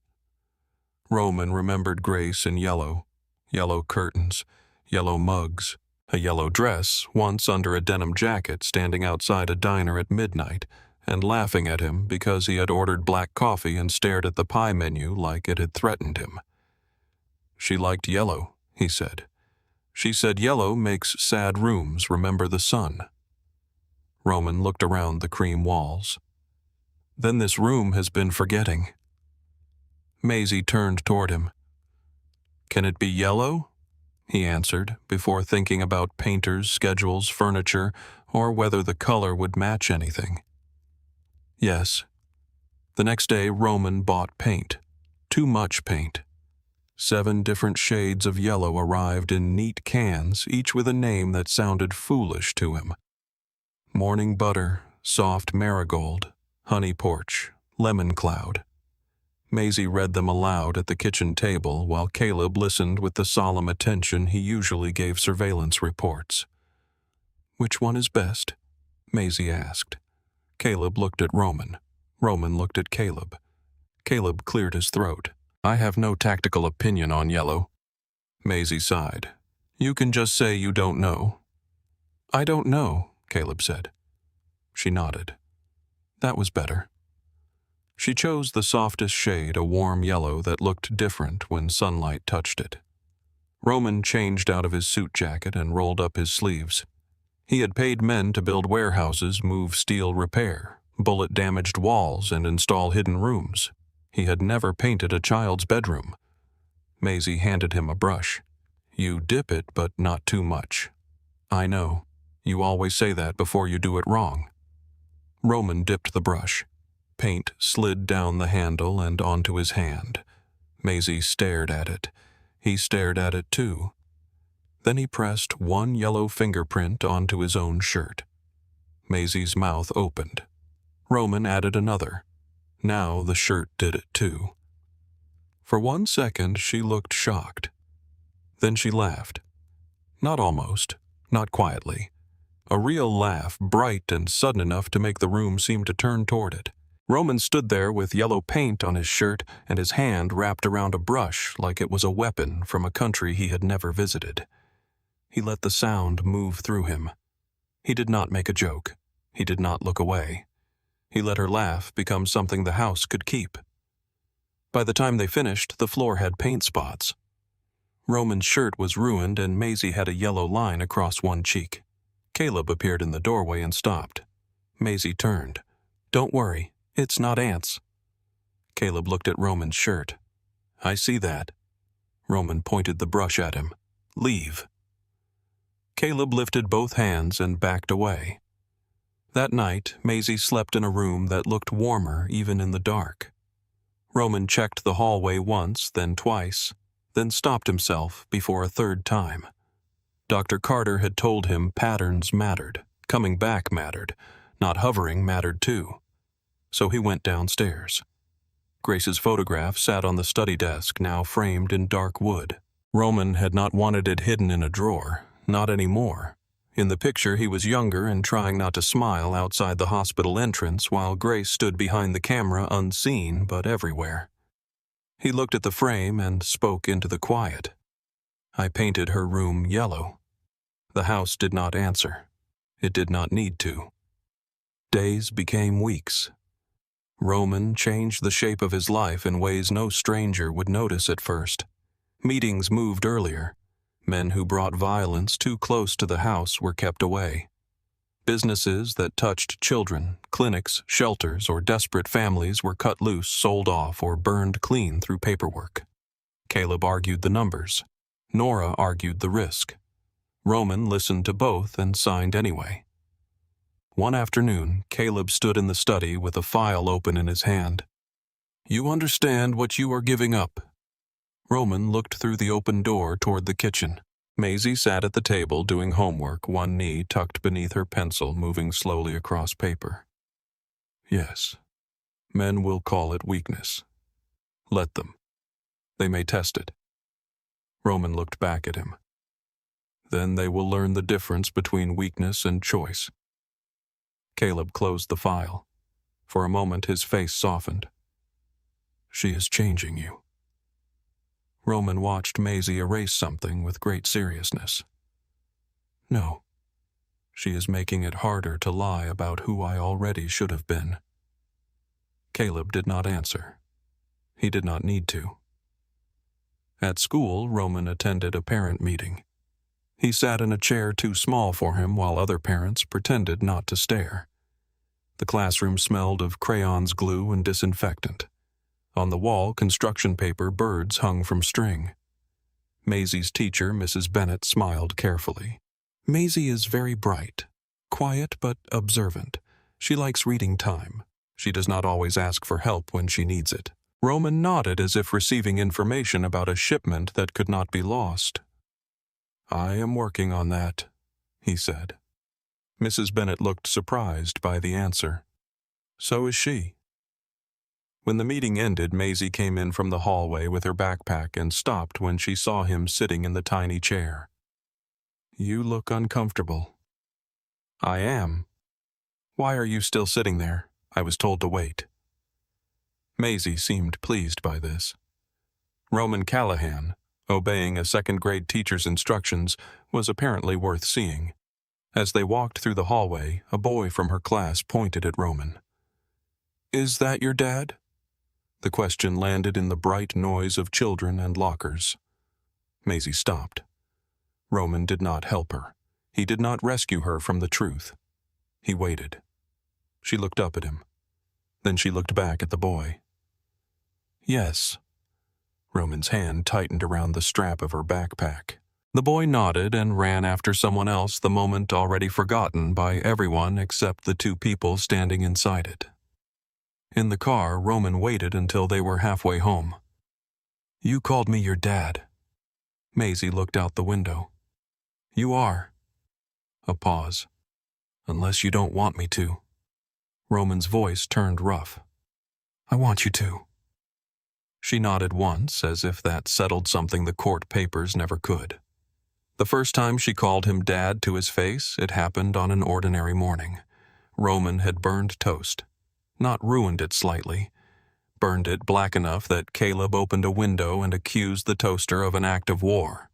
Roman remembered Grace in yellow curtains, yellow mugs, a yellow dress once under a denim jacket standing outside a diner at midnight and laughing at him because he had ordered black coffee and stared at the pie menu like it had threatened him. She liked yellow, he said. She said yellow makes sad rooms remember the sun. Roman looked around the cream walls. Then this room has been forgetting. Maisie turned toward him. Can it be yellow? He answered, before thinking about painters, schedules, furniture, or whether the color would match anything. Yes. The next day, Roman bought paint. Too much paint. 7 different shades of yellow arrived in neat cans, each with a name that sounded foolish to him. Morning butter, soft marigold, honey porch, lemon cloud. Maisie read them aloud at the kitchen table while Caleb listened with the solemn attention he usually gave surveillance reports. Which one is best? Maisie asked. Caleb looked at Roman. Roman looked at Caleb. Caleb cleared his throat. I have no tactical opinion on yellow. Maisie sighed. You can just say you don't know. I don't know, Caleb said. She nodded. That was better. She chose the softest shade, a warm yellow that looked different when sunlight touched it. Roman changed out of his suit jacket and rolled up his sleeves. He had paid men to build warehouses, move steel repair, bullet-damaged walls, and install hidden rooms. He had never painted a child's bedroom. Maisie handed him a brush. You dip it, but not too much. I know. You always say that before you do it wrong. Roman dipped the brush. Paint slid down the handle and onto his hand. Maisie stared at it. He stared at it too. Then he pressed one yellow fingerprint onto his own shirt. Maisie's mouth opened. Roman added another. Now the shirt did it too. For 1 second she looked shocked. Then she laughed. Not almost, not quietly. A real laugh, bright and sudden enough to make the room seem to turn toward it. Roman stood there with yellow paint on his shirt and his hand wrapped around a brush like it was a weapon from a country he had never visited. He let the sound move through him. He did not make a joke. He did not look away. He let her laugh become something the house could keep. By the time they finished, the floor had paint spots. Roman's shirt was ruined and Maisie had a yellow line across one cheek. Caleb appeared in the doorway and stopped. Maisie turned. Don't worry. It's not ants. Caleb looked at Roman's shirt. I see that. Roman pointed the brush at him. Leave. Caleb lifted both hands and backed away. That night, Maisie slept in a room that looked warmer even in the dark. Roman checked the hallway once, then twice, then stopped himself before a third time. Dr. Carter had told him patterns mattered, coming back mattered, not hovering mattered too. So he went downstairs. Grace's photograph sat on the study desk, now framed in dark wood. Roman had not wanted it hidden in a drawer, not anymore. In the picture, he was younger and trying not to smile outside the hospital entrance while Grace stood behind the camera unseen but everywhere. He looked at the frame and spoke into the quiet. I painted her room yellow. The house did not answer. It did not need to. Days became weeks. Roman changed the shape of his life in ways no stranger would notice at first. Meetings moved earlier. Men who brought violence too close to the house were kept away. Businesses that touched children, clinics, shelters, or desperate families were cut loose, sold off, or burned clean through paperwork. Caleb argued the numbers. Nora argued the risk. Roman listened to both and signed anyway. One afternoon, Caleb stood in the study with a file open in his hand. You understand what you are giving up. Roman looked through the open door toward the kitchen. Maisie sat at the table doing homework, one knee tucked beneath her pencil, moving slowly across paper. Yes, men will call it weakness. Let them. They may test it. Roman looked back at him. Then they will learn the difference between weakness and choice. Caleb closed the file. For a moment his face softened. She is changing you. Roman watched Maisie erase something with great seriousness. No. She is making it harder to lie about who I already should have been. Caleb did not answer. He did not need to. At school, Roman attended a parent meeting. He sat in a chair too small for him while other parents pretended not to stare. The classroom smelled of crayons, glue, and disinfectant. On the wall, construction paper birds hung from string. Maisie's teacher, Mrs. Bennett, smiled carefully. Maisie is very bright, quiet but observant. She likes reading time. She does not always ask for help when she needs it. Roman nodded as if receiving information about a shipment that could not be lost. I am working on that, he said. Mrs. Bennett looked surprised by the answer. So is she. When the meeting ended, Maisie came in from the hallway with her backpack and stopped when she saw him sitting in the tiny chair. You look uncomfortable. I am. Why are you still sitting there? I was told to wait. Maisie seemed pleased by this. Roman Callahan, obeying a second-grade teacher's instructions, was apparently worth seeing. As they walked through the hallway, a boy from her class pointed at Roman. Is that your dad? The question landed in the bright noise of children and lockers. Maisie stopped. Roman did not help her. He did not rescue her from the truth. He waited. She looked up at him. Then she looked back at the boy. Yes. Roman's hand tightened around the strap of her backpack. The boy nodded and ran after someone else, the moment already forgotten by everyone except the two people standing inside it. In the car, Roman waited until they were halfway home. You called me your dad. Maisie looked out the window. You are. A pause. Unless you don't want me to. Roman's voice turned rough. I want you to. She nodded once, as if that settled something the court papers never could. The first time she called him Dad to his face, it happened on an ordinary morning. Roman had burned toast. Not ruined it slightly. Burned it black enough that Caleb opened a window and accused the toaster of an act of war.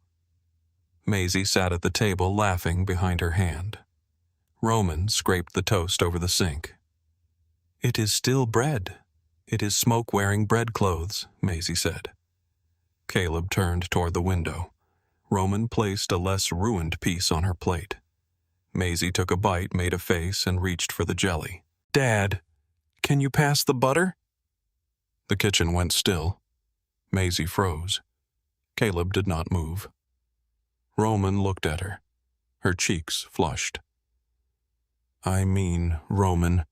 Maisie sat at the table laughing behind her hand. Roman scraped the toast over the sink. It is still bread. It is smoke-wearing bread clothes, Maisie said. Caleb turned toward the window. Roman placed a less ruined piece on her plate. Maisie took a bite, made a face, and reached for the jelly. Dad, can you pass the butter? The kitchen went still. Maisie froze. Caleb did not move. Roman looked at her. Her cheeks flushed. I mean, Roman.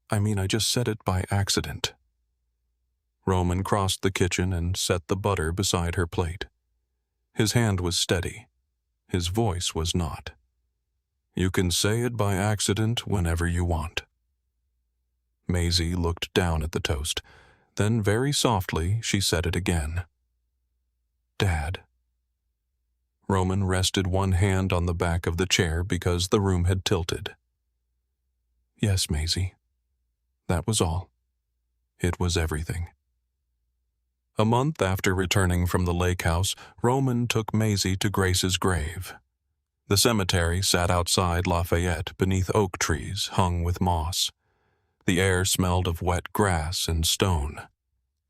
I just said it by accident. Roman crossed the kitchen and set the butter beside her plate. His hand was steady. His voice was not. You can say it by accident whenever you want. Maisie looked down at the toast. Then very softly she said it again. Dad. Roman rested one hand on the back of the chair because the room had tilted. Yes, Maisie. That was all. It was everything. A month after returning from the lake house, Roman took Maisie to Grace's grave. The cemetery sat outside Lafayette beneath oak trees hung with moss. The air smelled of wet grass and stone.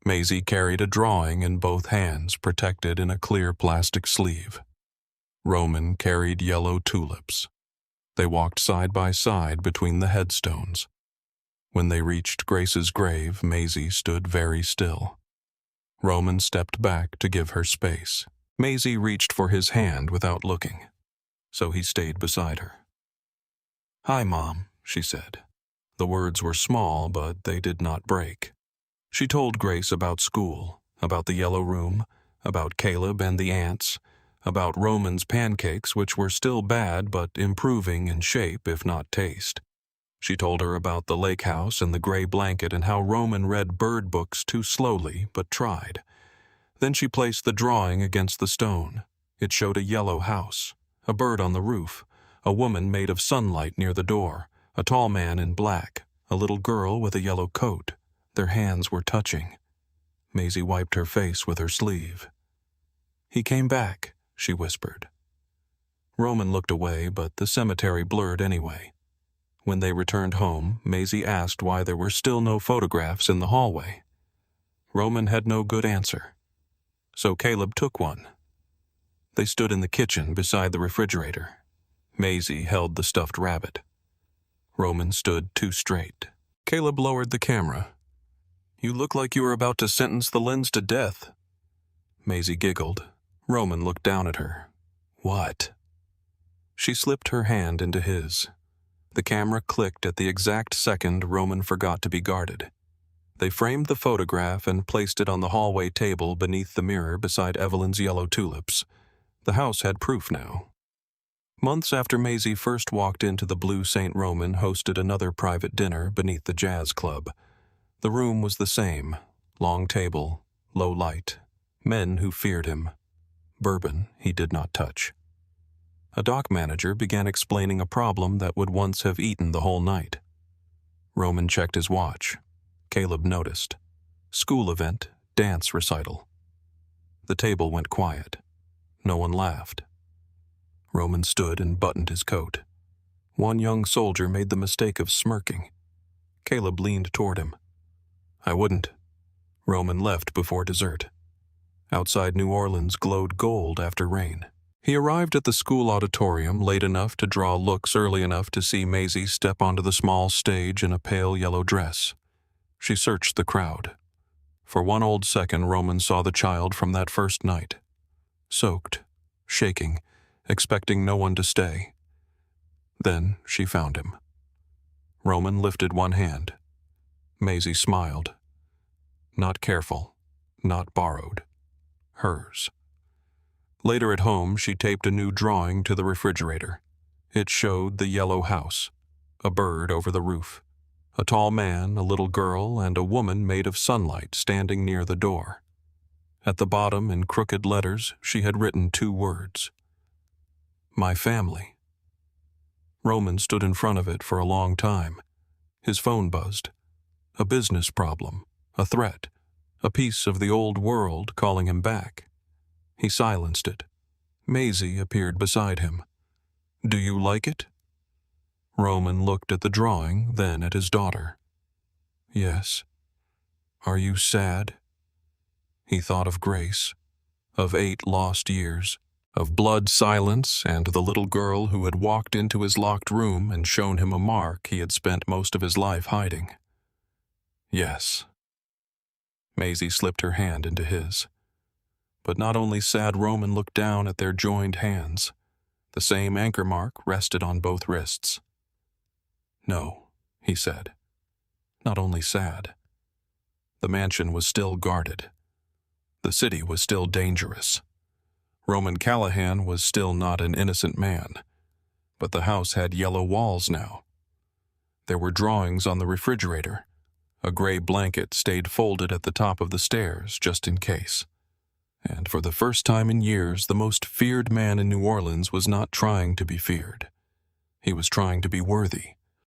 Maisie carried a drawing in both hands, protected in a clear plastic sleeve. Roman carried yellow tulips. They walked side by side between the headstones. When they reached Grace's grave, Maisie stood very still. Roman stepped back to give her space. Maisie reached for his hand without looking, so he stayed beside her. Hi, Mom, she said. The words were small, but they did not break. She told Grace about school, about the yellow room, about Caleb and the ants, about Roman's pancakes, which were still bad but improving in shape if not taste. She told her about the lake house and the gray blanket and how Roman read bird books too slowly but tried. Then she placed the drawing against the stone. It showed a yellow house, a bird on the roof, a woman made of sunlight near the door, a tall man in black, a little girl with a yellow coat. Their hands were touching. Maisie wiped her face with her sleeve. "He came back," she whispered. Roman looked away, but the cemetery blurred anyway. When they returned home, Maisie asked why there were still no photographs in the hallway. Roman had no good answer. So Caleb took one. They stood in the kitchen beside the refrigerator. Maisie held the stuffed rabbit. Roman stood too straight. Caleb lowered the camera. "You look like you were about to sentence the Lynns to death." Maisie giggled. Roman looked down at her. "What?" She slipped her hand into his. The camera clicked at the exact second Roman forgot to be guarded. They framed the photograph and placed it on the hallway table beneath the mirror beside Evelyn's yellow tulips. The house had proof now. Months after Maisie first walked into the Blue St. Roman hosted another private dinner beneath the jazz club. The room was the same. Long table, low light, men who feared him. Bourbon he did not touch. A dock manager began explaining a problem that would once have eaten the whole night. Roman checked his watch. Caleb noticed. School event, dance recital. The table went quiet. No one laughed. Roman stood and buttoned his coat. One young soldier made the mistake of smirking. Caleb leaned toward him. "I wouldn't." Roman left before dessert. Outside New Orleans glowed gold after rain. He arrived at the school auditorium late enough to draw looks early enough to see Maisie step onto the small stage in a pale yellow dress. She searched the crowd. For one old second, Roman saw the child from that first night. Soaked, shaking, expecting no one to stay. Then she found him. Roman lifted one hand. Maisie smiled. Not careful, not borrowed. Hers. Later at home, she taped a new drawing to the refrigerator. It showed the yellow house, a bird over the roof, a tall man, a little girl, and a woman made of sunlight standing near the door. At the bottom, in crooked letters, she had written 2 words. "My family." Roman stood in front of it for a long time. His phone buzzed. A business problem, a threat, a piece of the old world calling him back. He silenced it. Maisie appeared beside him. "Do you like it?" Roman looked at the drawing, then at his daughter. "Yes." "Are you sad?" He thought of Grace, of 8 lost years, of blood silence and the little girl who had walked into his locked room and shown him a mark he had spent most of his life hiding. "Yes." Maisie slipped her hand into his. But not only sad, Roman looked down at their joined hands. The same anchor mark rested on both wrists. "No," he said. "Not only sad. The mansion was still guarded. The city was still dangerous. Roman Callahan was still not an innocent man. But the house had yellow walls now. There were drawings on the refrigerator. A gray blanket stayed folded at the top of the stairs, just in case. And for the first time in years, the most feared man in New Orleans was not trying to be feared. He was trying to be worthy.